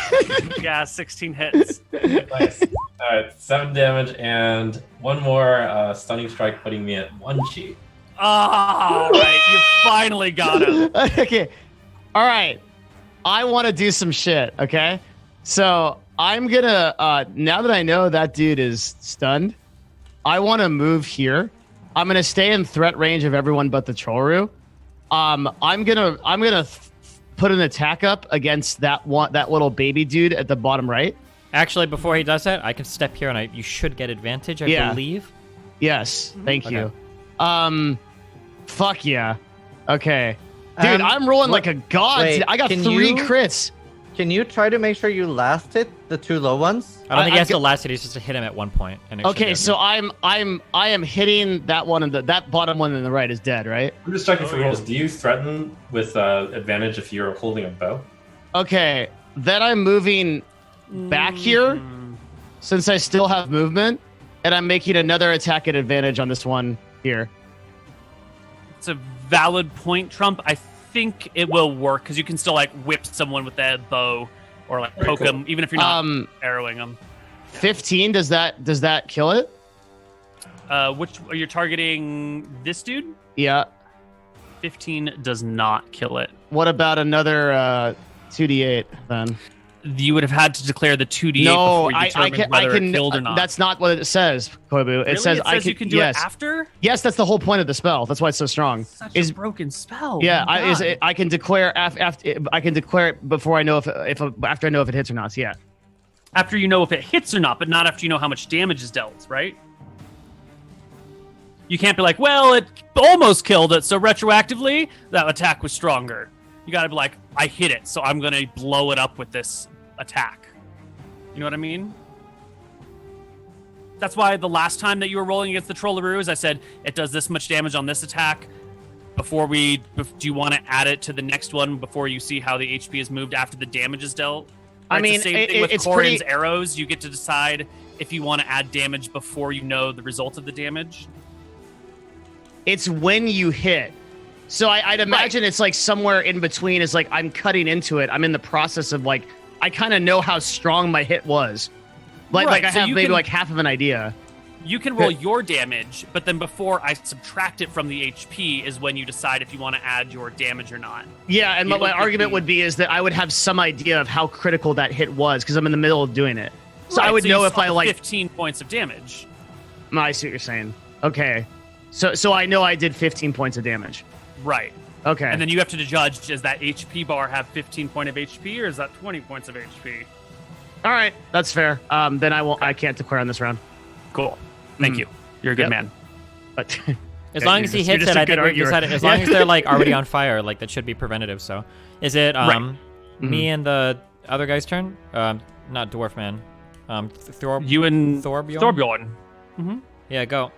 Yeah, 16 hits. Nice. All right, 7 damage and 1 more stunning strike, putting me at 1 chi. All right, you finally got him. Okay. All right. I want to do some shit, okay? So I'm going to, now that I know that dude is stunned, I want to move here. I'm going to stay in threat range of everyone but the Choru. I'm gonna put an attack up against that little baby dude at the bottom right. Actually, before he does that, I can step here and you should get advantage, I believe. Yes, thank Okay. you. Fuck yeah. Okay. Dude, I'm rolling like a god. wait, I got can 3 you- crits. Can you try to make sure you last hit the 2 low ones? I don't think he has I- to last it. He's just to hit him at one point. And it should Okay, hit so him. I am hitting that one, and that bottom one on the right is dead, right? I'm just checking for rolls. Do you threaten with advantage if you're holding a bow? Okay, then I'm moving back here, since I still have movement, and I'm making another attack at advantage on this one here. It's a valid point, Trump. I think it will work because you can still like whip someone with that bow or like Very poke cool. them, even if you're not arrowing them. 15, does that kill it? Which are you targeting? This dude? Yeah. 15 does not kill it. What about another 2d8 then? You would have had to declare the 2d8 No, before you I determined can. whether I can. it killed or not. That's not what it says, Koibu. It Really? says I you can do yes. it after. Yes, that's the whole point of the spell. That's why it's so strong. Such Is a broken spell. yeah, Oh my God. I can declare after I can declare it before I know if after I know if it hits or not. Yeah. After you know if it hits or not, but not after you know how much damage is dealt, right? You can't be like, well, it almost killed it, so retroactively, that attack was stronger. You gotta be like, I hit it, so I'm gonna blow it up with this attack. You know what I mean? That's why the last time that you were rolling against the Trollaroos, I said, it does this much damage on this attack. Do you want to add it to the next one before you see how the HP is moved after the damage is dealt? I Right, mean, it's the same thing with it's Corin's pretty. arrows. You get to decide if you want to add damage before you know the result of the damage. It's when you hit. So I'd imagine it's like somewhere in between. It's like I'm cutting into it. I'm in the process of like I kind of know how strong my hit was. Like Right, I so have you maybe can- like half of an idea. You can roll your damage, but then before I subtract it from the HP is when you decide if you want to add your damage or not. Yeah, and You my look at argument the- would be is that I would have some idea of how critical that hit was because I'm in the middle of doing it. So I Right, would you know if saw I like. 15 points of damage. No, I see what you're saying. Okay, so I know I did 15 points of damage. Right. Okay, And then you have to judge, does that HP bar have 15 point of HP or is that 20 points of HP? all right, that's fair. Then I won't. I can't declare on this round. Cool. Thank you. You're a good Yep. man. But As Yeah, long you're as he just- you're hits just it, a I good think we arguer. decided, as long as they're like already on fire, like that should be preventative. So, is it me and the other guy's turn? Not dwarf man. You and Thorbjorn. Thorbjorn. Yeah, go.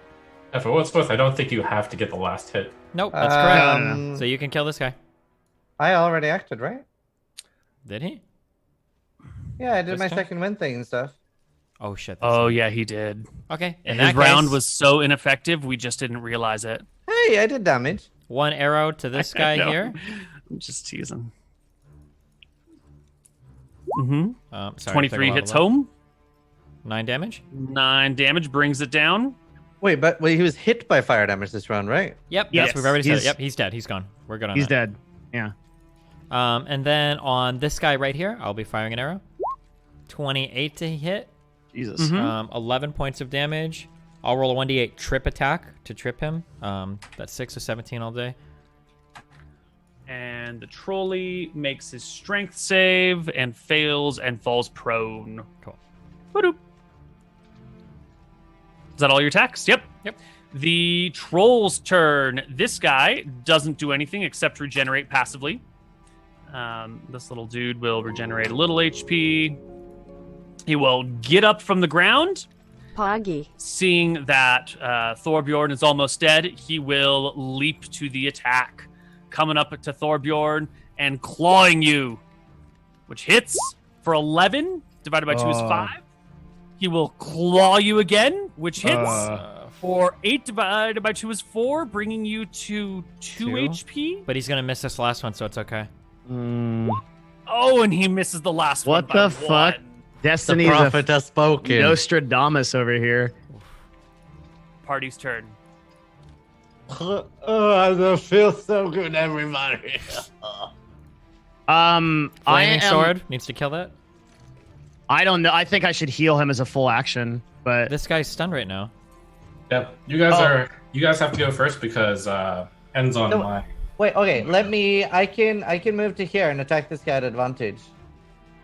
And for what it's worth, I don't think you have to get the last hit. Nope, that's correct. No. So you can kill this guy. I already acted, right? Did he? Yeah, I did This my guy? second win thing and stuff. Oh shit. Oh, yeah, he did. Okay. In And his that round case, was so ineffective, we just didn't realize it. Hey, I did damage. one arrow to this I guy know. here. I'm just teasing. Mm-hmm. Sorry, it took a 23 while hits to load. home. 9 damage. 9 damage brings it down. Wait, but he was hit by fire damage this round, right? Yep. Yes, Yes, we've already said it. he's- Yep, he's dead. He's gone. We're good on he's that. dead. Yeah. And then on this guy right here, I'll be firing an arrow. 28 to hit. Jesus. Mhm. 11 points of damage. I'll roll a 1d8 trip attack to trip him. That's 6 or 17 all day. And the trolley makes his strength save and fails and falls prone. Cool. Ba-doop. Is that all your attacks? Yep. Yep. The troll's turn. This guy doesn't do anything except regenerate passively. This little dude will regenerate a little HP. He will get up from the ground. Poggy. Seeing that Thorbjorn is almost dead, he will leap to the attack, coming up to Thorbjorn and clawing you, which hits for 11, divided by 2 is 5. He will claw you again, which hits for 8, divided by 2 is 4, bringing you to 2 HP. But he's going to miss this last one, so it's okay. Oh, and he misses the last one. What by the fuck? 1. Destiny's The a prophet has spoken. Nostradamus over here. Party's turn. Oh, I feel so good, everybody. I Flaming am. sword needs to kill that. I don't know. I think I should heal him as a full action, but This guy's stunned right now. Yep. You guys have to go first because ends on No. my. Wait, okay, I can move to here and attack this guy at advantage.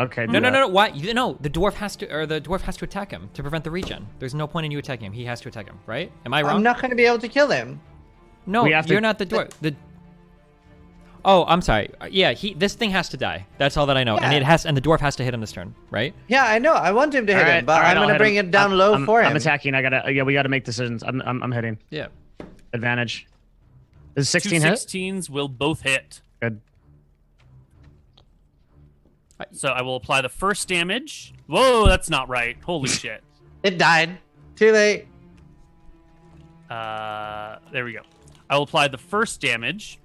Okay. No. What? No, the dwarf has to attack him to prevent the regen. There's no point in you attacking him. He has to attack him, right? Am I wrong? I'm not going to be able to kill him. No, you're not the dwarf. Oh, I'm sorry. Yeah, this thing has to die. That's all that I know. Yeah. And the dwarf has to hit him this turn, right? Yeah, I know. I want him to hit him, but I'm going to bring it down low for him. I'm attacking. We gotta make decisions. I'm hitting. Yeah. Advantage. Is 16 2 hit? 16s will both hit. Good. So I will apply the first damage. Whoa, that's not right. Holy shit. It died. Too late. There we go. I will apply the first damage.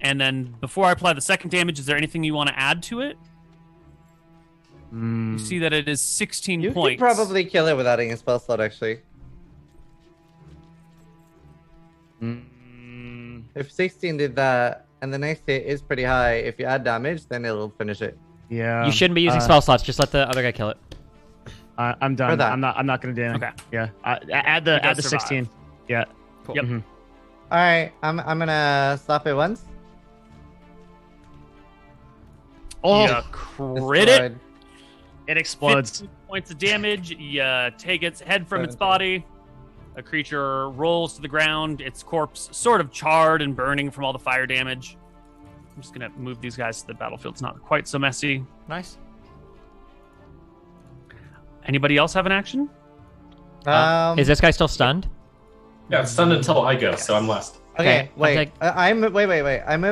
And then before I apply the second damage, is there anything you want to add to it? You see that it is 16 You points. could probably kill it without adding a spell slot, actually. If 16 did that, and the next hit is pretty high, if you add damage, then it'll finish it. Yeah. You shouldn't be using spell slots. Just let the other guy kill it. I'm done. that. I'm not gonna do anything. Okay. Yeah. Add the does 16. Yeah. Cool. Yep. All right, I'm gonna slap it once. Oh, You crit it. Destroyed. it explodes. 15 points of damage. You take its head from its body. A creature rolls to the ground. Its corpse sort of charred and burning from all the fire damage. I'm just going to move these guys to the battlefield. It's not quite so messy. Nice. Anybody else have an action? Is this guy still stunned? Yeah, it's stunned until I go, so I'm last. Okay, I'll wait. take- I move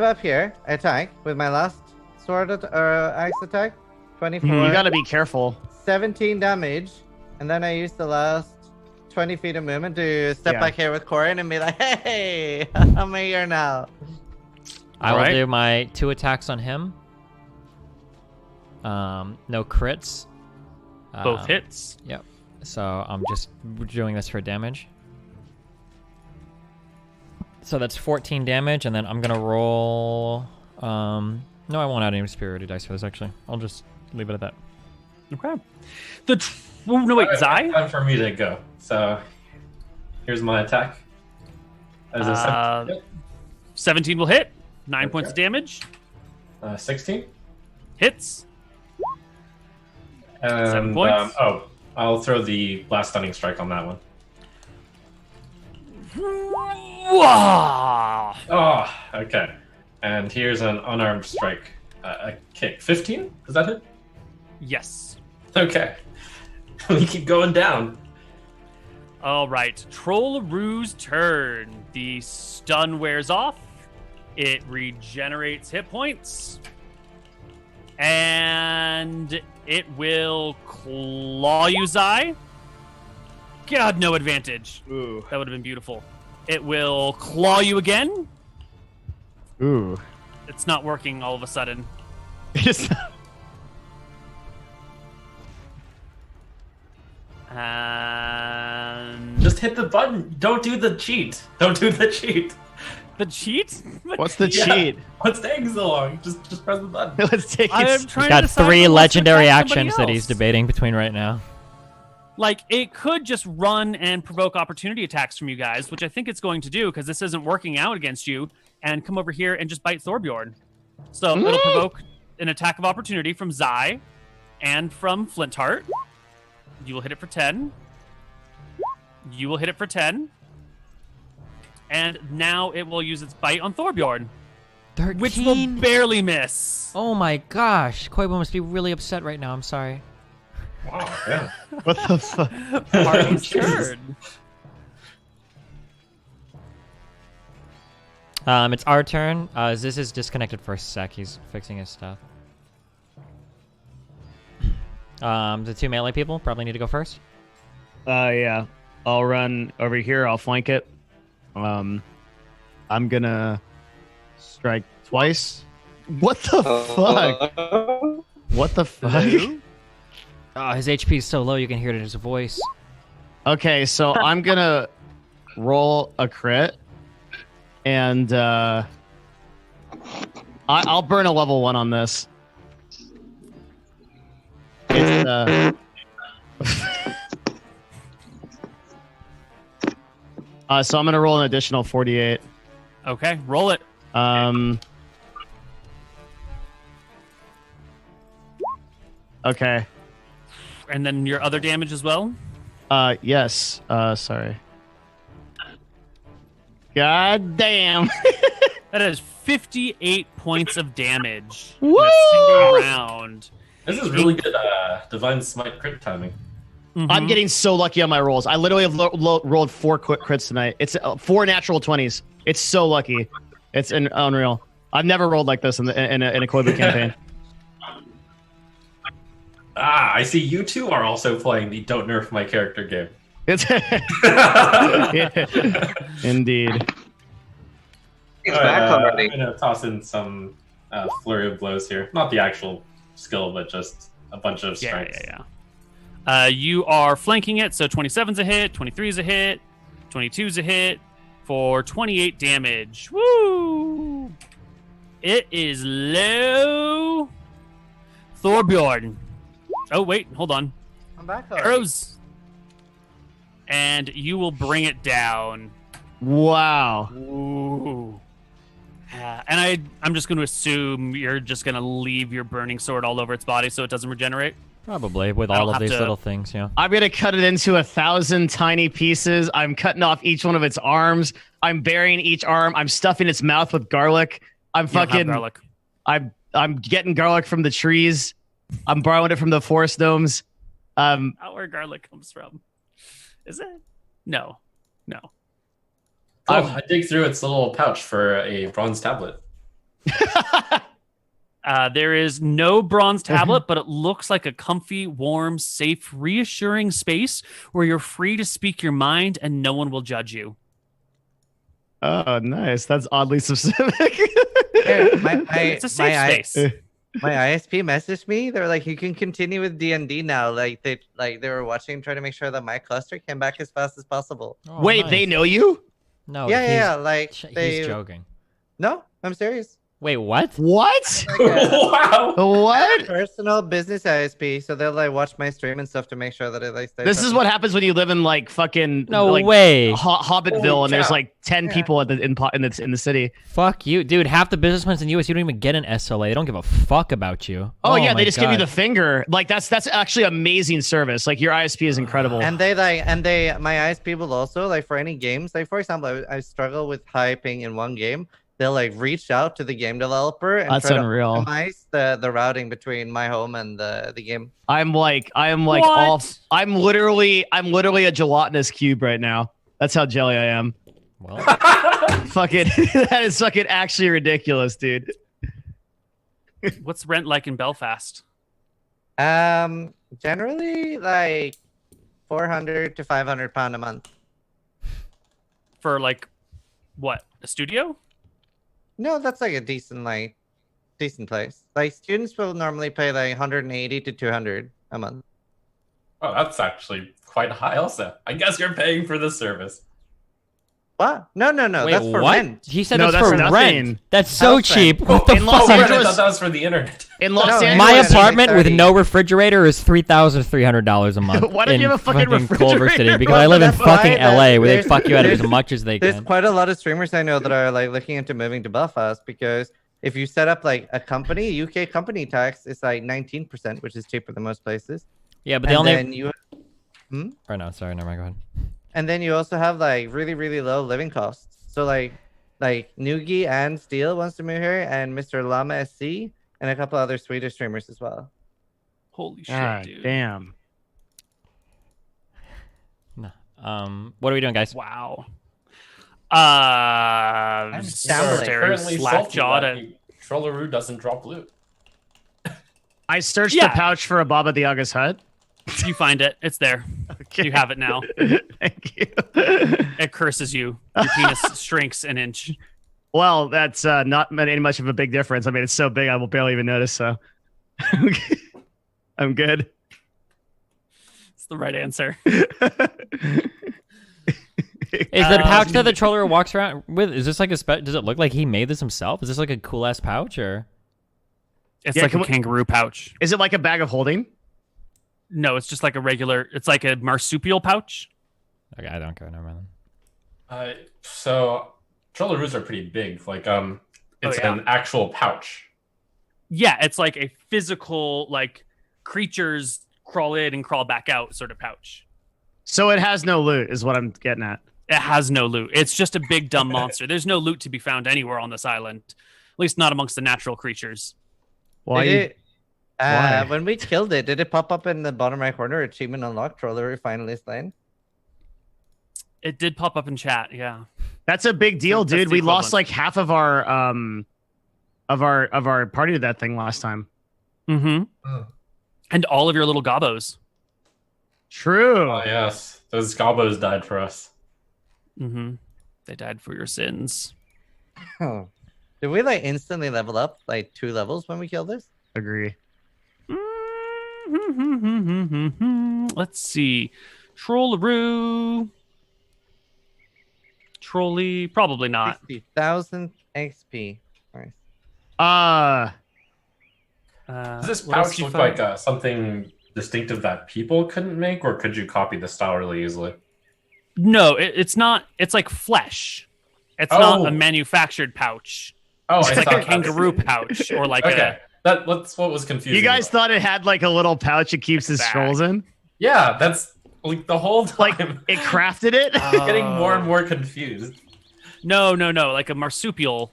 up here. I attack with my last sword axe attack. 24. You gotta be careful. 17 damage, and then I use the last 20 feet of movement to step Yeah. back here with Corin and be like, "Hey, I'm here now." I will Alright. do my 2 attacks on him. No crits. Both hits. Yep. So I'm just doing this for damage. So that's 14 damage, and then I'm gonna roll. No, I won't add any superiority dice for this. Actually, I'll just leave it at that. Okay. Oh, no, wait, Zai? Time for me to go. So here's my attack. As a 17, 17 will hit. 9 Okay. points of damage. 16. Hits. And, 7 points. I'll throw the blast stunning strike on that one. Wow. Oh, okay. And here's an unarmed strike. A kick. 15? Does that hit? Yes. Okay. We keep going down. All right. Trollaroo's turn. The stun wears off. It regenerates hit points. And it will claw you, Zai. God, no advantage. Ooh. That would have been beautiful. It will claw you again. Ooh. It's not working all of a sudden. Just And Just hit the button. Don't do the cheat. Don't do the cheat. the cheat? what's the Yeah. cheat? What's taking so long? Just press the button. Let's take I'm it. trying He's got to decide 3 who wants to legendary attack somebody actions that he's else. debating between right now. Like, it could just run and provoke opportunity attacks from you guys, which I think it's going to do because this isn't working out against you, and come over here and just bite Thorbjorn. So it'll provoke an attack of opportunity from Zai and from Flintheart. You will hit it for 10. You will hit it for 10. And now it will use its bite on Thorbjorn, 13. which will barely miss. Oh my gosh, Koibu must be really upset right now. I'm sorry. Wow, yeah. What the fuck? Party's Jesus. turn. It's our turn. Ziz is disconnected for a sec. He's fixing his stuff. The 2 melee people probably need to go first. Yeah. I'll run over here. I'll flank it. I'm gonna strike twice. What the fuck? What the fuck? Oh, his HP is so low you can hear it in his voice. Okay, so I'm gonna roll a crit, and I'll burn a level 1 on this. It's so I'm gonna roll an additional 48. Okay, roll it. Okay. And then your other damage as well. Yes. Sorry. God damn. That is 58 points of damage Woo! in a single round. This is really good Divine Smite crit timing. Mm-hmm. I'm getting so lucky on my rolls. I literally have rolled 4 crits tonight. It's 4 natural 20s. It's so lucky. It's unreal. I've never rolled like this in a Koibu campaign. I see you two are also playing the Don't Nerf My Character game. It's Indeed. He's back already. I'm going to toss in some flurry of blows here. Not the actual skill, but just a bunch of strengths. Yeah. You are flanking it, so 27's a hit, 23's a hit, 22's a hit for 28 damage. Woo! It is low. Thorbjorn. Oh, wait, hold on. I'm back already. Arrows. And you will bring it down. Wow. Ooh. And I'm just going to assume you're just going to leave your burning sword all over its body so it doesn't regenerate. Probably with all of these little things, yeah. I'm gonna cut it into 1,000 tiny pieces. I'm cutting off each one of its arms. I'm burying each arm. I'm stuffing its mouth with garlic. I'm fucking garlic. I'm getting garlic from the trees. I'm borrowing it from the forest gnomes. Not where garlic comes from. Is it? No. I dig through its little pouch for a bronze tablet. There is no bronze tablet, but it looks like a comfy, warm, safe, reassuring space where you're free to speak your mind and no one will judge you. Oh, nice. That's oddly specific. It's a safe space. My ISP messaged me. They were like, "You can continue with D&D now." Like they were watching, trying to make sure that my cluster came back as fast as possible. Oh, Wait, nice. they know you? No, Yeah. Like he's joking. No, I'm serious. Wait, what? What? Like a Wow! What? personal business ISP, so they'll like watch my stream and stuff to make sure that it like stays. This is what happens when you live in like fucking No like, way. Hobbitville, Holy and there's cow. like 10 people in the city. Fuck you, dude. Half the businessmen in the US, you don't even get an SLA. They don't give a fuck about you. Oh, yeah, my they just give you God. the finger. Like that's actually amazing service. Like your ISP is incredible. And my ISP will also like for any games. Like for example, I struggle with high ping in one game. They'll like reach out to the game developer and That's try unreal. to optimize the routing between my home and the game. I am like What? off. I'm literally a gelatinous cube right now. That's how jelly I am. Well, Fucking that is fucking actually ridiculous, dude. What's rent like in Belfast? Generally like 400 to 500 pound a month. For like, what, a studio? No, that's like a decent place. Like students will normally pay like 180 to 200 a month. Oh, that's actually quite high also. I guess you're paying for this service. What? No. wait, That's for what? rent. He said No, that's that's for nothing. rent. That's so House cheap. rent. What the In fuck? Los Oh, right, I Angeles- thought that was for the internet. In Los No, Angeles, My Angeles, apartment with 30. no refrigerator is $3,300 a month. Why don't in you have a fucking Culver City? refrigerator? Because I live in That's why fucking that- LA, where they there's- fuck you out of as there's- much as they There's can. quite a lot of streamers I know that are like looking into moving to Belfast because if you set up like a company, UK company tax is like 19%, which is cheaper than most places. Yeah, but they And only. then you Or no, sorry, never mind. Go ahead. and then you also have like really, really low living costs. So like Nugi and Steel wants to move here, and Mr. Llama SC, and a couple other Swedish streamers as well. Holy shit, God dude. damn. No. What are we doing, guys? Wow. gambling. Stairs, slack-jawed and Trollaroo doesn't drop loot. I searched Yeah. the pouch for a Baba the Yaga's hut. you find it. It's there. Okay. You have it now. Thank you. It curses you. Your penis shrinks an inch. Well, that's not any much of a big difference. I mean, it's so big I will barely even notice. So I'm good. It's the right answer. Is the pouch that the troller walks around with? Is this like a? Does it look like he made this himself? Is this like a cool ass pouch or? It's Yeah, like can a we- kangaroo pouch. Is it like a bag of holding? No, it's just like a regular. It's like a marsupial pouch. Okay, I don't care. Never mind. So Trollaroos are pretty big. Like it's yeah. an actual pouch. Yeah, it's like a physical like creatures crawl in and crawl back out sort of pouch. So it has no loot, is what I'm getting at. It has no loot. It's just a big dumb monster. There's no loot to be found anywhere on this island, at least not amongst the natural creatures. Why? Why? When we killed it, did it pop up in the bottom right corner? Achievement unlocked. Troller finally slain. It did pop up in chat. Yeah, That's a big deal, That's dude. the We lost equivalent. like half of our party to that thing last time. Mm-hmm. Oh. And all of your little gobos. True. Oh yes, those gobos died for us. Mm-hmm. They died for your sins. Oh. Did we like instantly level up like 2 levels when we killed this? Agree. Let's see. Trollaroo. Trolley, probably not. 60,000 XP. Nice. Does this what else pouch do you look find? like something distinctive that people couldn't make, or could you copy the style really easily? No, it's not. It's like flesh. It's Oh. not a manufactured pouch. Oh, It's I like a thought kangaroo pouch or like Okay, that's what was confusing. You guys about thought it had like a little pouch it keeps his Bag. scrolls in? it. Yeah, that's like the whole time. Like it crafted it? I'm getting more and more confused. No, like a marsupial,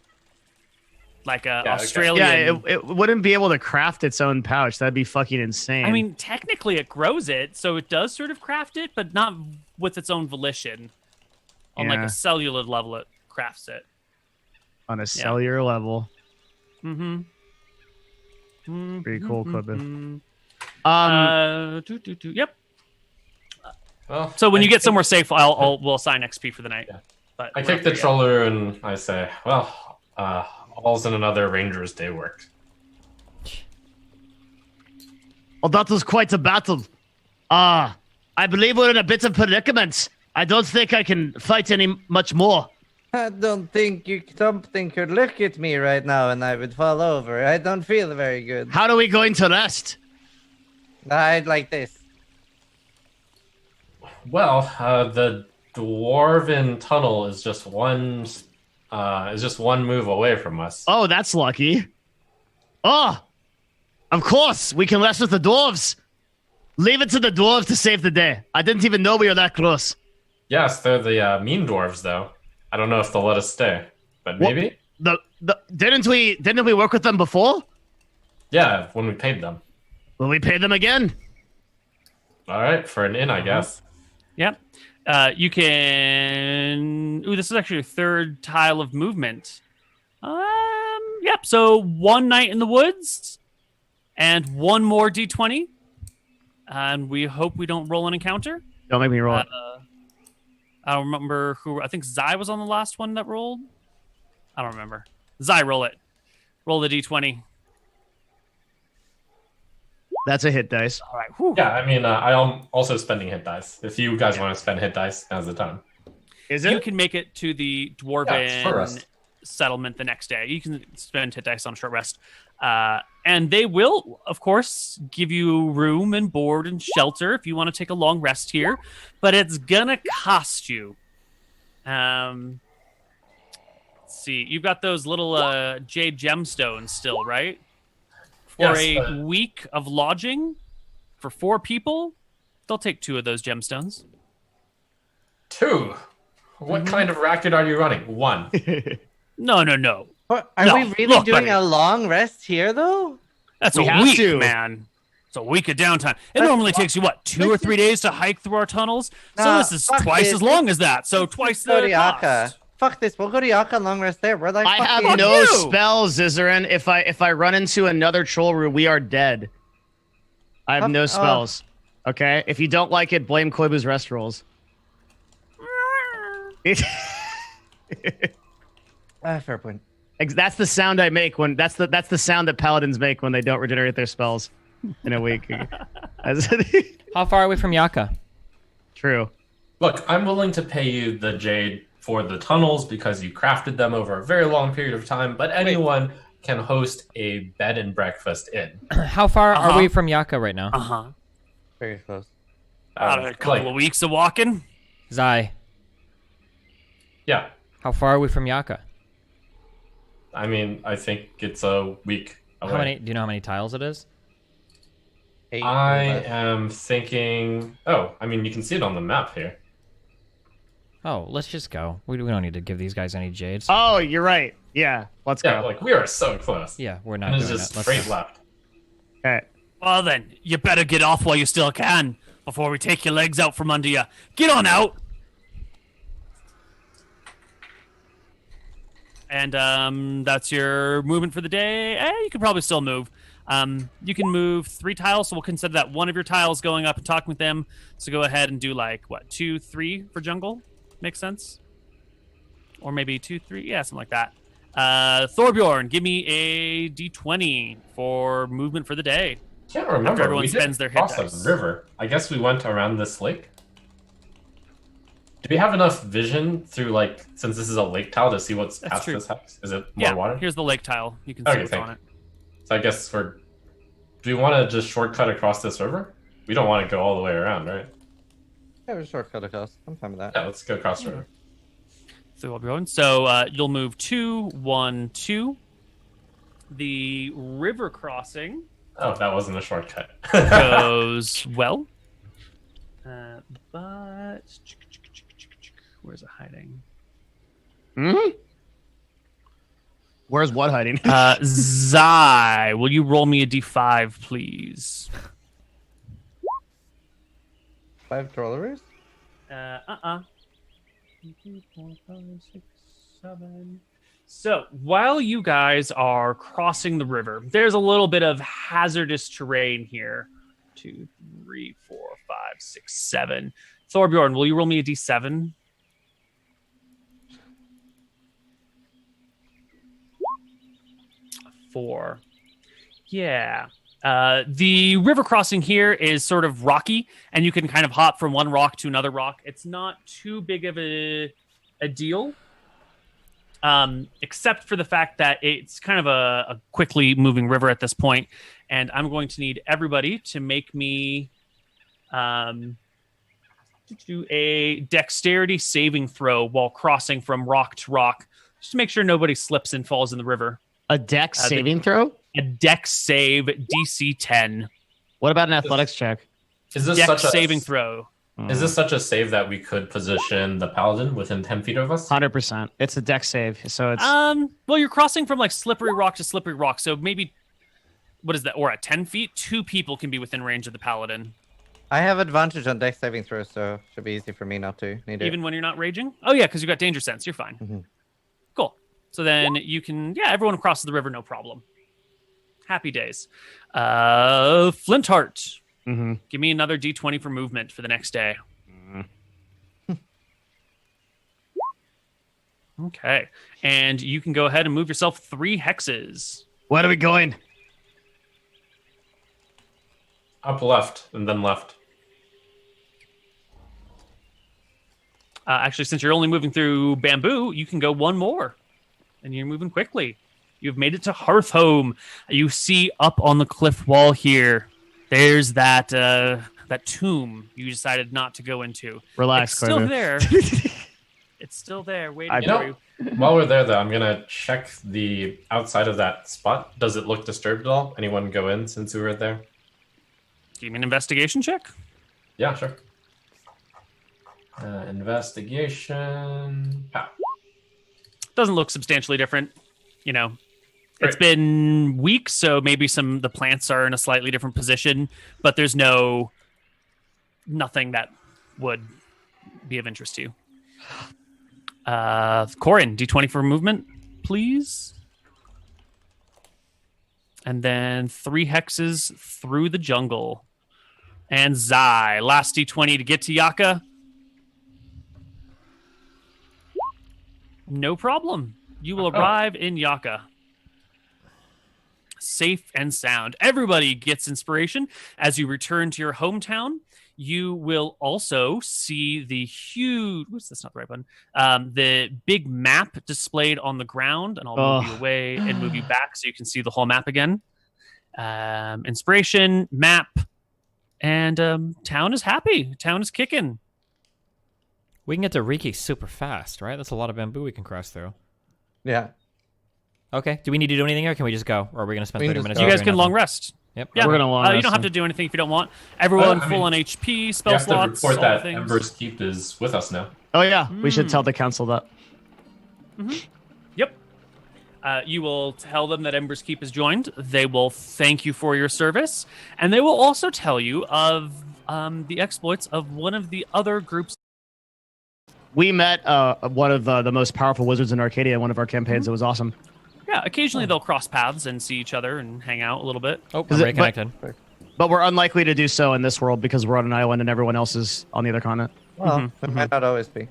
like a okay. Australian. Yeah, it wouldn't be able to craft its own pouch. That'd be fucking insane. I mean, technically it grows it, so it does sort of craft it, but not with its own volition. On like Yeah. a cellular level, it crafts it. on a cellular level. Mm-hmm. Pretty cool, Koibu. Yep. Well, So when you I get kick- somewhere safe, we'll assign XP for the night. Yeah. But I we're kick not the there yet. troller and I say, "Well, all's in another ranger's day work." Well, that was quite a battle. I believe we're in a bit of predicament. I don't think I can fight any much more. I don't think something could look at me right now and I would fall over. I don't feel very good. How are we going to rest? I'd like this. Well, the dwarven tunnel is just one move away from us. Oh, that's lucky. Oh, of course, we can rest with the dwarves. Leave it to the dwarves to save the day. I didn't even know we were that close. Yes, they're the mean dwarves, though. I don't know if they'll let us stay, but maybe. Didn't we work with them before? Yeah, when we paid them. Will we pay them again? All right, for an inn, I guess. Yep. You can. Ooh, this is actually your third tile of movement. Yep. So one night in the woods, and one more D20, and we hope we don't roll an encounter. Don't make me roll it. I don't remember who. I think Zai was on the last one that rolled. I don't remember. Zai, roll it. Roll the D20. That's a hit dice. All right. Whew. Yeah, I mean, I'm also spending hit dice. If you guys want to spend hit dice, now's the time. Is You it? can make it to the Yeah, it's short dwarven rest. settlement the next day. You can spend hit dice on a short rest. And they will, of course, give you room and board and shelter if you want to take a long rest here. But it's going to cost you. Let's see. You've got those little jade gemstones still, right? For Yes, a but- week of lodging for 4 people, they'll take 2 of those gemstones. 2. What kind of racket are you running? 1. No. What, are No, we really look, doing buddy. a long rest here, though? That's We a have week, to. man. It's a week of downtime. It That's- normally takes you, what, 2 or 3 days to hike through our tunnels? So Nah, this is fuck twice this. as long as that. So twice Go to the Yaka. cost. Fuck this. We'll go to Yaka long rest there. We're like, I have fucking- no you. spells, Zizaran. If I run into another troll room, we are dead. I have no Oh. spells. Okay? If you don't like it, blame Koibu's rest rolls. Fair point. That's the sound I make when that's the sound that paladins make when they don't regenerate their spells in a week. How far are we from Yaka? True. Look, I'm willing to pay you the jade for the tunnels because you crafted them over a very long period of time, but anyone can host a bed and breakfast inn. How far are Uh-huh. we from Yaka right now? Uh-huh. Very close. About a couple of weeks of walking. Zai, Yeah, how far are we from Yaka? I mean, I think it's a week away. How many? Do you know how many tiles it is? 8 I or less. am thinking. Oh, I mean, you can see it on the map here. Oh, let's just go. We don't need to give these guys any jades. Oh, you're right. Yeah, let's Yeah, go. like we are so close. Yeah, we're not And it's doing just that. straight left. Okay. Well then, you better get off while you still can, before we take your legs out from under you. Get on out! And that's your movement for the day. You can probably still move. You can move 3 tiles, so we'll consider that one of your tiles going up and talking with them. So go ahead and do like, what, 2, 3 for jungle? Makes sense? Or maybe 2, 3, yeah, something like that. Thorbjorn, give me a d20 for movement for the day. Can't remember. After everyone We spends did their hit cross dice. a river. I guess we went around this lake. Do we have enough vision through, like, since this is a lake tile, to see what's That's past true. this house? Is it more Yeah, water? here's the lake tile. You can see Okay, what's thank on it. So I guess do we want to just shortcut across this river? We don't want to go all the way around, right? Yeah, we're shortcut across. I'm fine with that. Yeah, let's go across the river. So you'll move 2, 1, 2. The river crossing Oh, that wasn't a shortcut. goes well. But where's it hiding? Hmm? Where's what hiding? Zai, will you roll me a d5, please? 5 trollers? 2, 4, 5, 6, 7. So while you guys are crossing the river, there's a little bit of hazardous terrain here. 2, 3, 4, 5, 6, 7. Thorbjorn, will you roll me a d7? Four. Yeah. The river crossing here is sort of rocky, and you can kind of hop from one rock to another rock. It's not too big of a deal, except for the fact that it's kind of a quickly moving river at this point. And I'm going to need everybody to make me do a dexterity saving throw while crossing from rock to rock, just to make sure nobody slips and falls in the river. A dex saving throw? A dex save DC 10. What about an athletics check? Is this Dex such a saving throw. Is this such a save that we could position the paladin within 10 feet of us? 100%. It's a dex save, so it's Well, you're crossing from like slippery rock to slippery rock, so maybe what is that? Or at 10 feet, 2 people can be within range of the paladin, I have advantage on dex saving throws, so should be easy for me not to need it. even when you're not raging. Oh yeah, because you got danger sense. You're fine. Mhm. Cool. So then you can, yeah, everyone crosses the river, no problem. Happy days. Flintheart, Mhm. give me another d20 for movement for the next day. Okay, and you can go ahead and move yourself 3 hexes. Where are we going? Up left and then left. Actually, since you're only moving through bamboo, you can go 1 more, and you're moving quickly. You've made it to Hearthhome. You see up on the cliff wall here, there's that tomb you decided not to go into. Relax, It's still Koibu. there. It's still there, waiting I You for know, you. while we're there, though, I'm gonna check the outside of that spot. Does it look disturbed at all? Anyone go in since we were there? Give me an investigation check. Yeah, sure. Investigation. Pow. Doesn't look substantially different. You know, it's Great. been weeks, so maybe the plants are in a slightly different position, but there's nothing that would be of interest to you. Corin, d20 for movement, please. And then 3 hexes through the jungle. And Zai, last d20 to get to Yaka. No problem. You will arrive in Yaka. Safe and sound. Everybody gets inspiration as you return to your hometown. You will also see the huge. Whoops, that's not the right button. The big map displayed on the ground, and I'll move you away and move you back so you can see the whole map again. Inspiration, map, and town is happy. Town is kicking. We can get to Riki super fast, right? That's a lot of bamboo we can cross through. Yeah. Okay. Do we need to do anything here, or can we just go? Or are we going to spend We can 30 just minutes? go. You guys doing can long nothing? rest. Yep. Yeah. We're gonna want you don't have to do anything if you don't want. Everyone full on HP, spell You have to slots, report all that things. Ember's Keep is with us now. Oh yeah, we should tell the council that. Yep. You will tell them that Ember's Keep is joined. They will thank you for your service, and they will also tell you of the exploits of one of the other groups. We met one of the most powerful wizards in Arcadia in one of our campaigns. It was awesome. Yeah, occasionally they'll cross paths and see each other and hang out a little bit. Oh, I'm reconnected. But we're unlikely to do so in this world because we're on an island and everyone else is on the other continent. Well, it might not always be.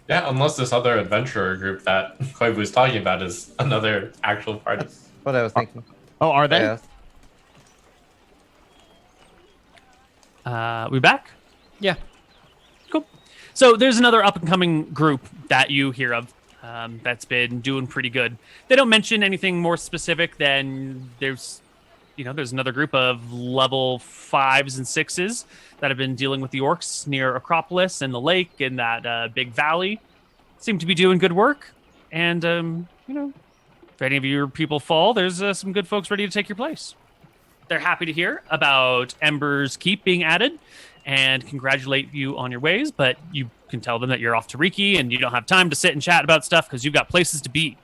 Yeah, unless this other adventurer group that Koibu is talking about is another actual party. That's what I was thinking. Oh, are they? Yes. We back? Yeah. Cool. So there's another up-and-coming group that you hear of that's been doing pretty good. They don't mention anything more specific than there's another group of level 5s and 6s that have been dealing with the orcs near Acropolis and the lake in that big valley. Seem to be doing good work. And, if any of your people fall, there's some good folks ready to take your place. They're happy to hear about Ember's Keep being added and congratulate you on your ways, but you can tell them that you're off to Riki and you don't have time to sit and chat about stuff because you've got places to be.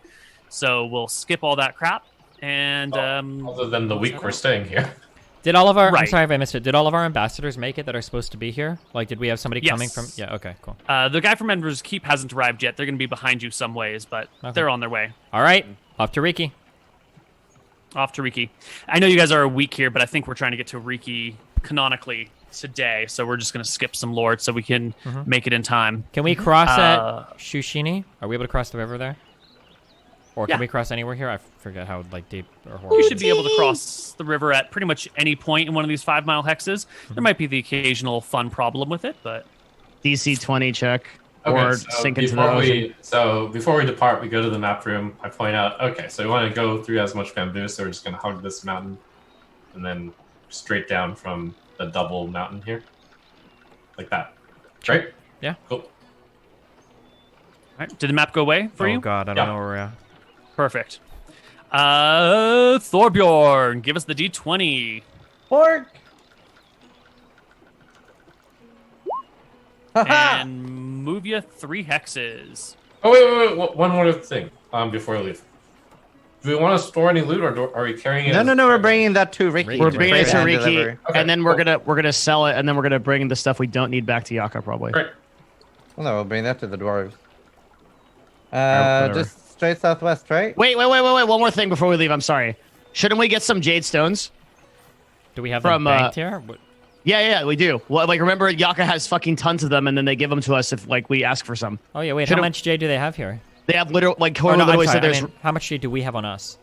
So we'll skip all that crap. And other than the week we're staying here. Did all of our? I'm Right. sorry if I missed it. Did all of our ambassadors make it that are supposed to be here? Like, did we have somebody coming from? Yes. Yeah. Okay. Cool. the guy from Ember's Keep hasn't arrived yet. They're going to be behind you some ways, but they're on their way. All right. Off to Riki. Off to Riki. I know you guys are a week here, but I think we're trying to get to Riki canonically today, so we're just going to skip some lore so we can make it in time. Can we cross at Shushini? Are we able to cross the river there? Or can Yeah. we cross anywhere here? I forget how deep or horrible. You should be able to cross the river at pretty much any point in one of these 5-mile hexes. There might be the occasional fun problem with it, but DC 20 check Okay, or so sink into the ocean. before we depart, we go to the map room. I point out, okay, so we want to go through as much bamboo, so we're just going to hug this mountain and then straight down from the double mountain here. Like that. Right? Yeah. Cool. all right. Did the map go away for you? Oh God, I don't Yeah. know where we're at. Perfect. Thorbjorn, give us the D20. Pork! And move you 3 hexes. Oh, wait. One more thing before we leave. Do we want to store any loot, or are we carrying it? No, we're bringing that to Riki. We're bringing it to and Riki, deliver. Okay, and then cool. we're gonna sell it, and then we're gonna bring the stuff we don't need back to Yaka probably. Right. Well, no, we'll bring that to the dwarves. whatever. Just straight southwest, right? Wait. One more thing before we leave. I'm sorry. Shouldn't we get some jade stones? Do we have From, them banked here? What- Yeah, we do. Well, like remember, Yaka has fucking tons of them, and then they give them to us if like we ask for some. Oh yeah, wait. Should've- How much jade do they have here? They have literally like Oh, Koibu no, I'm literally sorry. said I there's. mean, how much jade do we have on us?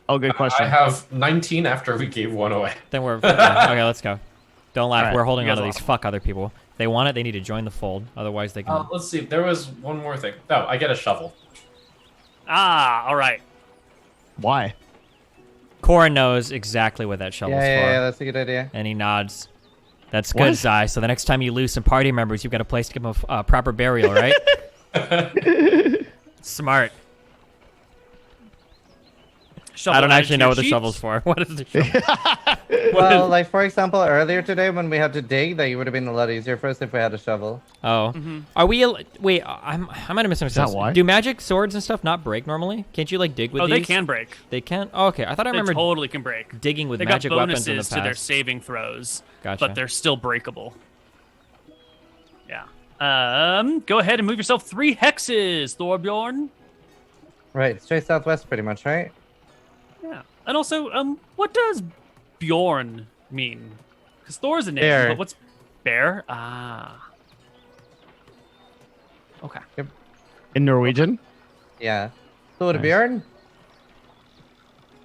Oh, good question. I have 19 after we gave one away. Then we're okay. Let's go. Don't laugh. All right, We're holding you on to guys these. Fuck other people. They want it. They need to join the fold. Otherwise, they can. Let's see. There was one more thing. Oh, I get a shovel. All right. Why? Corin knows exactly what that shovel's for, Yeah, that's a good idea. and he nods. That's good, What? Zai. So the next time you lose some party members, you've got a place to give them a proper burial, right? Smart. Shovel I don't added actually to know your what the sheet. shovel's for. What is the shovel? Well, like for example, earlier today when we had to dig, that would have been a lot easier for us if we had a shovel. Oh, are we? Wait, I might have misunderstood. why? Do magic swords and stuff not break normally? Can't you like dig with Oh, these? they can break. They can. Oh, okay, I thought I They remember totally can break. digging with They magic got weapons in the bonuses past. to their saving throws, Gotcha. but they're still breakable. Yeah. Go ahead and move yourself 3 hexes, Thorbjorn. Right, straight southwest pretty much, right? Yeah. And also, what does Bjorn mean? Because Thor's a name, Bear. but what's bear? Ah. Okay. In Norwegian? Yeah. Thorbjorn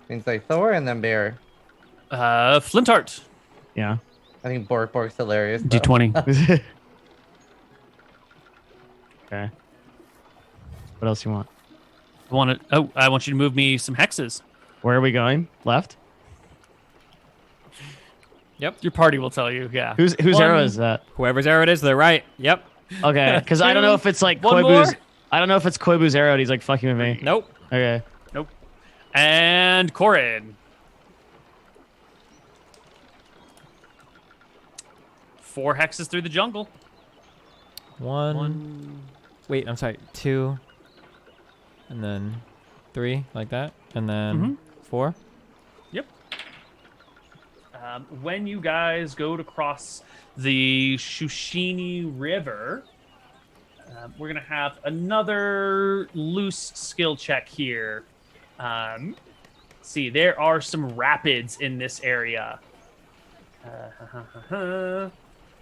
means like Thor and then bear. Flintart. Yeah. I think Bork's hilarious. though. D20. Okay. What else you want? I want you to move me some hexes. Where are we going? Left? Yep. Your party will tell you, yeah. Whose One- arrow is that? Whoever's arrow it is, they're right. Yep. Okay, because I don't know if it's like One Koibu's. more? I don't know if it's Koibu's arrow. And he's like fucking with me. Nope. Okay. Nope. And Corin. 4 hexes through the jungle. One. Wait, I'm sorry. 2. And then 3, like that. And then 4. Yep. When you guys go to cross the Shushini River, we're going to have another loose skill check here. See, there are some rapids in this area.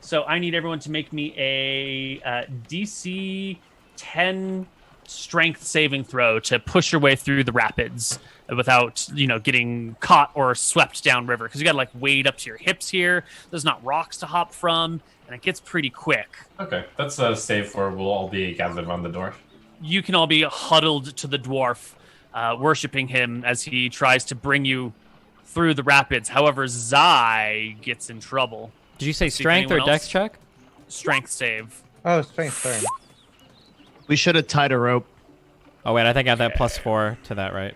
So I need everyone to make me a DC 10 strength saving throw to push your way through the rapids without, getting caught or swept down river. Because you got to wade up to your hips here. There's not rocks to hop from, and it gets pretty quick. Okay, that's a save for we'll all be gathered around the dwarf. You can all be huddled to the dwarf, worshiping him as he tries to bring you through the rapids. However, Zai gets in trouble. Did you say strength or dex check? Strength save. Oh, strength, sorry. We should have tied a rope. Oh, wait, I think I have that +4 to that, right?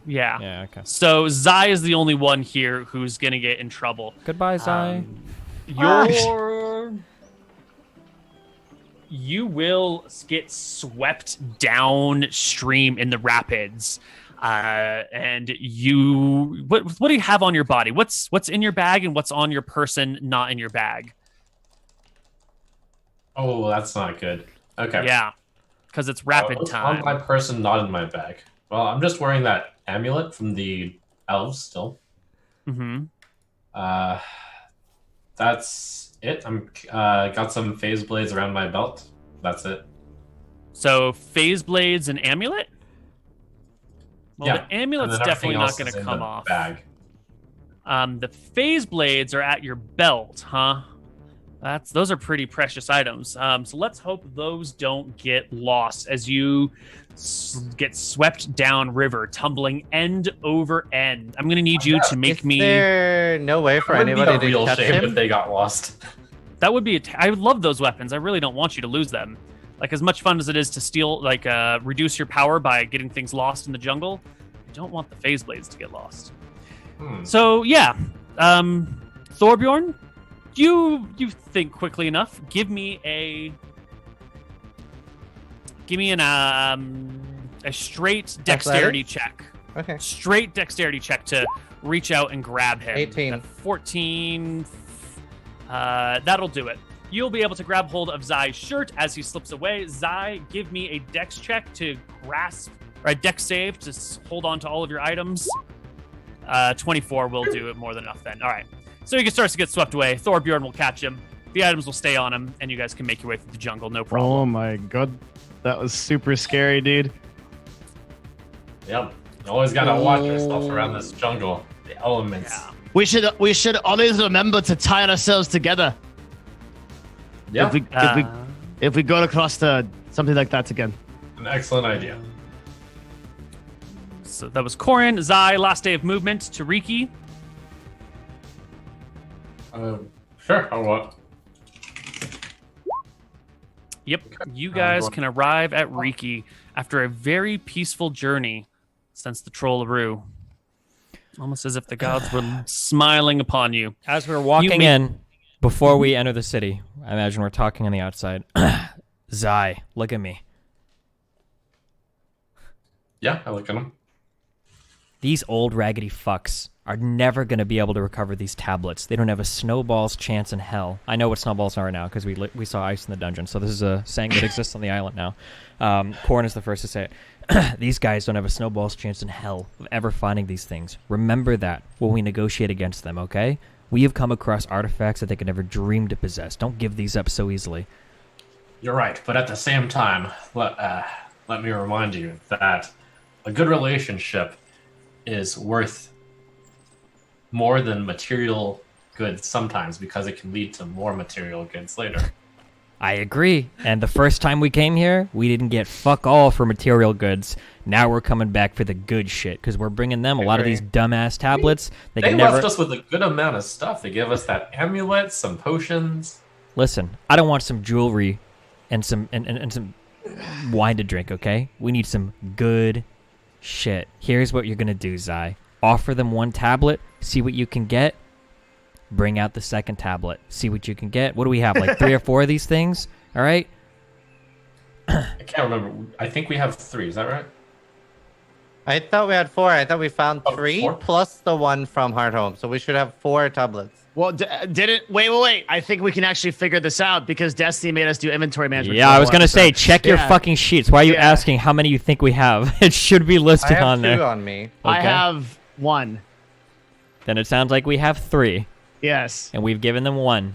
Yeah. Yeah, okay. So Zai is the only one here who's going to get in trouble. Goodbye, Zai. You will get swept downstream in the rapids. And what do you have on your body? What's in your bag and what's on your person not in your bag? Oh, that's not good. Okay. Yeah, because it's rapid what's time. on my person, not in my bag. Well, I'm just wearing that amulet from the elves still. Mm-hmm. That's it. I'm got some phase blades around my belt. That's it. So phase blades and amulet? Well, Yeah. the amulet's definitely not going to come off. Bag. The phase blades are at your belt, huh? Those are pretty precious items. So let's hope those don't get lost as you get swept down river, tumbling end over end. I'm going to need you to make me... Is there no way for anybody It would be a to real catch shame him? if they got lost. That would be... I love those weapons. I really don't want you to lose them. As much fun as it is to steal, reduce your power by getting things lost in the jungle, I don't want the phase blades to get lost. So, yeah. Thorbjorn, you think quickly enough. Give me a straight dexterity check. Okay. Straight dexterity check to reach out and grab him. 18. 14. That'll do it. You'll be able to grab hold of Zai's shirt as he slips away. Zai, give me a dex check to grasp, or a dex save to hold on to all of your items. 24 will do it more than enough then. All right. So he starts to get swept away. Thorbjorn will catch him. The items will stay on him, and you guys can make your way through the jungle. No problem. Oh my god. That was super scary, dude. Yep. You always gotta watch yourself around this jungle. The elements. Yeah. We should always remember to tie ourselves together. Yeah. If we go across to something like that again. An excellent idea. So that was Korin, Zai, last day of movement, Tariki. Sure. I'll what? Yep, you guys can arrive at Riki after a very peaceful journey since the Trollaroo. Almost as if the gods were smiling upon you. As we're walking in, before we enter the city, I imagine we're talking on the outside. Zai, look at me. Yeah, I look at them. These old raggedy fucks are never going to be able to recover these tablets. They don't have a snowball's chance in hell. I know what snowballs are now because we saw ice in the dungeon, so this is a saying that exists on the island now. Korn is the first to say it. These guys don't have a snowball's chance in hell of ever finding these things. Remember that when we negotiate against them, okay? We have come across artifacts that they could never dream to possess. Don't give these up so easily. You're right, but at the same time, let me remind you that a good relationship is worth more than material goods sometimes because it can lead to more material goods later. I agree. And the first time we came here, we didn't get fuck all for material goods. Now we're coming back for the good shit because we're bringing them a lot of these dumbass tablets. They left us with a good amount of stuff. They gave us that amulet, some potions. Listen, I don't want some jewelry and some and some wine to drink, okay? We need some good shit. Here's what you're going to do, Zai. Offer them one tablet, see what you can get, Bring out the second tablet. See what you can get. What do we have? Like 3 or 4 of these things? All right. I can't remember. I think we have 3. Is that right? I thought we had 4. I thought we found 3 4? plus the one from Hard Home. So we should have 4 tablets. Well, wait. I think we can actually figure this out because Destiny made us do inventory management. Yeah, I was going to say, check your fucking sheets. Why are you asking how many you think we have? It should be listed on there. I have 2 on me. Okay. I have 1. Then it sounds like we have 3. Yes. And we've given them 1.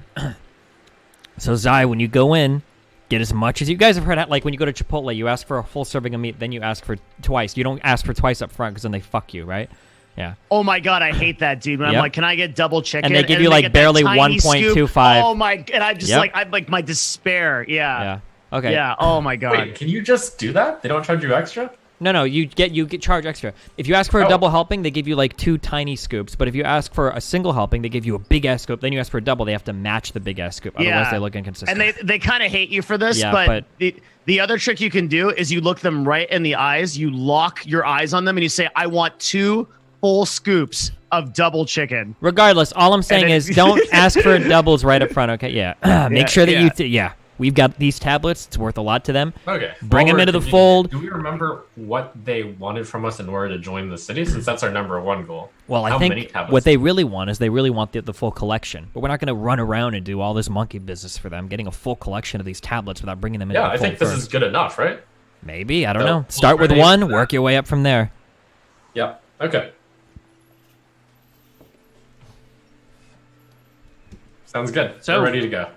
So, Zai, when you go in, get as much as you guys have heard. Like when you go to Chipotle, you ask for a full serving of meat, then you ask for twice. You don't ask for twice up front because then they fuck you, right? Yeah. Oh my god, I hate that, dude. When I'm like, can I get double chicken? And they give you like barely 1.25. Oh my, and I'm just I'm like my despair. Yeah. Yeah. Okay. Yeah. Oh my god. Wait, can you just do that? They don't charge you extra? No, you get charged extra. If you ask for a double helping, they give you like 2 tiny scoops. But if you ask for a single helping, they give you a big ass scoop. Then you ask for a double, they have to match the big ass scoop. Otherwise, they look inconsistent. And they kind of hate you for this. But the other trick you can do is you look them right in the eyes. You lock your eyes on them, and you say, "I want 2 full scoops of double chicken." Regardless, all I'm saying is don't ask for doubles right up front. Okay, yeah. Make sure that you we've got these tablets. It's worth a lot to them. Okay. Bring them into the fold. Do we remember what they wanted from us in order to join the city? Since that's our number 1 goal. Well, I think what they really want is they really want the full collection. But we're not going to run around and do all this monkey business for them, getting a full collection of these tablets without bringing them into the fold. Yeah, I think this is good enough, right? Maybe. I don't know. Start with 1, work your way up from there. Yeah. Okay. Sounds good. So we're ready to go.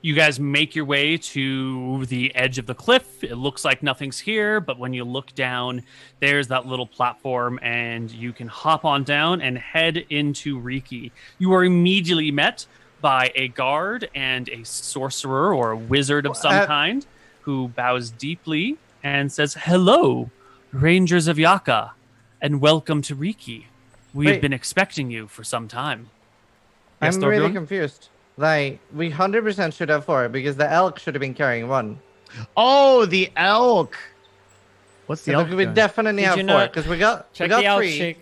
You guys make your way to the edge of the cliff. It looks like nothing's here, but when you look down, there's that little platform, and you can hop on down and head into Riki. You are immediately met by a guard and a sorcerer or a wizard of some kind who bows deeply and says, "Hello, Rangers of Yaka, and welcome to Riki. We've been expecting you for some time." Yes, I'm really confused. Like, we 100% should have 4 because the elk should have been carrying 1. Oh, the elk. What's the elk? We definitely have 4 because we got 3.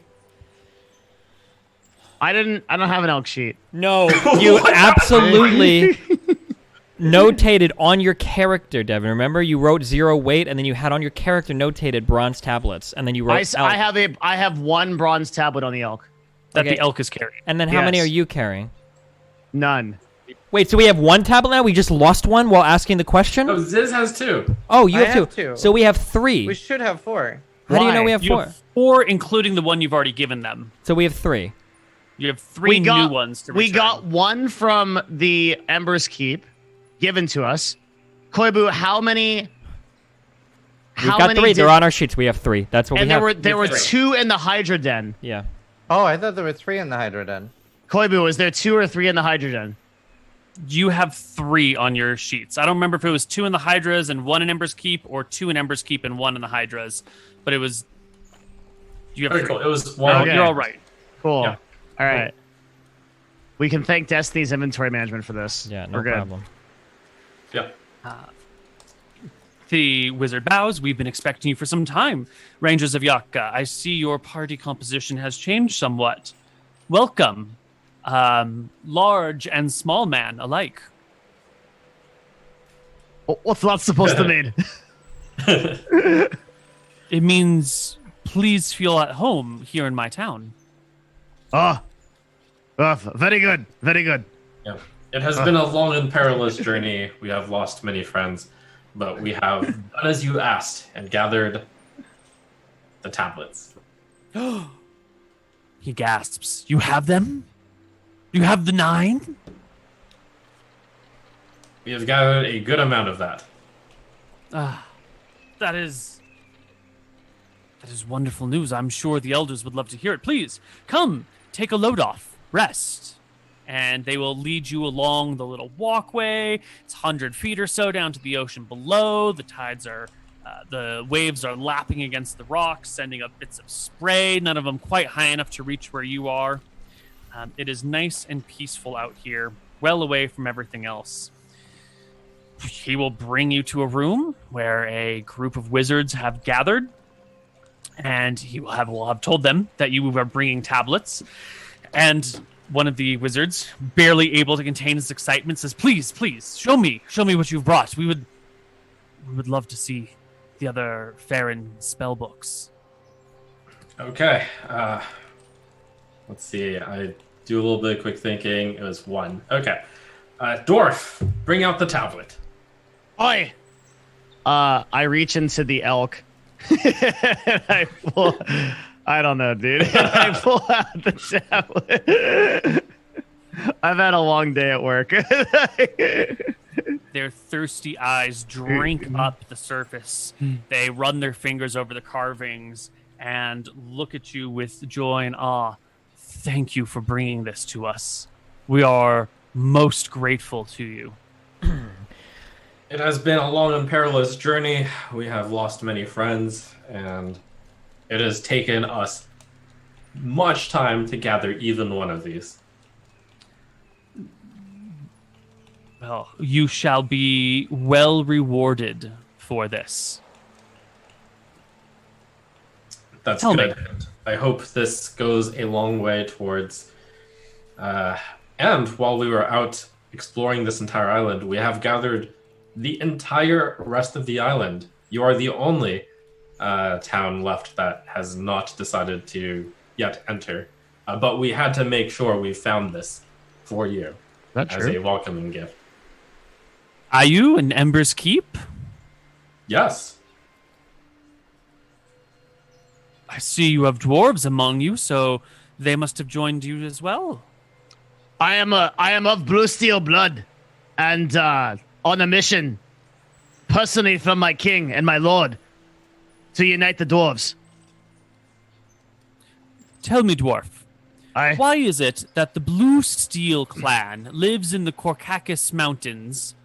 I don't have an elk sheet. No, you absolutely notated on your character, Devin. Remember, you wrote 0 weight, and then you had on your character notated bronze tablets, and then you wrote. I have 1 bronze tablet on the elk that the elk is carrying. And then how many are you carrying? None. Wait, so we have 1 tablet now? We just lost 1 while asking the question? Oh, Ziz has 2. Oh, you have 2. So we have 3. We should have 4. How do you know we have 4? Have 4, including the one you've already given them. So we have 3. You have 3 new ones to return. We got 1 from the Ember's Keep, given to us. Koibu, how many? We've got 3. They're on our sheets. We have 3. That's what we have. And there were 2 in the Hydra Den. Yeah. Oh, I thought there were 3 in the Hydra Den. Koibu, was there 2 or 3 in the Hydra Den? You have 3 on your sheets. I don't remember if it was 2 in the Hydras and 1 in Ember's Keep, or 2 in Ember's Keep and 1 in the Hydras. But it was. You have 3. Cool. It was 1. Okay. You're all right. Cool. Yeah. All right. We can thank Destiny's inventory management for this. Yeah, no problem. Yeah. The wizard bows. We've been expecting you for some time. Rangers of Yaka, I see your party composition has changed somewhat. Welcome. Large and small man alike. What's that supposed to mean? It means please feel at home here in my town. Very good. Very good. Yeah. It has been a long and perilous journey. We have lost many friends, but we have done as you asked and gathered the tablets. He gasps. You have them? You have the 9? We have gathered a good amount of that. That is wonderful news. I'm sure the elders would love to hear it. Please, come, take a load off, rest. And they will lead you along the little walkway. It's 100 feet or so down to the ocean below. The waves are lapping against the rocks, sending up bits of spray, none of them quite high enough to reach where you are. It is nice and peaceful out here, well away from everything else. He will bring you to a room where a group of wizards have gathered, and he will have told them that you are bringing tablets. And One of the wizards, barely able to contain his excitement, says, "Please, please, show me what you've brought. We would love to see the other Farron spell books." Okay. Let's see. I do a little bit of quick thinking. It was 1. Okay. Dwarf, bring out the tablet. Oi! I reach into the elk. I don't know, dude. I pull out the tablet. I've had a long day at work. Their thirsty eyes drink up the surface. They run their fingers over the carvings and look at you with joy and awe. "Thank you for bringing this to us. We are most grateful to you." It has been a long and perilous journey. We have lost many friends, and it has taken us much time to gather even one of these. Well, you shall be well rewarded for this. That's Tell good. me. I hope this goes a long way towards... and while we were out exploring this entire island, we have gathered the entire rest of the island. You are the only town left that has not decided to yet enter. But we had to make sure we found this for you as a welcoming gift. Are you in Ember's Keep? Yes. I see you have dwarves among you, so they must have joined you as well. I am of blue steel blood, and on a mission, personally from my king and my lord, to unite the dwarves. Tell me, dwarf, Aye. why is it that the Blue Steel clan lives in the Korkakis Mountains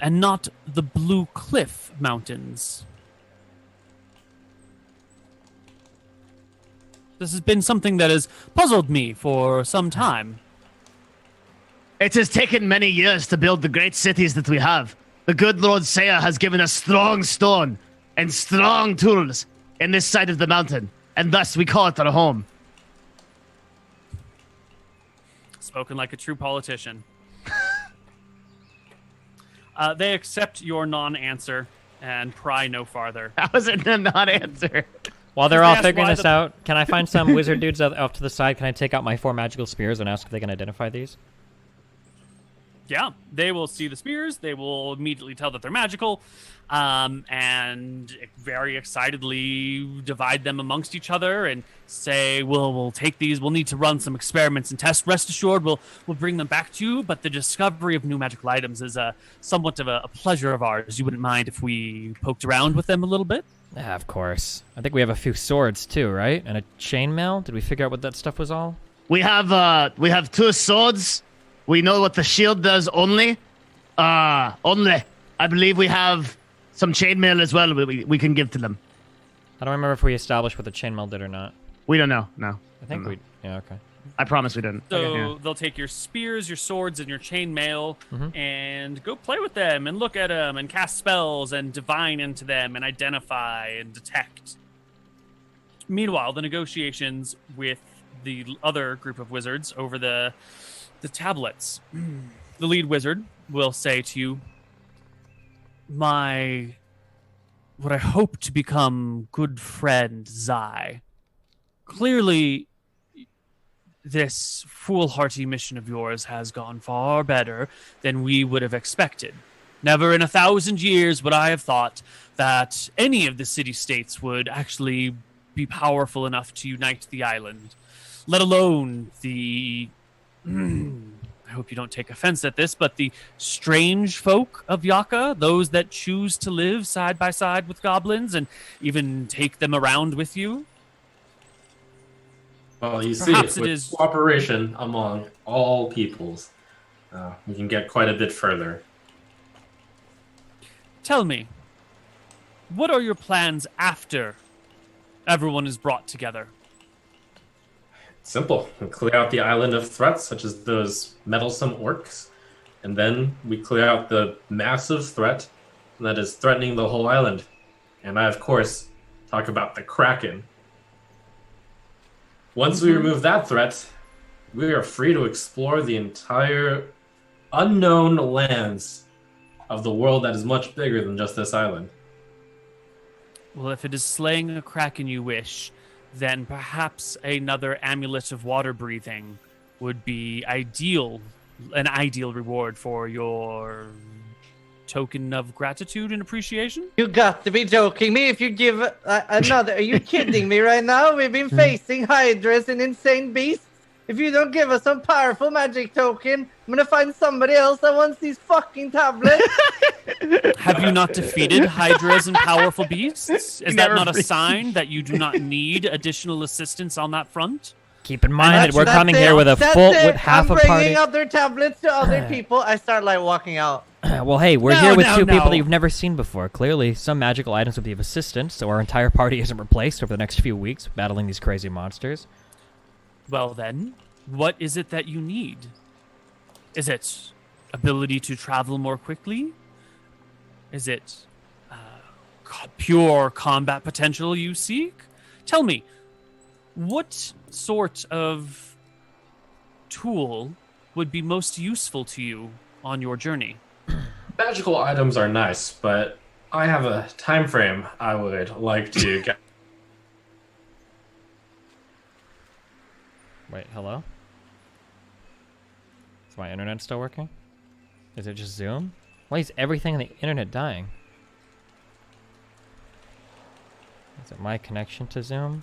and not the Blue Cliff Mountains? This has been something that has puzzled me for some time. It has taken many years to build the great cities that we have. The good Lord Saya has given us strong stone and strong tools in this side of the mountain, and thus we call it our home. Spoken like a true politician. They accept your non-answer and pry no farther. That was a non-answer. While they're all That's figuring why this out, can I find some wizard dudes off to the side? Can I take out my 4 magical spears and ask if they can identify these? Yeah, they will see the spears. They will immediately tell that they're magical, and very excitedly divide them amongst each other and say, "We'll take these. We'll need to run some experiments and tests. Rest assured, we'll bring them back to you. But the discovery of new magical items is somewhat of a pleasure of ours. You wouldn't mind if we poked around with them a little bit?" Yeah, of course. I think we have a few swords too, right? And a chainmail. Did we figure out what that stuff was all? We have 2 swords. We know what the shield does only. I believe we have some chainmail as well we can give to them. I don't remember if we established what the chainmail did or not. We don't know, no. I think we... Yeah, okay. I promise we didn't. So they'll take your spears, your swords, and your chainmail and go play with them and look at them and cast spells and divine into them and identify and detect. Meanwhile, the negotiations with the other group of wizards over the tablets. The lead wizard will say to you, what I hope to become good friend, Zai. Clearly, this foolhardy mission of yours has gone far better than we would have expected. Never in 1,000 years would I have thought that any of the city-states would actually be powerful enough to unite the island, let alone the... I hope you don't take offense at this, but the strange folk of Yaka, those that choose to live side by side with goblins and even take them around with you. Well, you see, with cooperation among all peoples, we can get quite a bit further. Tell me, what are your plans after everyone is brought together? Simple. We clear out the island of threats, such as those meddlesome orcs, and then we clear out the massive threat that is threatening the whole island. And I, of course, talk about the Kraken. Once we remove that threat, we are free to explore the entire unknown lands of the world that is much bigger than just this island. Well, if it is slaying a kraken you wish, then perhaps another amulet of water breathing would be an ideal reward for your token of gratitude and appreciation. You got to be joking me if you give another. Are you kidding me right now? We've been facing hydras and insane beasts. If you don't give us some powerful magic token, I'm gonna find somebody else that wants these fucking tablets. Have you not defeated hydras and powerful beasts? Is that not a sign that you do not need additional assistance on that front? Keep in mind that we're coming here with with half a party. I'm bringing other tablets to other people. I start like walking out. Well, hey, we're here with two people that you've never seen before. Clearly, some magical items would be of assistance, so our entire party isn't replaced over the next few weeks battling these crazy monsters. Well then, what is it that you need? Is it ability to travel more quickly? Is it pure combat potential you seek? Tell me, what sort of tool would be most useful to you on your journey? Magical items are nice, but I have a time frame I would like to get. Wait, hello? Is my internet still working? Is it just Zoom? Why is everything on the internet dying? Is it my connection to Zoom?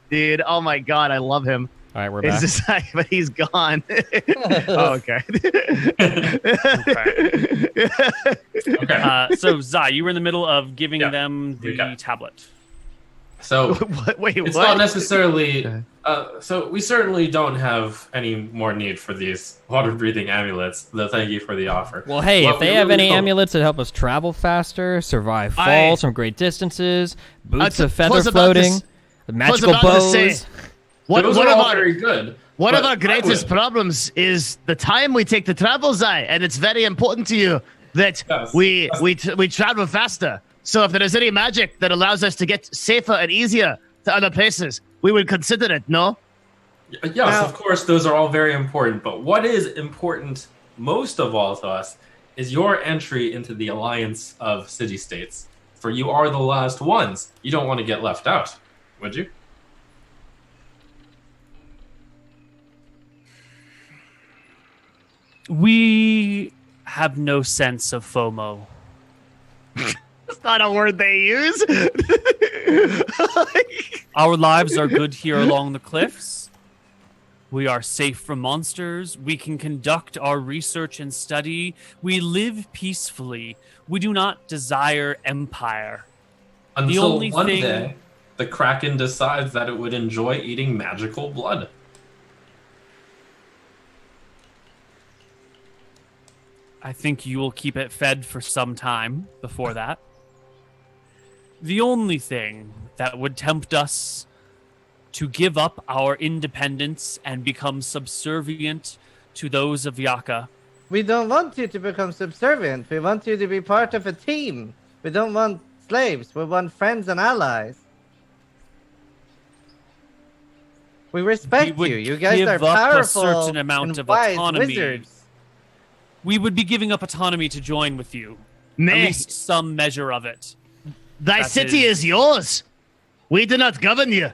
Dude, oh my god, I love him. All right, we're back. It's just like, but he's gone. Oh, okay. Okay. So, Zai, you were in the middle of giving them the tablet. So, Wait, it's what? not necessarily. So, we certainly don't have any more need for these water-breathing amulets. Though, thank you for the offer. Well, hey, What if they we have really any hope- amulets that help us travel faster, survive falls from great distances, boots of feather was about to floating, magical about to say, bows. Those One are of all our very good. one but of our greatest I would- problems is the time we take to travel, Zai, and it's very important to you that Yes. we travel faster. So if there is any magic that allows us to get safer and easier to other places, we would consider it. No. Yes, of course, those are all very important. But what is important most of all to us is your entry into the alliance of city-states. For you are the last ones. You don't want to get left out, would you? We have no sense of FOMO. That's not a word they use. Our lives are good here along the cliffs. We are safe from monsters. We can conduct our research and study. We live peacefully. We do not desire empire. Until only one thing- day, the Kraken decides that it would enjoy eating magical blood. I think you will keep it fed for some time before that. The only thing that would tempt us to give up our independence and become subservient to those of Yaka. We don't want you to become subservient. We want you to be part of a team. We don't want slaves. We want friends and allies. We respect would you. You guys give are up a powerful certain amount and of wise autonomy. wizards. We would be giving up autonomy to join with you. At least some measure of it. Thy city is yours. We do not govern you.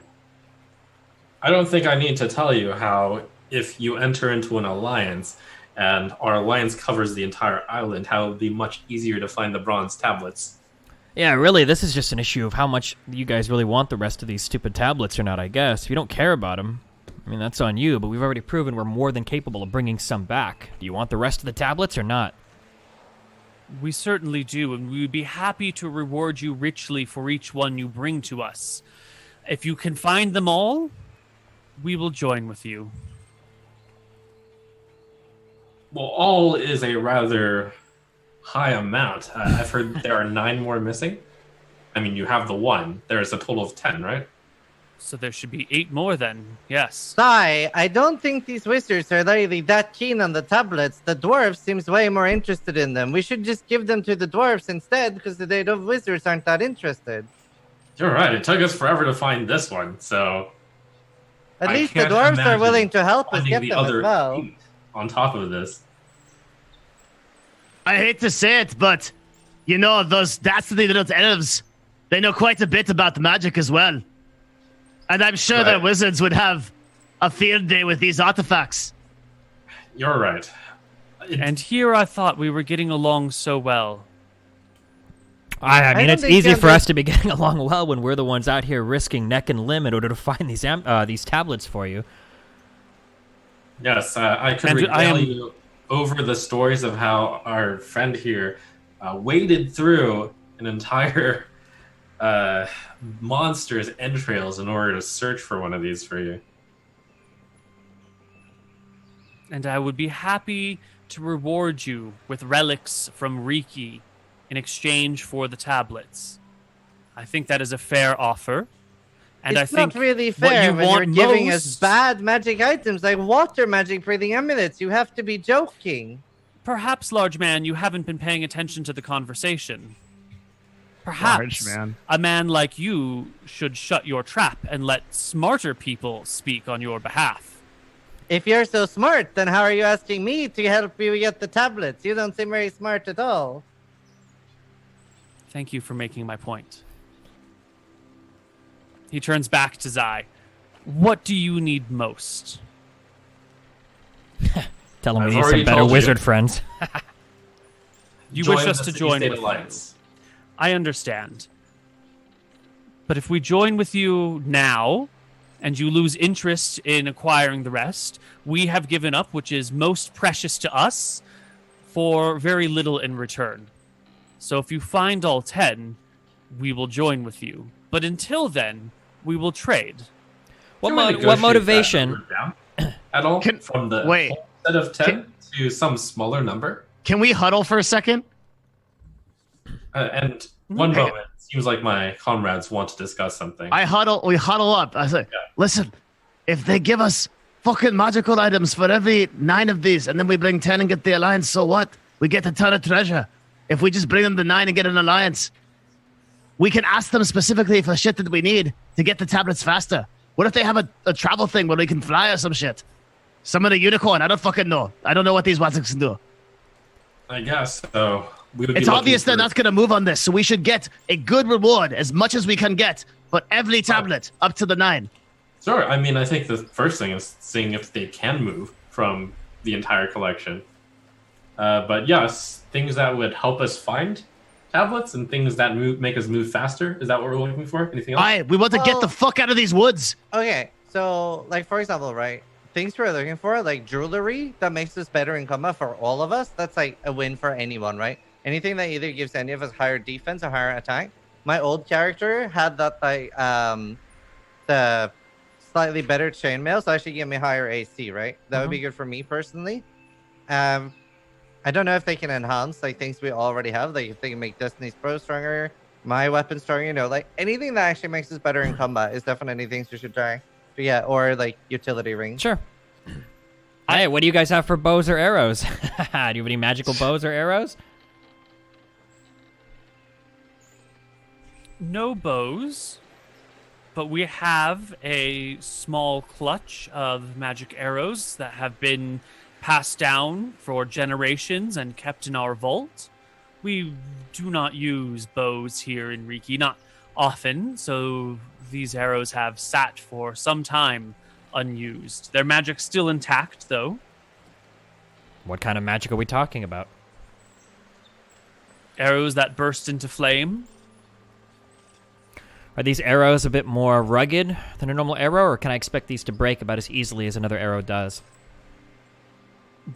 I don't think I need to tell you how, if you enter into an alliance, and our alliance covers the entire island, how it would be much easier to find the bronze tablets. Yeah, really, this is just an issue of how much you guys really want the rest of these stupid tablets or not, I guess. If you don't care about them, I mean, that's on you, but we've already proven we're more than capable of bringing some back. Do you want the rest of the tablets or not? We certainly do, and we would be happy to reward you richly for each one you bring to us. If you can find them all, we will join with you. Well, all is a rather high amount. I've heard there are 9 more missing. I mean, you have the 1. There's a total of 10, right? So there should be 8 more then, yes. Sai, I don't think these wizards are really that keen on the tablets. The dwarves seems way more interested in them. We should just give them to the dwarves instead, because the wizards aren't that interested. You're right. It took us forever to find this one, so... At least the dwarves are willing to help us get them as well. On top of this. I hate to say it, but, you know, those dastardly little elves, they know quite a bit about magic as well. And I'm sure that wizards would have a field day with these artifacts. You're right. And here I thought we were getting along so well. I mean, it's easy for us to be getting along well when we're the ones out here risking neck and limb in order to find these tablets for you. Yes, I could regale you over the stories of how our friend here waded through an entire monster's entrails in order to search for one of these for you. And I would be happy to reward you with relics from Riki in exchange for the tablets. I think that is a fair offer. And it's I think not really fair when you're giving us bad magic items like water magic breathing amulets. You have to be joking. Perhaps, large man, you haven't been paying attention to the conversation. Perhaps a man like you should shut your trap and let smarter people speak on your behalf. If you're so smart, then how are you asking me to help you get the tablets? You don't seem very smart at all. Thank you for making my point. He turns back to Zai. What do you need most? Tell him we need some better wizard friends. You wish us to join with you. I understand. But if we join with you now, and you lose interest in acquiring the rest, we have given up, which is most precious to us, for very little in return. So if you find all 10, we will join with you. But until then, we will trade. What motivation? At all? From the whole set of 10 to some smaller number? Can we huddle for a second? And one moment. Seems like my comrades want to discuss something. We huddle up. I say, listen, if they give us fucking magical items for every 9 of these, and then we bring 10 and get the alliance, so what? We get a ton of treasure. If we just bring them the 9 and get an alliance, we can ask them specifically for shit that we need to get the tablets faster. What if they have a travel thing where they can fly or some shit? Summon a unicorn. I don't fucking know. I don't know what these wazzicks can do. I guess so. It's obvious they're not going to move on this, so we should get a good reward, as much as we can get, for every tablet up to the 9. Sure. I mean, I think the first thing is seeing if they can move from the entire collection. But yes, things that would help us find tablets and things that make us move faster. Is that what we're looking for? Anything else? We want to get the fuck out of these woods. Okay, so, like, for example, right? Things we're looking for, like jewelry that makes us better in combat for all of us, that's like a win for anyone, right? Anything that either gives any of us higher defense or higher attack. My old character had that, like, the slightly better chainmail, so actually give me higher AC, right? That would be good for me personally. I don't know if they can enhance, like, things we already have. Like, if they can make Destiny's Pro stronger, my weapon stronger, you know, like, anything that actually makes us better in combat is definitely things we should try. But yeah, or, like, utility rings. Sure. Hey, what do you guys have for bows or arrows? Do you have any magical bows or arrows? No bows, but we have a small clutch of magic arrows that have been passed down for generations and kept in our vault. We do not use bows here in Riki, not often, so these arrows have sat for some time unused. Their magic's still intact, though. What kind of magic are we talking about? Arrows that burst into flame. Are these arrows a bit more rugged than a normal arrow, or can I expect these to break about as easily as another arrow does?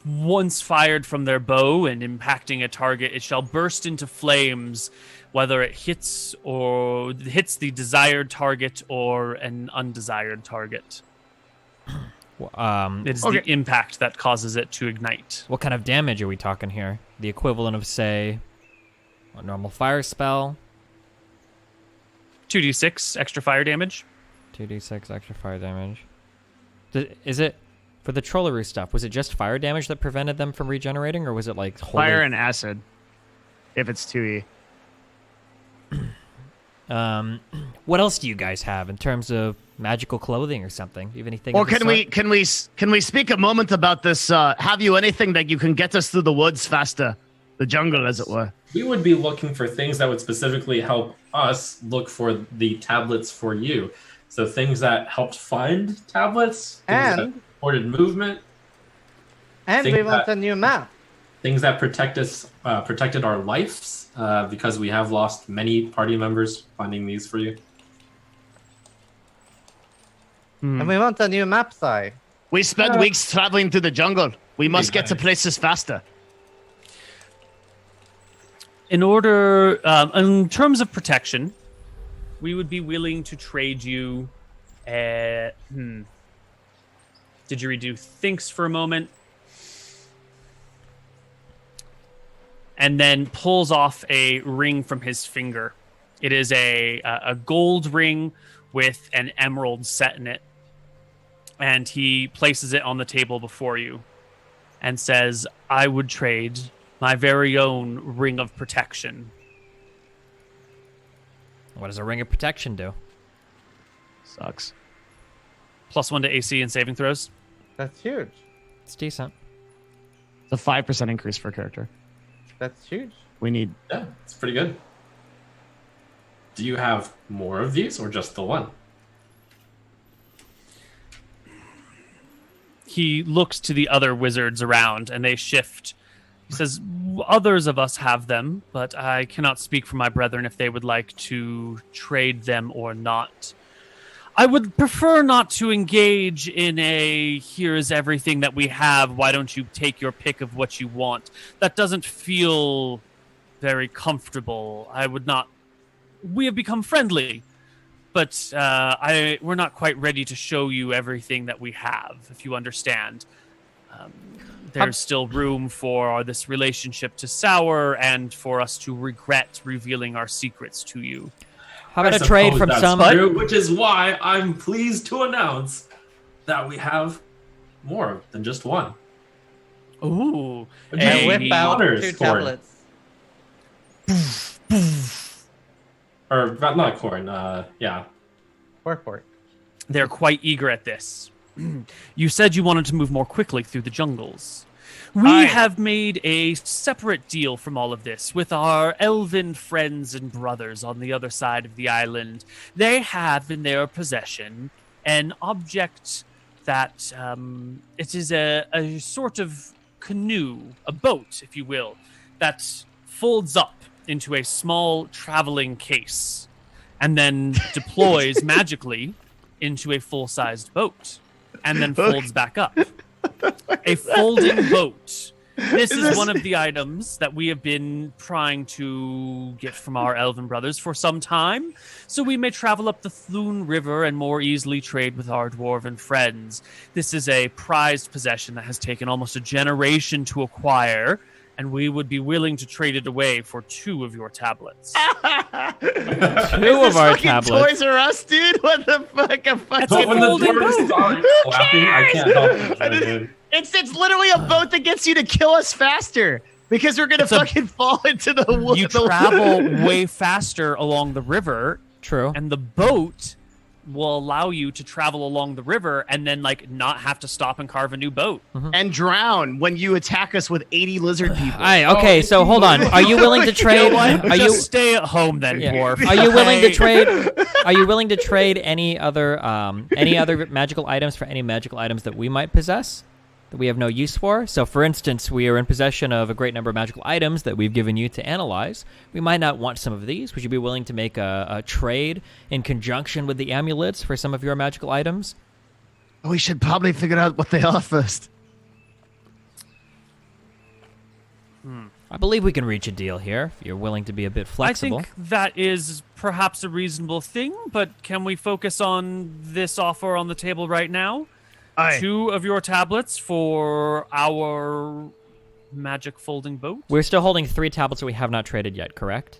Once fired from their bow and impacting a target, it shall burst into flames, whether it hits the desired target or an undesired target. It is the impact that causes it to ignite. What kind of damage are we talking here? The equivalent of, say, a normal fire spell? 2d6 extra fire damage. 2d6 extra fire damage. Is it... For the trollery stuff, was it just fire damage that prevented them from regenerating, or was it like fire and acid? If it's 2e. What else do you guys have in terms of magical clothing or something? Do you have anything? Well, can we speak a moment about this? Have you anything that you can get us through the woods faster, the jungle, as it were? We would be looking for things that would specifically help us look for the tablets for you. So things that helped find tablets and supported movement. And we want a new map. Things that protected our lives, because we have lost many party members finding these for you. And we want a new map, Sai. We spent weeks traveling through the jungle. We must get to places faster. In terms of protection, we would be willing to trade you. Did you redo thinks for a moment? And then pulls off a ring from his finger. It is a gold ring with an emerald set in it. And he places it on the table before you and says, I would trade my very own ring of protection. What does a ring of protection do? Sucks. +1 to AC and saving throws. That's huge. It's decent. It's a 5% increase for a character. That's huge. We need... Yeah, it's pretty good. Do you have more of these or just the one? He looks to the other wizards around and they shift. He says, others of us have them, but I cannot speak for my brethren if they would like to trade them or not. I would prefer not to engage in a here's everything that we have, why don't you take your pick of what you want. That doesn't feel very comfortable. We have become friendly, but we're not quite ready to show you everything that we have, if you understand. There's still room for this relationship to sour and for us to regret revealing our secrets to you. How about a trade from some... True, which is why I'm pleased to announce that we have more than just one. Ooh. And whip out 2 tablets. Or, not corn, yeah. Pork. They're quite eager at this. You said you wanted to move more quickly through the jungles. We have made a separate deal from all of this with our elven friends and brothers on the other side of the island. They have in their possession an object that it is a sort of canoe, a boat, if you will, that folds up into a small traveling case and then deploys magically into a full-sized boat and then folds back up. A folding boat. This is one of the items that we have been trying to get from our elven brothers for some time, so we may travel up the Thloon River and more easily trade with our dwarven friends. This is a prized possession that has taken almost a generation to acquire, and we would be willing to trade it away for 2 of your tablets. 2 of our tablets. Toys R Us, dude. What the fuck? When the doors start clapping, I can't help it. It's literally a boat that gets you to kill us faster because we're gonna fucking fall into the water. You travel way faster along the river. True. And the boat will allow you to travel along the river and then like not have to stop and carve a new boat. And drown when you attack us with 80 lizard people. Okay, so hold on. Are you willing to trade? Are you stay at home then, dwarf? Are you willing to trade? Are you willing to trade any other magical items for any magical items that we might possess that we have no use for? So, for instance, we are in possession of a great number of magical items that we've given you to analyze. We might not want some of these. Would you be willing to make a trade in conjunction with the amulets for some of your magical items? We should probably figure out what they are first. I believe we can reach a deal here if you're willing to be a bit flexible. I think that is perhaps a reasonable thing, but can we focus on this offer on the table right now? Aye. 2 of your tablets for our magic folding boat. We're still holding 3 tablets that we have not traded yet, correct?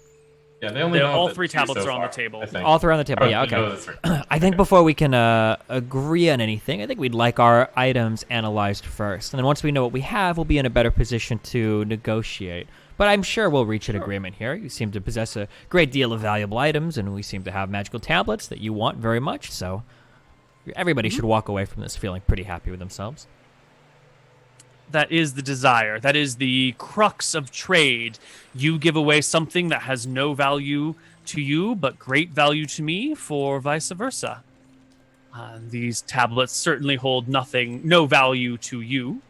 Yeah, they only know all the 3 two tablets so are on the far, table. I think. All 3 on the table, Or yeah, they know okay. the three. I think before we can agree on anything, I think we'd like our items analyzed first. And then once we know what we have, we'll be in a better position to negotiate. But I'm sure we'll reach an agreement here. You seem to possess a great deal of valuable items, and we seem to have magical tablets that you want very much, so everybody should walk away from this feeling pretty happy with themselves. That is the desire. That is the crux of trade. You give away something that has no value to you, but great value to me, for vice versa. These tablets certainly hold no value to you.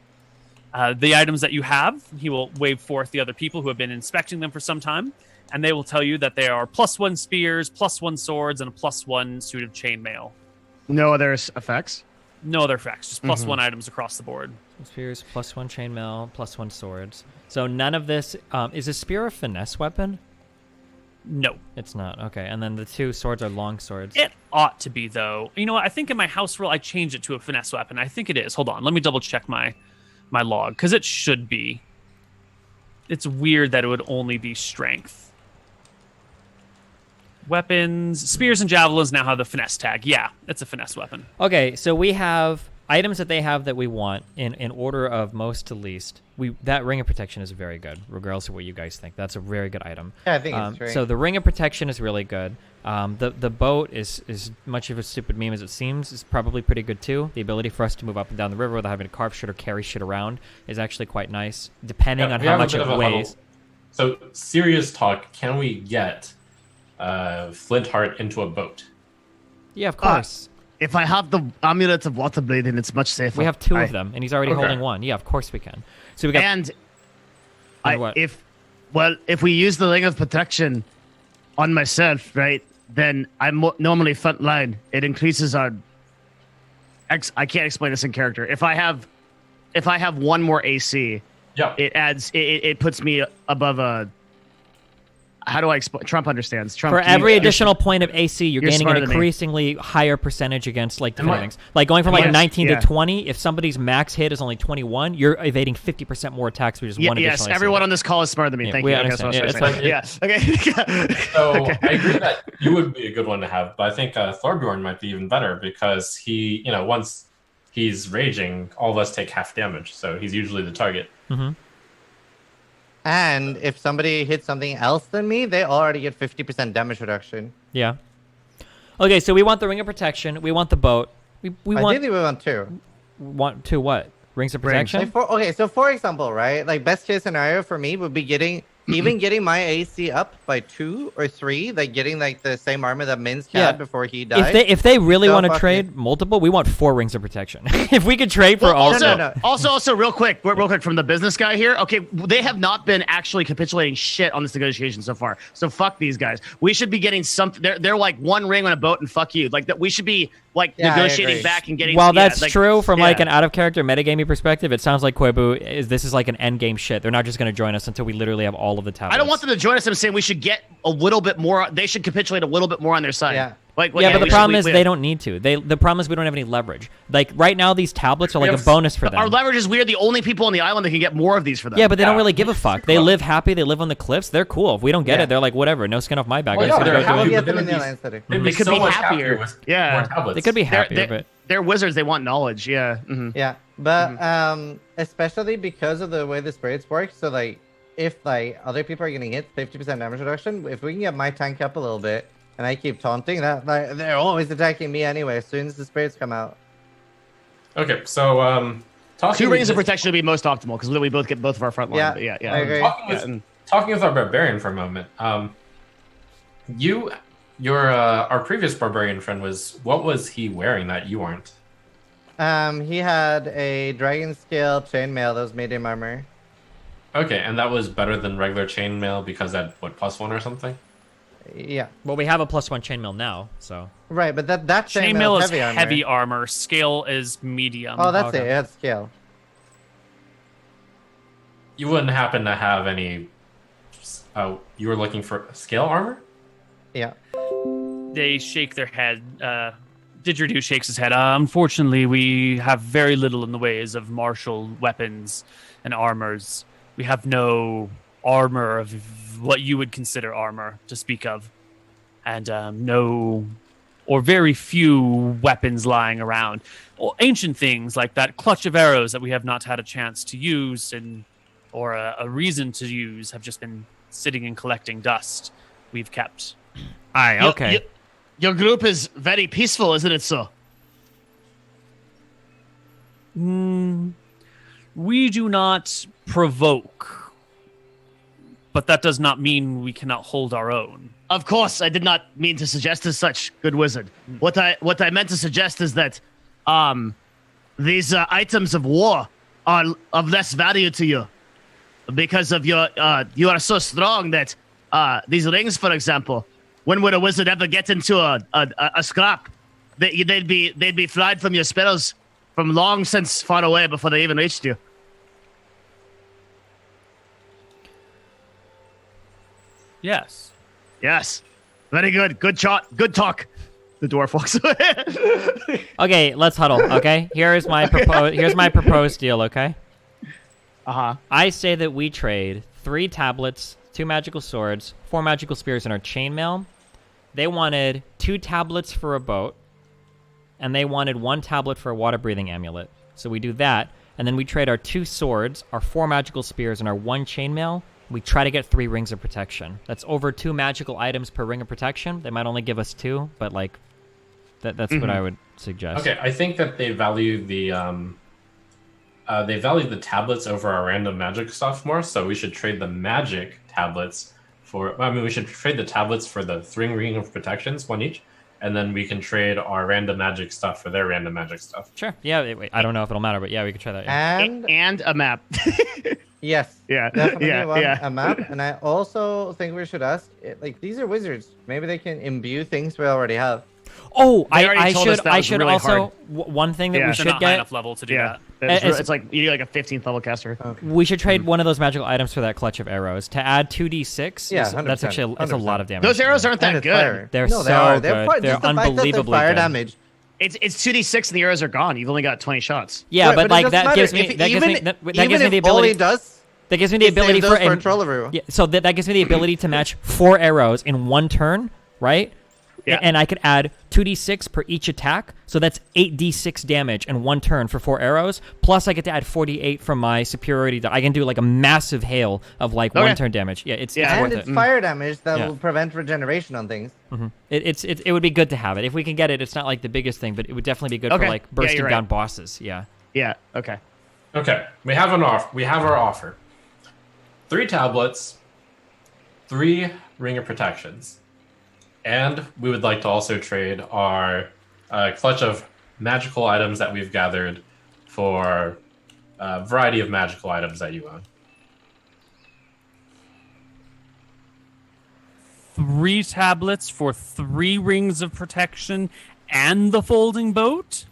The items that you have, he will wave forth the other people who have been inspecting them for some time, and they will tell you that they are +1 spears, +1 swords, and a +1 suit of chainmail. No other effects? No other effects, just +1 items across the board. Spears, +1 chainmail, +1 swords. So none of this... is a spear a finesse weapon? No. It's not. Okay, and then the 2 swords are long swords. It ought to be, though. You know what? I think in my house rule, I changed it to a finesse weapon. I think it is. Hold on. Let me double-check my log, because it should be. It's weird that it would only be strength. Weapons, spears and javelins now have the finesse tag. Yeah, it's a finesse weapon. Okay, so we have items that they have that we want in order of most to least. That ring of protection is very good, regardless of what you guys think. That's a very good item. Yeah, I think it's great. So the ring of protection is really good. The boat is much of a stupid meme as it seems. Is probably pretty good too. The ability for us to move up and down the river without having to carve shit or carry shit around is actually quite nice, depending on how much it weighs. So serious talk, can we get Flintheart into a boat? Yeah, of course. If I have the amulets of water breathing, it's much safer. We have 2 of them, and he's already holding 1. Yeah, of course we can. So we got. And what? if we use the ring of protection on myself, right, then I'm normally front line. It increases our. I can't explain this in character. If I have 1 more AC, yeah, it adds. It puts me above a. How do I explain? Trump understands. Trump, for every additional point of AC, you're gaining an smarter than me. increasingly higher percentage against like different things. Like going from like 19 to 20, if somebody's max hit is only 21, you're evading 50% more attacks with just 1 additional AC. Yes, everyone on this call is smarter than me. Thank we you. understand. Okay. So I agree that you would be a good one to have, but I think Thorbjorn might be even better because he, once he's raging, all of us take half damage, so he's usually the target. Mm-hmm. And if somebody hits something else than me, they already get 50% damage reduction. Yeah. Okay, so we want the ring of protection. We want the boat. Ideally, we want 2. Want 2 what? Rings of protection? So for example, right? Like best case scenario for me would be getting my AC up by 2 or 3, like getting like the same armor that Minsk had before he died. If they really want to trade multiple, we want 4 rings of protection. If we could trade for all. Also, real quick from the business guy here. Okay, they have not been actually capitulating shit on this negotiation so far. So fuck these guys. We should be getting something. They're like 1 ring on a boat and fuck you. Like that. We should be like negotiating back and getting. Well, that's true from like an out of character metagaming perspective. It sounds like Koibu this is like an end game shit. They're not just going to join us until we literally have all of the tablets. I don't want them to join us. I'm saying we should get a little bit more. They should capitulate a little bit more on their side. Yeah. But the problem is they don't need to. The problem is we don't have any leverage. Like right now, these tablets are like a bonus for them. Our leverage is we're the only people on the island that can get more of these for them. Yeah, but they don't really give a fuck. They live happy. They live on the cliffs. They're cool. If we don't get it, they're like whatever. No skin off my back. They could be happier. Yeah, they could be happier. But they're wizards. They want knowledge. Yeah. Mm-hmm. Yeah, but especially because of the way the spirits work. So like, if like other people are getting hit, 50% damage reduction. If we can get my tank up a little bit, And I keep taunting that they're always attacking me anyway. As soon as the spirits come out. Okay, so Two rings of protection would be most optimal because we both get both of our front line. Yeah, But yeah. I agree. Talking with our barbarian for a moment. Our previous barbarian friend what was he wearing that you aren't? He had a dragon scale chainmail that was medium armor. Okay, and that was better than regular chainmail because that +1 or something. Yeah. Well, we have a +1 chainmail now, so. Right, but that Chainmail is is heavy armor. Scale is medium. Oh, that's Okay. it. It had scale. You wouldn't happen to have any. You were looking for scale armor? Yeah. They shake their head. Didgeridoo shakes his head. Unfortunately, we have very little in the ways of martial weapons and armors. We have no armor of what you would consider armor to speak of. And no, or very few weapons lying around. Or ancient things like that clutch of arrows that we have not had a chance to use or a reason to use have just been sitting and collecting dust we've kept. Aye, okay. Your group is very peaceful, isn't it so? We do not provoke, but that does not mean we cannot hold our own. Of course, I did not mean to suggest as such, good wizard. What I meant to suggest is that these items of war are of less value to you because of you are so strong that these rings, for example, when would a wizard ever get into a scrap? They'd be fried from your spells from long since far away before they even reached you. Yes. Yes. Very good. Good shot. Good talk. The dwarf walks away. Okay, let's huddle, okay? Here's my proposed deal, okay? Uh-huh. I say that we trade 3 tablets, 2 magical swords, 4 magical spears, and our chainmail. They wanted 2 tablets for a boat, and they wanted 1 tablet for a water-breathing amulet. So we do that, and then we trade our 2 swords, our 4 magical spears, and our 1 chainmail. We try to get 3 rings of protection. That's over 2 magical items per ring of protection. They might only give us 2, but like that's what I would suggest. Okay, I think that they value the tablets over our random magic stuff more. So we should trade the magic tablets we should trade the tablets for the 3 ring of protections, 1 each, and then we can trade our random magic stuff for their random magic stuff. Sure. Yeah. I don't know if it'll matter, but yeah, we could try that. Yeah. And a map. Yes. Yeah. Definitely Yeah. a map. And I also think we should ask, these are wizards. Maybe they can imbue things we already have. Oh, They already told us that was should really also hard. one thing that Yeah. we They're should not high get. enough level to do Yeah. that. It's like you need like a 15th level caster. Okay. We should trade one of those magical items for that clutch of arrows to add 2d6. Yeah, that's 100%, actually it's a lot of damage. Those arrows aren't And that it's good. fire. They're no, they so are. good. They're just the fact that unbelievably fire good. damage. It's 2d6 and the arrows are gone. You've only got 20 shots. Yeah, Right, but it like doesn't that gives matter. me If- that gives me even- that even gives me the if all he ability. does That gives me the is ability save those for a Trollaroo. Yeah, so that gives me the ability to match 4 arrows in 1 turn, right? Yeah. And I could add 2d6 per each attack, so that's 8d6 damage in 1 turn for 4 arrows. Plus, I get to add 48 from my superiority. I can do like a massive hail of like Okay. 1 turn damage. Yeah, it's Yeah. worth And it. it's fire damage that Yeah. will prevent regeneration on things. It would be good to have it if we can get it. It's not like the biggest thing, but it would definitely be good Okay. for like Yeah, bursting you're right. down bosses. Yeah. Yeah. Okay. Okay, we have our offer. 3 tablets, 3 ring of protections, and we would like to also trade our clutch of magical items that we've gathered for a variety of magical items that you own. 3 tablets for 3 rings of protection and the folding boat?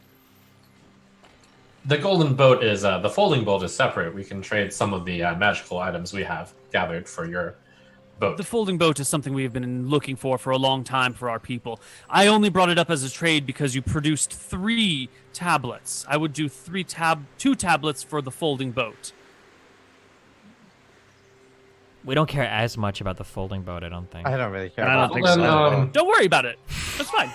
The golden boat is the folding boat is separate. We can trade some of the magical items we have gathered for your boat. The folding boat is something we have been looking for a long time for our people. I only brought it up as a trade because you produced 3 tablets. I would do 2 tablets for the folding boat. We don't care as much about the folding boat, I don't think. I don't really care. I don't about think that. so. Don't worry about it. That's fine.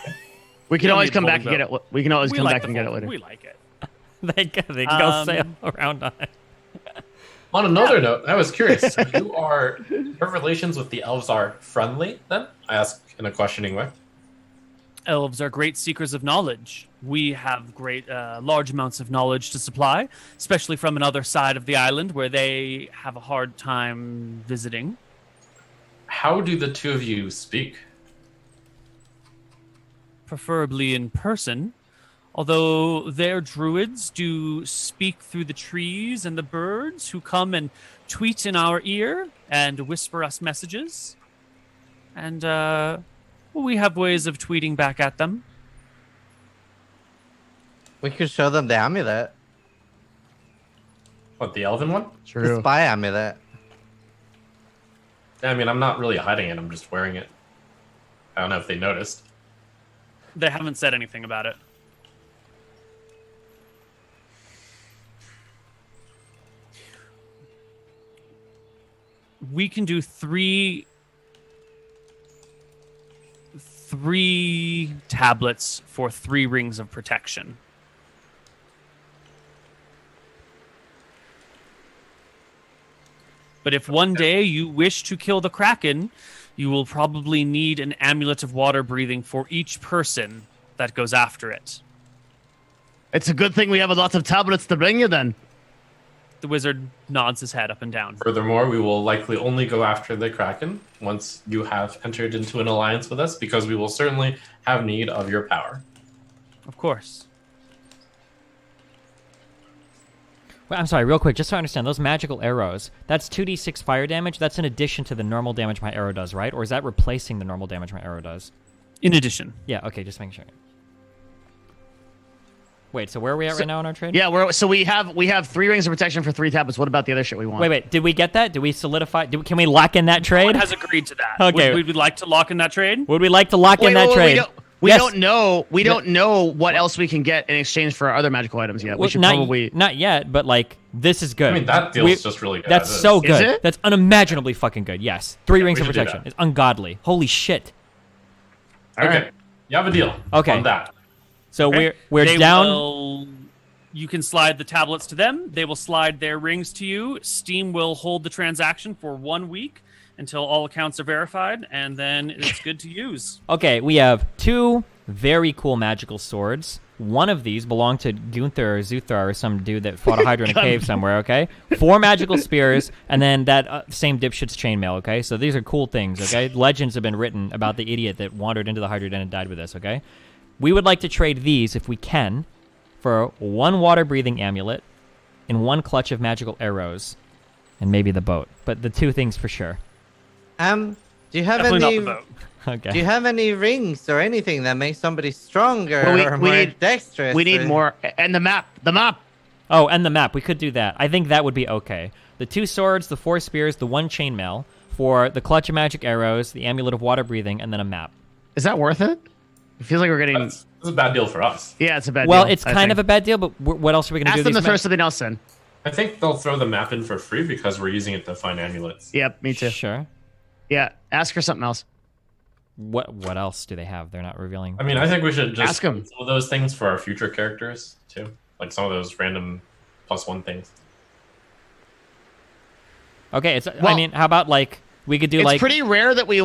We can don't always need come back and folding get it. We can always We come like back the and get it folding. later. We like it. they can go Um, sail around on it. On another note, I was curious. So your relations with the elves are friendly, then? I ask in a questioning way. Elves are great seekers of knowledge. We have great, large amounts of knowledge to supply, especially from another side of the island where they have a hard time visiting. How do the two of you speak? Preferably in person, although their druids do speak through the trees and the birds who come and tweet in our ear and whisper us messages. And we have ways of tweeting back at them. We could show them the amulet. What, the elven one? The spy amulet. I mean, I'm not really hiding it. I'm just wearing it. I don't know if they noticed. They haven't said anything about it. We can do three tablets for 3 rings of protection. But if one day you wish to kill the Kraken, you will probably need an amulet of water breathing for each person that goes after it. It's a good thing we have lots of tablets to bring you then. The wizard nods his head up and down. Furthermore, we will likely only go after the Kraken once you have entered into an alliance with us, because we will certainly have need of your power. Of course. Well, I'm sorry, real quick, just so I understand, those magical arrows, that's 2d6 fire damage. That's in addition to the normal damage my arrow does, right? Or is that replacing the normal damage my arrow does? In addition. Yeah, okay, just making sure. Wait, so where are we at right now in our trade? Yeah, we have 3 rings of protection for 3 tablets. What about the other shit we want? Wait, did we get that? Did we solidify? Can we lock in that trade? No one has agreed to that. Okay. Would we like to lock in that trade? Would we like to lock in that trade? We don't know. We don't know what else we can get in exchange for our other magical items yet. We should probably not yet, but like this is good. I mean, that deal's just really good. That's so good. Is it? That's unimaginably fucking good. Yes, 3 rings of we should do protection. that. It's ungodly. Holy shit. All Okay. right. You have a deal Okay. on that. So Okay. we're They down. You can slide the tablets to them. They will slide their rings to you. Steam will hold the transaction for 1 week until all accounts are verified, and then it's good to use. Okay, we have 2 very cool magical swords. One of these belonged to Gunther or Zuthar or some dude that fought a hydra in a cave somewhere, okay? 4 magical spears, and then that same dipshit's chainmail, okay? So these are cool things, okay? Legends have been written about the idiot that wandered into the hydra den and died with this, okay? We would like to trade these, if we can, for 1 water-breathing amulet and 1 clutch of magical arrows, and maybe the boat. But the 2 things for sure. Do you have Definitely any? not the boat. Okay. Do you have any rings or anything that makes somebody stronger Well, or more dexterous? We need more. And the map. The map. Oh, and the map. We could do that. I think that would be okay. The 2 swords, the 4 spears, the 1 chainmail, for the clutch of magic arrows, the amulet of water breathing, and then a map. Is that worth it? It feels like we're getting. That's a bad deal for us. Yeah, it's a bad deal. Well, it's kind of a bad deal, but what else are we going to do? Ask them to These throw something else in. I think they'll throw the map in for free because we're using it to find amulets. Yep, me too. Sure. Yeah, ask her something else. What else do they have? They're not revealing. I mean, I think we should just Ask 'em. some of those things for our future characters too, like some of those random +1 things. Okay, it's. Well, I mean, how about like we could do It's like pretty rare that we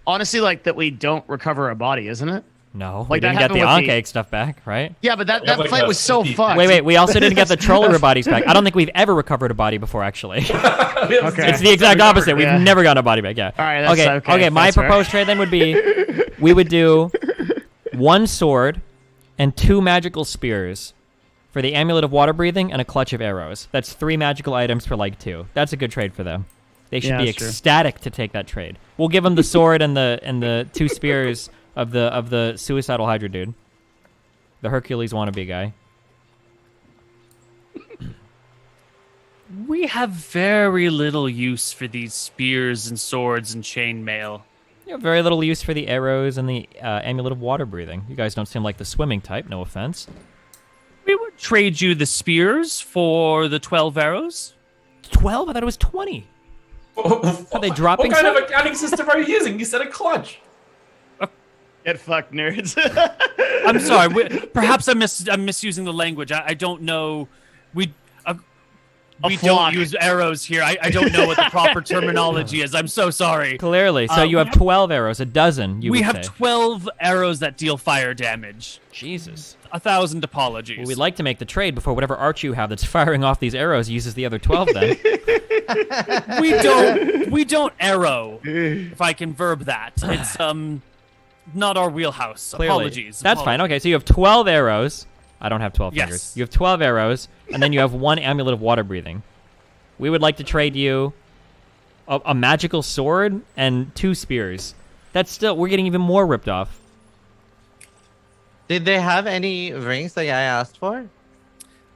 honestly that we don't recover a body, isn't it? no, we that didn't get the happened with Ankh stuff back, right? Yeah, but that Yeah, like fight a was so 50. fun. Wait, we also didn't get the troller bodies back. I don't think we've ever recovered a body before, actually. Okay. It's the exact opposite. We've Yeah. never gotten a body back. Yeah. All right, that's okay. Okay. My That's fair. proposed trade then would be, we would do 1 sword and 2 magical spears for the amulet of water breathing and a clutch of arrows. That's 3 magical items for like 2. That's a good trade for them. They should Yeah, be that's true. ecstatic to take that trade. We'll give them the sword and the 2 spears of the suicidal hydra dude, the Hercules wannabe guy. We have very little use for these spears and swords and chainmail. You have very little use for the arrows and the amulet of water breathing. You guys don't seem like the swimming type, no offense. We would trade you the spears for the 12 arrows. 12? I thought it was 20. Are they dropping What kind some? of accounting system are you using? You said a clutch. Get fucked, nerds. I'm sorry. Perhaps I'm misusing the language. I don't know. We don't use arrows here. I don't know what the proper terminology is. I'm so sorry. Clearly. So you have 12 arrows, a dozen, we have 12 arrows that deal fire damage. Jesus. 1,000 apologies. Well, we'd like to make the trade before whatever arch you have that's firing off these arrows uses the other 12 then. We don't arrow, if I can verb that. It's not our wheelhouse. Clearly. Apologies. That's fine. Okay, so you have 12 arrows. I don't have 12 fingers. Yes. You have 12 arrows, and then you have 1 amulet of water breathing. We would like to trade you a magical sword and 2 spears. That's still, we're getting even more ripped off. Did they have any rings that I asked for?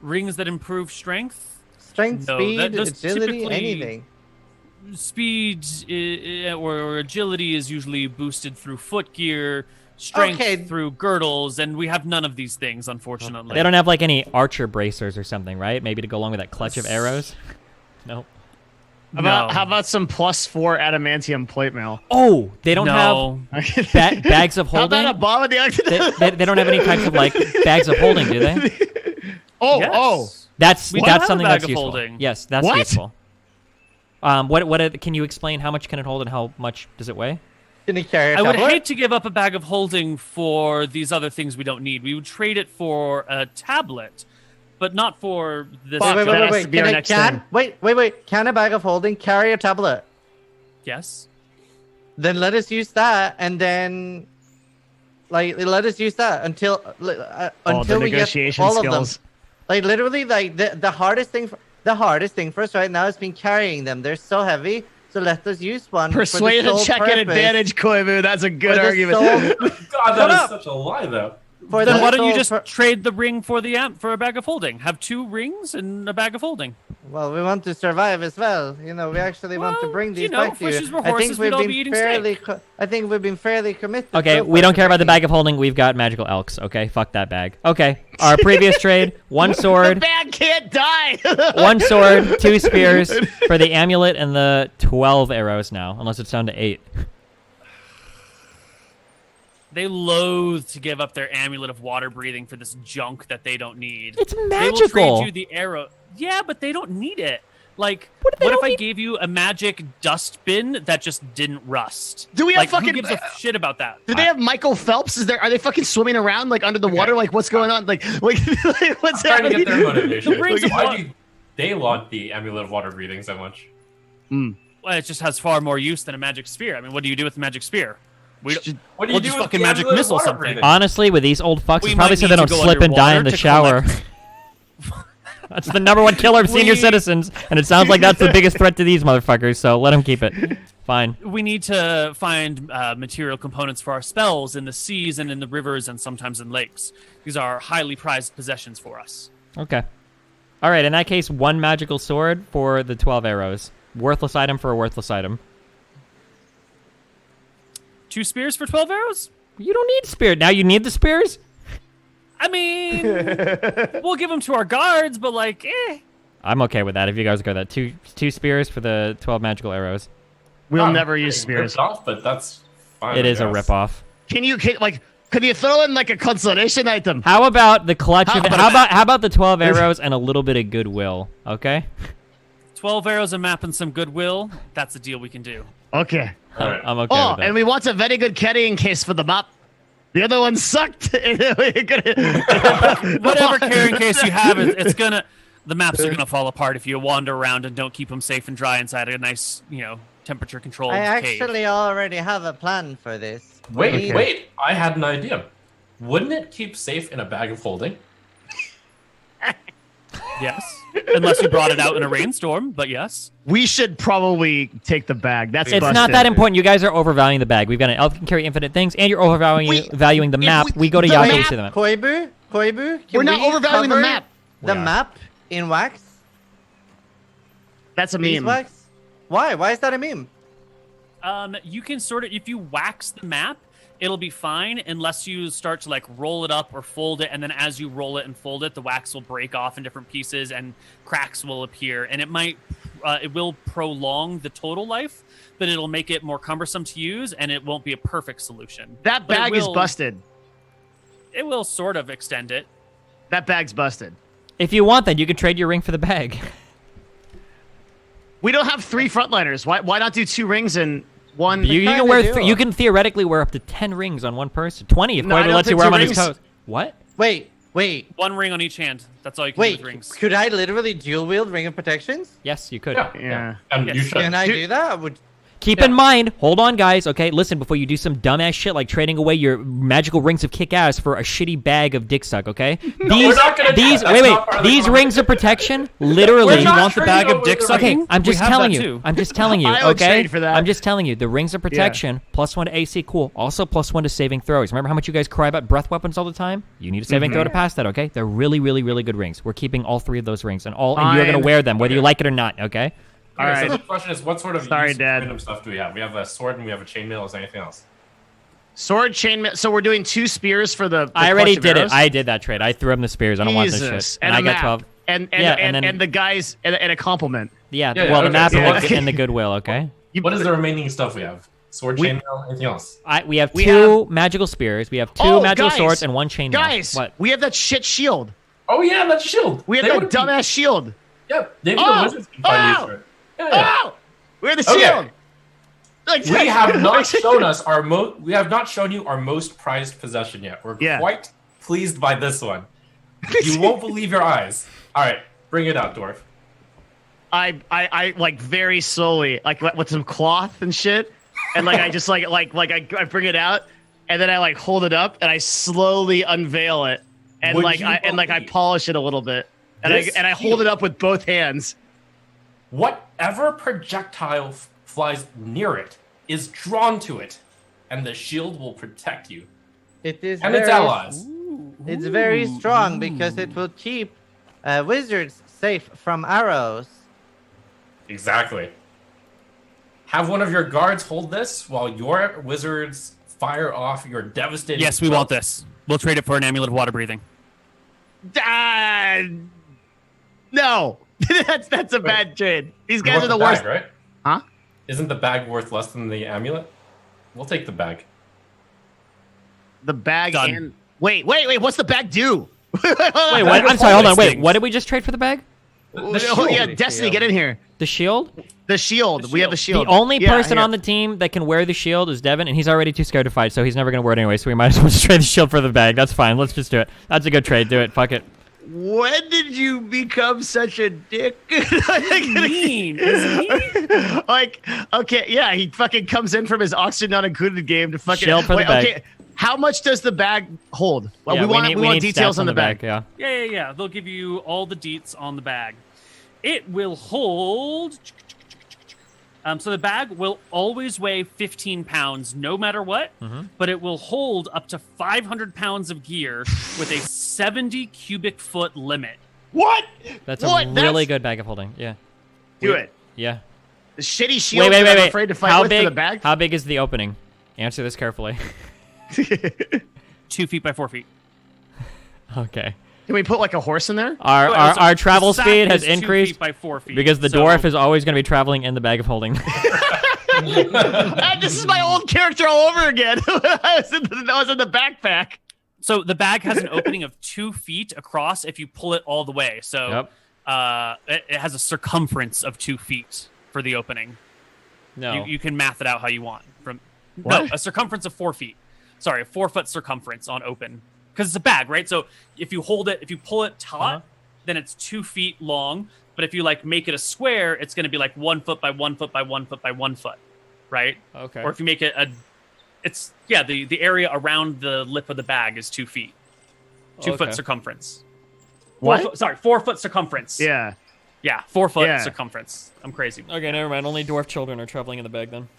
Rings that improve strength? Strength, No, speed, those agility, typically- anything. Speed or agility is usually boosted through foot gear, strength through girdles, and we have none of these things, unfortunately. They don't have like any archer bracers or something, right? Maybe to go along with that clutch of arrows? No. How about some +4 adamantium plate mail? Oh, they don't have bags of How holding? about a bomb of the Arcadian? They don't have any types of like bags of holding, do they? Yes. That's We do have a something bag that's of useful. holding. Yes, that's What? useful. Can you explain how much can it hold and how much does it weigh? Can you carry a I would tablet? hate to give up a bag of holding for these other things we don't need. We would trade it for a tablet, but not for this. Fuck, Wait, that has to wait. be our Can, next thing. wait. Can a bag of holding carry a tablet? Yes. Then let us use that, and then, let us use that until the we get negotiation all skills. of them. Like literally, like the hardest thing for us right now has been carrying them. They're so heavy. So let us use one. Persuade for the a sole check purpose, an advantage, Koibu. That's a good for the argument. God, that up. is such a lie, though. For Then the why don't you sole just pur- trade the ring for a bag of holding? Have 2 rings and a bag of holding. Well, we want to survive as well. You know, we actually want to Well, bring these you know, back to if you. wishes were I think horses, we'd we've all been be eating fairly. steak. I think we've been fairly committed. Okay, so we far don't care to about the making- bag of holding. We've got magical elks. Okay, fuck that bag. Okay, our previous trade: 1 The sword, bag can't die. 1 sword, 2 spears for the amulet and the 12 arrows now, unless it's down to 8. They loathe to give up their amulet of water breathing for this junk that they don't need. It's They will magical. trade you the arrow. Yeah, but they don't need it. Like, What if they what if don't I need- gave you a magic dust bin that just didn't rust? Do we have like, fucking- Who gives a shit about that? Do they have Michael Phelps? Are they fucking swimming around like under the water? Like what's going on? Like what's Trying to happening? get their motivation. The rings of Why wa- do they want the amulet of water breathing so much? Well, it just has far more use than a magic spear. I mean, what do you do with the magic spear? We don't, What do we'll you do just with fucking the magic amulet of missile water something. breathing? Honestly, with these old fucks, We it's probably might so they need to don't go slip and die in underwater the to shower. That's the #1 killer of senior We- citizens, and it sounds like that's the biggest threat to these motherfuckers, so let them keep it. Fine. We need to find material components for our spells in the seas and in the rivers and sometimes in lakes. These are highly prized possessions for us. Okay. All right, in that case, 1 magical sword for the 12 arrows. Worthless item for a worthless item. 2 spears for 12 arrows? You don't need spear. Now you need the spears? I mean, we'll give them to our guards, but like, I'm okay with that if you guys go that. Two spears for the 12 magical arrows. We'll Oh, never use getting ripped spears. Off, but that's fine. It I is a guess. ripoff. Could you throw in like a consolation item? How about the clutch How of it? about How about the 12 arrows and a little bit of goodwill? Okay? 12 arrows, a map, and some goodwill. That's a deal we can do. Okay. All right. I'm okay Oh, with that. and we want a very good carrying case for the map. The other one sucked. Whatever carrying case you have, the maps are gonna fall apart if you wander around and don't keep them safe and dry inside a nice, temperature controlled I cave. actually already have a plan for this. Wait, wait. I had an idea. Wouldn't it keep safe in a bag of holding? Yes, unless you brought it out in a rainstorm, but yes. We should probably take the bag. That's It's busted. not that important. You guys are overvaluing the bag. We've got an elf can carry infinite things, and you're overvaluing valuing the if map. We go to the Yaka, we map- see the map. Koibu, can We're not we overvaluing the cover map. The We are. map in wax? That's a meme. Beeswax? Why? Why is that a meme? You can sort of, if you wax the map, it'll be fine unless you start to like roll it up or fold it, and then as you roll it and fold it, the wax will break off in different pieces and cracks will appear, and it will prolong the total life, but it'll make it more cumbersome to use, and it won't be a perfect solution. That But it bag is will- busted. It will sort of extend it. That bag's busted. If you want, then you can trade your ring for the bag. We don't have 3 frontliners. Why not do 2 rings and one? You can wear. You can theoretically wear up to 10 rings on one person. 20 if Koibu lets you wear them on his toes. What? Wait. One ring on each hand. That's all you can do with rings. Could I literally dual wield Ring of Protections? Yes, you could. Yeah. And you should. Can I do that? Keep in mind, hold on, guys. Okay, listen before you do some dumbass shit like trading away your magical rings of kick-ass for a shitty bag of dick suck. Okay, these rings of protection, literally. You want the bag of dick sucking? Okay, I'm just telling you. I'm just telling you. I would Okay, trade for that. I'm just telling you. The rings of protection +1 to AC, cool. Also +1 to saving throws. Remember how much you guys cry about breath weapons all the time? You need a saving throw to pass that. Okay, they're really, really, really good rings. We're keeping all 3 of those rings, and you're gonna wear them whether you like it or not. Okay. All right. So the question is, what sort of Dad. stuff do we have? We have a sword and we have a chainmail. Is there anything else? Sword, chainmail. So we're doing 2 spears for the I already did arrows? it. I did that trade. I threw him the spears. I don't want this shit. And I a got map. 12. And the guys and a compliment. Yeah. Yeah, Well, okay. the map Yeah. and the goodwill. Okay. What is the remaining stuff we have? Sword, chainmail, anything else? We have 2 magical spears. We have 2 magical guys, swords and 1 chainmail. Guys, What? we have that shit shield. Oh yeah, that shield. We have that dumbass shield. Yep. Maybe the wizards can find use for it. Yeah. Oh, we have the shield. Like, We have not shown us our We have not shown you our most prized possession yet. We're quite pleased by this one. You won't believe your eyes. All right, bring it out, dwarf. I like very slowly, like with some cloth and shit, and like I just like I bring it out, and then I like hold it up and I slowly unveil it, and I polish it a little bit, and I hold it up with both hands. Whatever projectile flies near it is drawn to it, and the shield will protect you It is and its allies. It's very strong because it will keep wizards safe from arrows. Exactly. Have one of your guards hold this while your wizards fire off your devastating. Yes, we want this. We'll trade it for an amulet of water breathing. No, that's a bad trade. These guys are the worst, right? Huh? Isn't the bag worth less than the amulet? We'll take the bag. The bag Done. and wait. What's the bag do? Wait, what? I'm sorry. Hold on. Wait, what did we just trade for the bag? The shield. Yeah, Destiny, get in here. The shield? The shield. We have the shield. The only person on the team that can wear the shield is Devin, and he's already too scared to fight, so he's never going to wear it anyway, so we might as well just trade the shield for the bag. That's fine. Let's just do it. That's a good trade. Do it. Fuck it. When did you become such a dick? Mean, isn't he? Like, okay, yeah, he fucking comes in from his oxygen not included game to fucking Shield for the bag. Okay, how much does the bag hold? Well, Yeah, we want need details stats on the bag. Yeah. Yeah. They'll give you all the deets on the bag. It will hold. So the bag will always weigh 15 pounds, no matter what, but it will hold up to 500 pounds of gear with a 70 cubic foot limit. What? That's a really good bag of holding. Yeah. Do it. Yeah. The shitty shield. Wait. I'm afraid to fight with for the bag. How big is the opening? Answer this carefully. 2 feet by 4 feet. Okay. Can we put like a horse in there? Our travel The sack speed has is 2 feet increased by 4 feet, because the dwarf is always going to be traveling in the bag of holding. This is my old character all over again. I was in the backpack. So the bag has an opening of 2 feet across if you pull it all the way. So it has a circumference of 2 feet for the opening. No. You can math it out how you want. What? No, a circumference of 4 feet. Sorry, a 4 foot circumference on open. Because it's a bag, right? So if you hold it, if you pull it taut, then it's 2 feet long. But if you like make it a square, it's going to be like 1 foot by 1 foot by 1 foot by 1 foot, right? Okay. Or if you make it the area around the lip of the bag is 2 feet, 2 foot circumference. What? 4 foot circumference. Yeah. 4 foot circumference. I'm crazy. Okay, never mind. Only dwarf children are traveling in the bag then.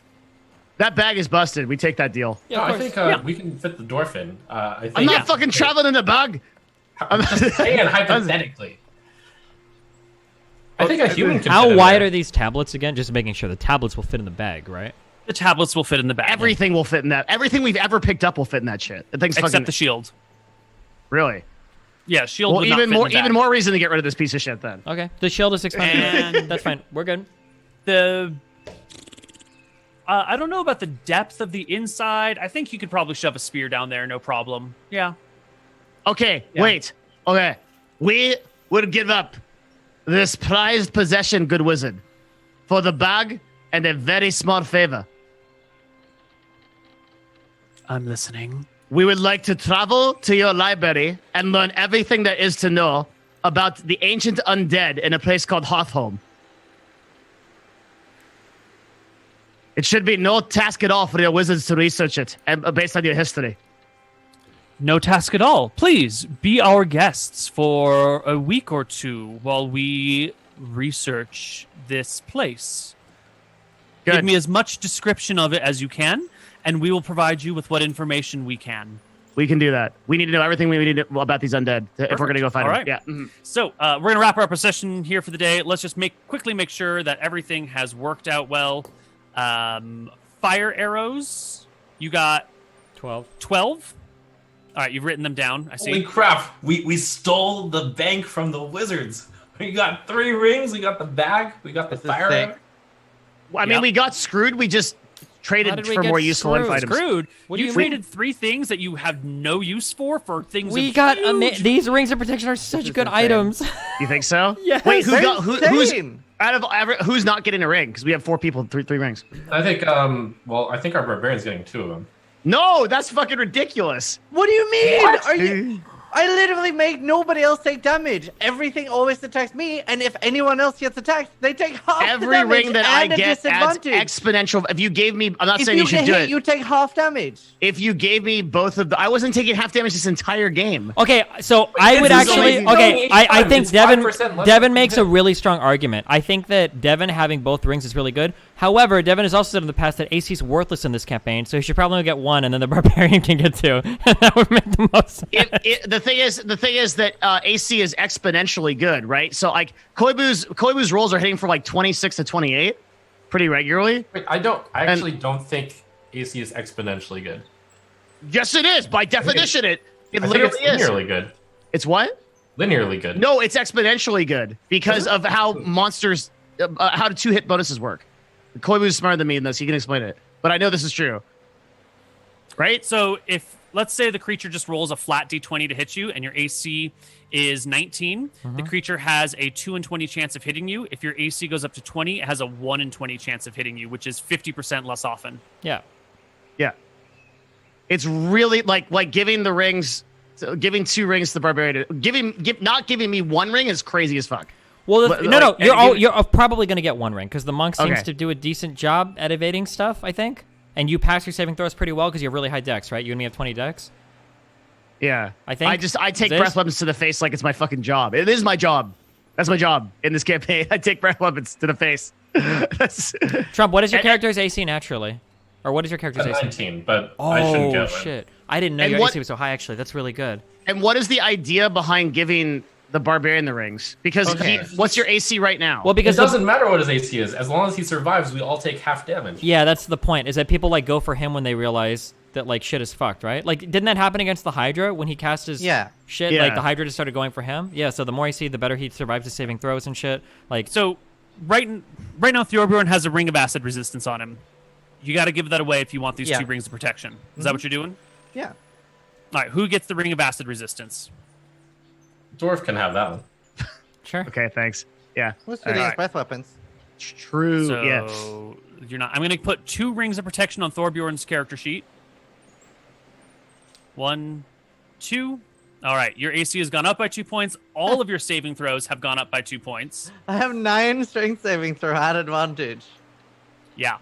That bag is busted. We take that deal. Yeah, I think we can fit the dwarf in. I think I'm not fucking traveling in the bag. I'm just saying hypothetically. I think a human can fit How in wide there. are these tablets again? Just making sure the tablets will fit in the bag, right? The tablets will fit in the bag. Everything will fit in that. Everything we've ever picked up will fit in that shit. The thing's except fucking the shield. really. Yeah, shield. Well, would not fit in the bag. even more reason to get rid of this piece of shit then. Okay. The shield is expensive. That's fine. We're good. I don't know about the depth of the inside. I think you could probably shove a spear down there, no problem. Yeah. Okay, Yeah. wait. Okay. We would give up this prized possession, good wizard. for the bag and a very small favor. I'm listening. We would like to travel to your library and learn everything there is to know about the ancient undead in a place called Hearthhome. It should be no task at all for your wizards to research it, and based on your history. No task at all. Please be our guests for a week or two while we research this place. Good. Give me as much description of it as you can, and we will provide you with what information we can. We can do that. We need to know everything we need to know about these undead if we're going to go find All them. right. Yeah. Mhm. So we're going to wrap up our session here for the day. Let's just quickly make sure that everything has worked out well. Fire arrows. You got 12. 12. All right, you've written them down. I see. Holy crap! We stole the bank from the wizards. We got 3 rings. We got the bag. We got the This is fire. sick. arrow. I mean, we got screwed. We just How traded did we for get more useful screwed? items. Screwed. What do You you traded 3 things that you have no use for things. We of got huge- these rings of protection are such is good insane. items. You think so? Yes. Wait, They're who's insane. out of who's not getting a ring? Because we have 4 people, three rings. I think. I think our barbarian's getting 2 of them. No, that's fucking ridiculous. What do you mean? What? Are you? I literally make nobody else take damage. Everything always attacks me, and if anyone else gets attacked, they take half the Every damage ring that I and a get adds disadvantage. exponential. If you gave me, I'm not If saying you you should get do hit, it. you take half damage. If you gave me both of the, I wasn't taking half damage this entire game. Okay, so I would it's actually. only- Okay, I think it's Devin 5% less Devin than makes a hit. really strong argument. I think that Devin having both rings is really good. However, Devin has also said in the past that AC is worthless in this campaign, so he should probably only get 1, and then the barbarian can get 2, and that would make the most sense. The thing is that AC is exponentially good, right? So like Koibu's rolls are hitting for like 26 to 28 pretty regularly. Wait, I actually don't think AC is exponentially good. Yes, it is. By definition, it I think literally it's is. linearly good. It's what? Linearly good. No, it's exponentially good because of how monsters, how the 2-hit bonuses work. Koibu's smarter than me in this. He can explain it. But I know this is true. Right? So if let's say the creature just rolls a flat d20 to hit you, and your AC is 19, the creature has a 2 in 20 chance of hitting you. If your AC goes up to 20, it has a 1 in 20 chance of hitting you, which is 50% less often. Yeah. Yeah. It's really like giving the rings, giving 2 rings to the barbarian. Not giving me 1 ring is crazy as fuck. Well, But, no, like, you're probably going to get 1 ring because the monk seems Okay. to do a decent job at evading stuff, I think. And you pass your saving throws pretty well because you have really high dex, right? You only have 20 dex. Yeah. I think I take this- breath weapons to the face like it's my fucking job. It is my job. That's my job in this campaign. I take breath weapons to the face. That's, Trump, what is your And- character's AC naturally? Or what is your character's AC? 19, but I shouldn't Oh, get one. shit. I didn't know And your what- AC was so high, actually. That's really good. and what is the idea behind giving the barbarian the rings? Because Okay. what's your AC right now? Well, It because doesn't matter what his AC is. As long as he survives, we all take half damage. yeah, that's the point, is that people, like, go for him when they realize that, like, shit is fucked, right? Like, didn't that happen against the Hydra when he cast his Yeah. shit? Yeah. Like, the Hydra just started going for him? Yeah, so the more AC, the better he survives his saving throws and shit. Like, So right now, Thorbjorn has a ring of acid resistance on him. You got to give that away if you want these Yeah. 2 rings of protection. Is that what you're doing? Yeah. All right, who gets the ring of acid resistance? Dwarf can have that one. sure. Okay, thanks. Yeah. Who's All shooting his right. breath weapons? True. So Yeah. you're not. I'm going to put 2 rings of protection on Thorbjorn's character sheet. 1, 2. All right, your AC has gone up by 2 points. All of your saving throws have gone up by 2 points. I have 9 strength saving throw at advantage. Yeah.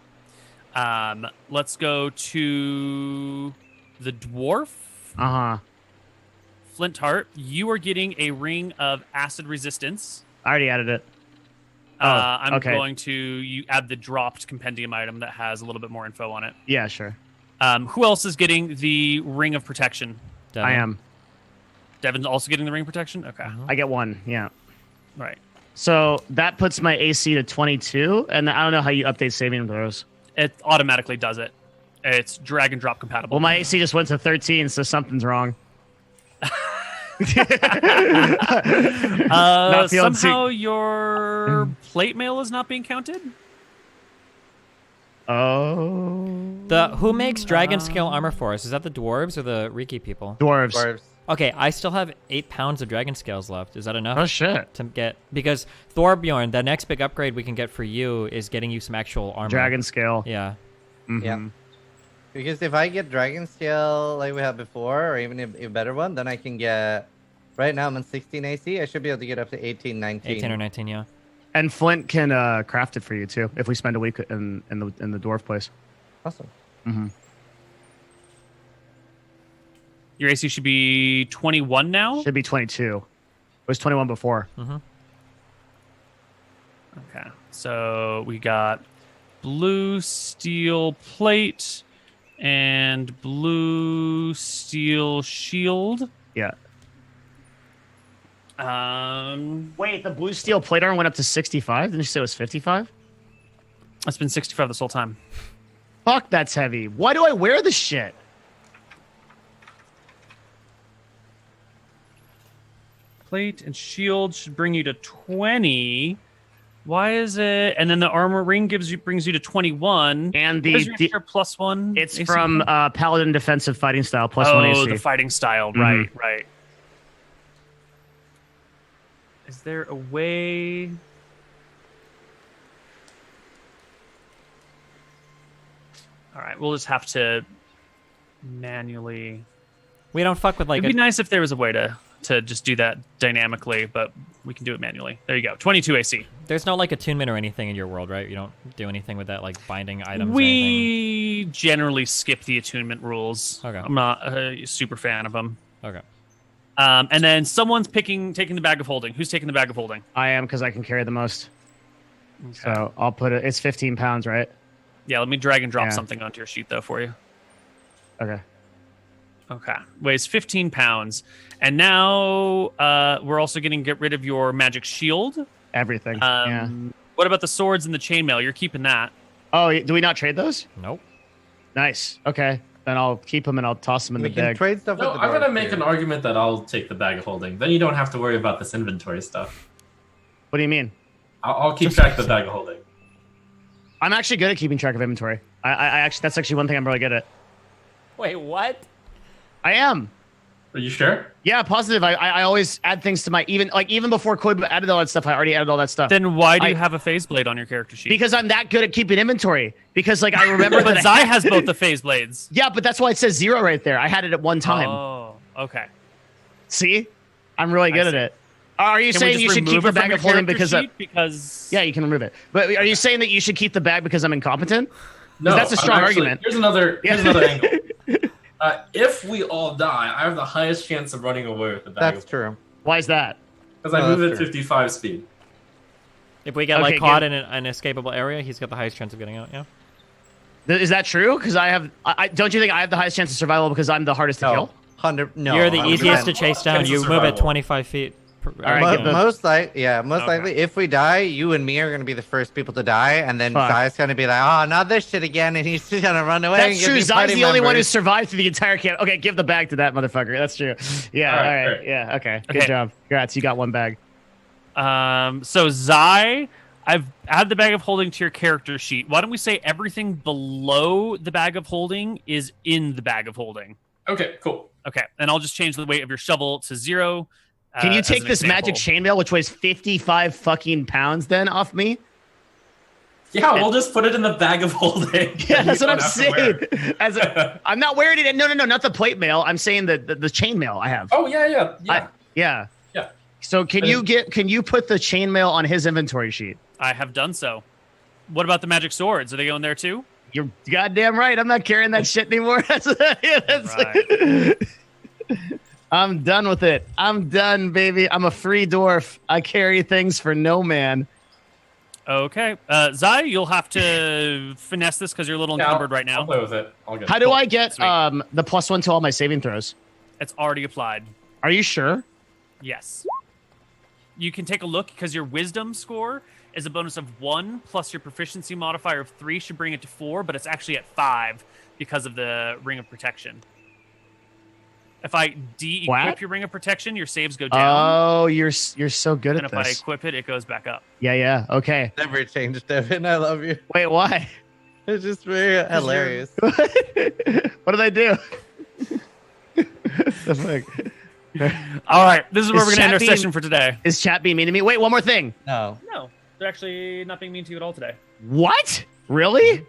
Let's go to the dwarf. Uh-huh. Flintheart, you are getting a ring of acid resistance. I already added it. I'm okay. going to add the dropped compendium item that has a little bit more info on it. Yeah, sure. Who else is getting the ring of protection? Devin. I am. Devin's also getting the ring of protection? Okay. I get 1. Yeah. Right. So that puts my AC to 22, and I don't know how you update saving throws. It automatically does it. It's drag and drop compatible. Well, my AC just went to 13, so something's wrong. Not feeling somehow your plate mail is not being counted? Oh. Who makes dragon scale armor for us? Is that the dwarves or the Riki people? Dwarves. Dwarves. Okay, I still have 8 pounds of dragon scales left. Is that enough? Oh shit! To get, because Thorbjorn, the next big upgrade we can get for you is getting you some actual armor. Dragon scale. Yeah. Mm-hmm. Yeah. Because if I get dragon scale like we had before, or even a better one, then I can get. Right now I'm on 16 AC. I should be able to get up to 18, 19. 18 or 19, yeah. And Flint can craft it for you too if we spend a week in the dwarf place. Awesome. Mm-hmm. Your AC should be 21 now. Should be 22. It was 21 before. Mm-hmm. Okay, so we got blue steel plate and blue steel shield. Yeah. Um, Wait, the blue steel plate armor went up to 65? Didn't you say it was 55? it's been 65 this whole time. Fuck, that's heavy. Why do I wear this shit? Plate and shield should bring you to 20. Why is it? And then the armor ring brings you to 21. And What is your extra +1? it's AC? from Paladin defensive fighting style +1 AC. Oh, the fighting style. Mhm. Right. Is there a way? All right, we'll just have to manually. We don't fuck with like It'd be nice if there was a way to just do that dynamically, but we can do it manually. There you go. 22 AC. there's no like attunement or anything in your world, right? You don't do anything with that, like binding items. or anything? We generally skip the attunement rules. Okay. I'm not a super fan of them. Okay. And then someone's taking the bag of holding. Who's taking the bag of holding? I am, because I can carry the most. Okay. So I'll put it. It's 15 pounds, right? Yeah, let me drag and drop Yeah. something onto your sheet though for you. Okay. Okay. Weighs 15 pounds. And now we're also going to get rid of your magic shield. Everything. Yeah. What about the swords and the chainmail? You're keeping that. Oh, do we not trade those? Nope. Nice. Okay. Then I'll keep them and I'll toss them in We the can bag. trade stuff. No, at the I'm door, gonna make too. an argument that I'll take the bag of holding. Then you don't have to worry about this inventory stuff. What do you mean? I'll keep track of the bag of holding. I'm actually good at keeping track of inventory. I actually, that's actually one thing I'm really good at. Wait, what? I am. Are you sure? Yeah, positive. I always add things to my even before Koibu added all that stuff. I already added all that stuff. Then why do you I- have a phase blade on your character sheet? Because I'm that good at keeping inventory. Because like I remember but that. Zai has both the phase blades. Yeah, but that's why it says 0 right there. I had it at one time. Oh, okay. See, I'm really good at see. it. Are you Can we saying just you should keep remove the it from bag your of holding character because? sheet? Because Yeah, you can remove it. But are you saying that you should keep the bag because I'm incompetent? No, that's a strong argument. Here's another angle. If we all die, I have the highest chance of running away with the bag That's of true. Why is that? because I No, move that's at true. 55 speed. If we get Okay, like caught good. in an escapable area, he's got the highest chance of getting out. Yeah. Is that true? Because I don't you think I have the highest chance of survival because I'm the hardest to No. kill? 100. No. You're the 100%. easiest to chase down. Chance of You move at survival. 25 feet. All right, Mo- give the- most Okay. likely, if we die, you and me are gonna be the first people to die, and then Fuck. Zai's gonna be like, "Oh, not this shit again," and he's just gonna run away. and That's give true. me Zai's party the only one who members. survived through the entire camp. Okay, give the bag to that motherfucker. That's true. Yeah. All All right, right. great. Yeah. Okay. Good Okay. job. Congrats. You got one bag. So Zai, I've added the bag of holding to your character sheet. Why don't we say everything below the bag of holding is in the bag of holding? Okay, cool. Okay, and I'll just change the weight of your shovel to 0. Can you as take an this example. magic chainmail, which weighs 55 fucking pounds, then off me? Yeah, we'll just put it in the bag of holding. Yeah, that's You what I'm don't have to wear saying. it. I'm not wearing it. No, not the plate mail. I'm saying the chainmail I have. Oh yeah. Yeah. Yeah. So can you put the chainmail on his inventory sheet? I have done so. What about the magic swords? Are they going there too? You're goddamn right. I'm not carrying that shit anymore. I'm done with it. I'm done, baby. I'm a free dwarf. I carry things for no man. Okay. Zai, you'll have to finesse this because you're a little Yeah, encumbered right I'll now. play with it. I'll get How it. do I get Sweet. the +1 to all my saving throws? It's already applied. Are you sure? Yes. You can take a look because your wisdom score is a bonus of 1 plus your proficiency modifier of 3 should bring it to 4, but it's actually at 5 because of the ring of protection. If I de-equip What? your ring of protection, your saves go down. Oh, you're so good and at if I this. equip it, it goes back up. Yeah. Okay. Never changed, Devin. I love you. Wait, why? It's just very hilarious. What did I do? The fuck? All right, this is where Is we're gonna end our chat being- session for today. Is chat being mean to me? Wait, one more thing. No. No, they're actually not being mean to you at all today. What? Really?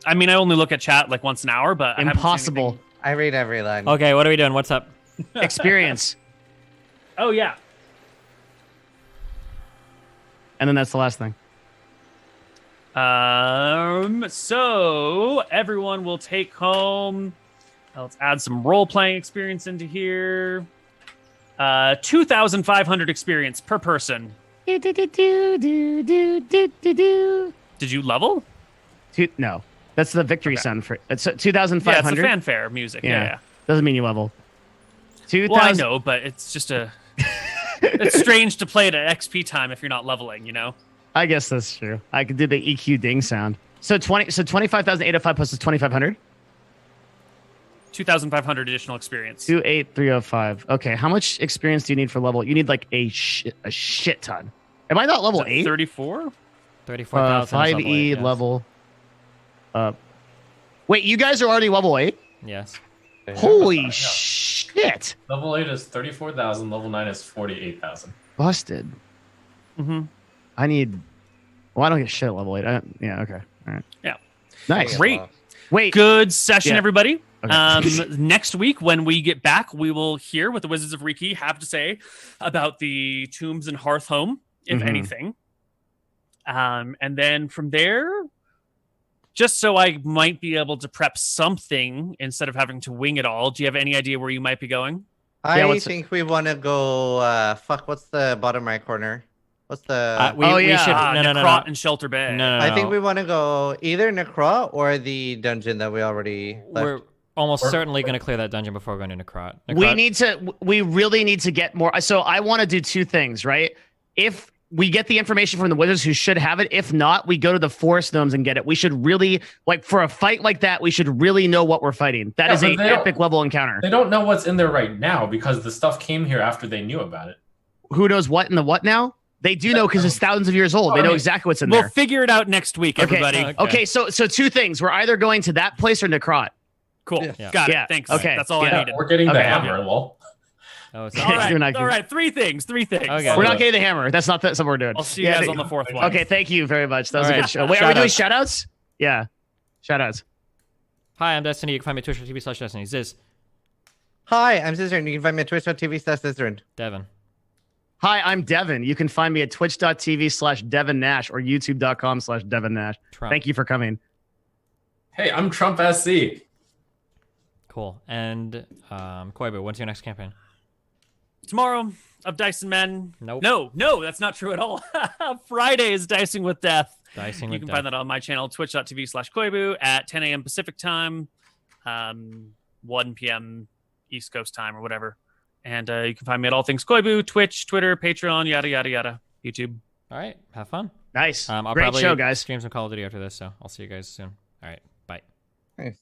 I mean, I only look at chat like once an hour, but I haven't seen Impossible. anything. I read every line. Okay, what are we doing? What's up? Experience. Oh yeah. And then that's the last thing. So everyone will take home. Let's add some role-playing experience into here. 2,500 experience per person. Did you level? No, that's the victory sound for it's 2,500. Yeah, it's the fanfare music. Yeah. Doesn't mean you level. 2,000. Well, I know, but it's just it's strange to play it at XP time if you're not leveling, you know? I guess that's true. I could do the EQ ding sound. So 25,805 plus is 2,500. 2,500 additional experience. 2,830. Okay, how much experience do you need for level? You need like a shit ton. Am I not level 8? 34? 34,000. 5E level. Wait, you guys are already level 8? Yes. Holy shit! Level 8 is 34,000. Level 9 is 48,000. Busted. Mm-hmm. I need. Well, I don't get shit at level 8. Yeah. Okay. All right. Yeah. Nice. Great. Wait. Good session, Yeah. everybody. Okay. Next week, when we get back, we will hear what the Wizards of Riki have to say about the Tombs and Hearth Home, if Mhm. anything. And then from there, just so I might be able to prep something instead of having to wing it all, do you have any idea where you might be going? I think we want to go. What's the bottom right corner? What's the? We should. No. Necrot and Shelter Bay. No. I think we want to go either Necrot or the dungeon that we already left. We're almost certainly going to clear that dungeon before going to Necrot. We really need to get more. So I want to do two things, right? If we get the information from the wizards who should have it, if not, we go to the forest gnomes and get it. We should really, like, for a fight like that, we should really know what we're fighting. That is an epic level encounter. They don't know what's in there right now because the stuff came here after they knew about it. Who knows what in the what now? They do know because it's thousands of years old. They know exactly what's in there. We'll figure it out next week, everybody. Okay, so two things. We're either going to that place or Necrot. Cool. Yeah. Got Yeah. it. Thanks. Okay. That's all I needed. We're getting the Okay. hammer. Well, Oh, it's All right. You're not All right. Three things. Okay. We're not getting the hammer. That's not something we're doing. I'll see you guys on the fourth one. Okay, thank you very much. That was All a right. good show. Wait, are we doing Shout shout-outs? Yeah. Shout-outs. Hi, I'm Destiny. You can find me at twitch.tv/Destiny. Ziz. Hi, I'm Zizaran. You can find me at twitch.tv/Zizaran. Devin. Hi, I'm Devin. You can find me at twitch.tv/Devin Nash or youtube.com/Devin Nash. Trump. Thank you for coming. hey, I'm Trump SC. Cool. And Koibu, when's your next campaign? Tomorrow of Dice and Men. Nope. No, that's not true at all. Friday is Dicing with Death. Dicing You with can Death. find that on my channel, twitch.tv/Koibu at 10 a.m. Pacific time, 1 p.m. East Coast time or whatever. And you can find me at all things Koibu, Twitch, Twitter, Patreon, yada, yada, yada, YouTube. All right. Have fun. Nice. I'll Great probably show, guys. stream some Call of Duty after this, so I'll see you guys soon. All right. Bye. Nice.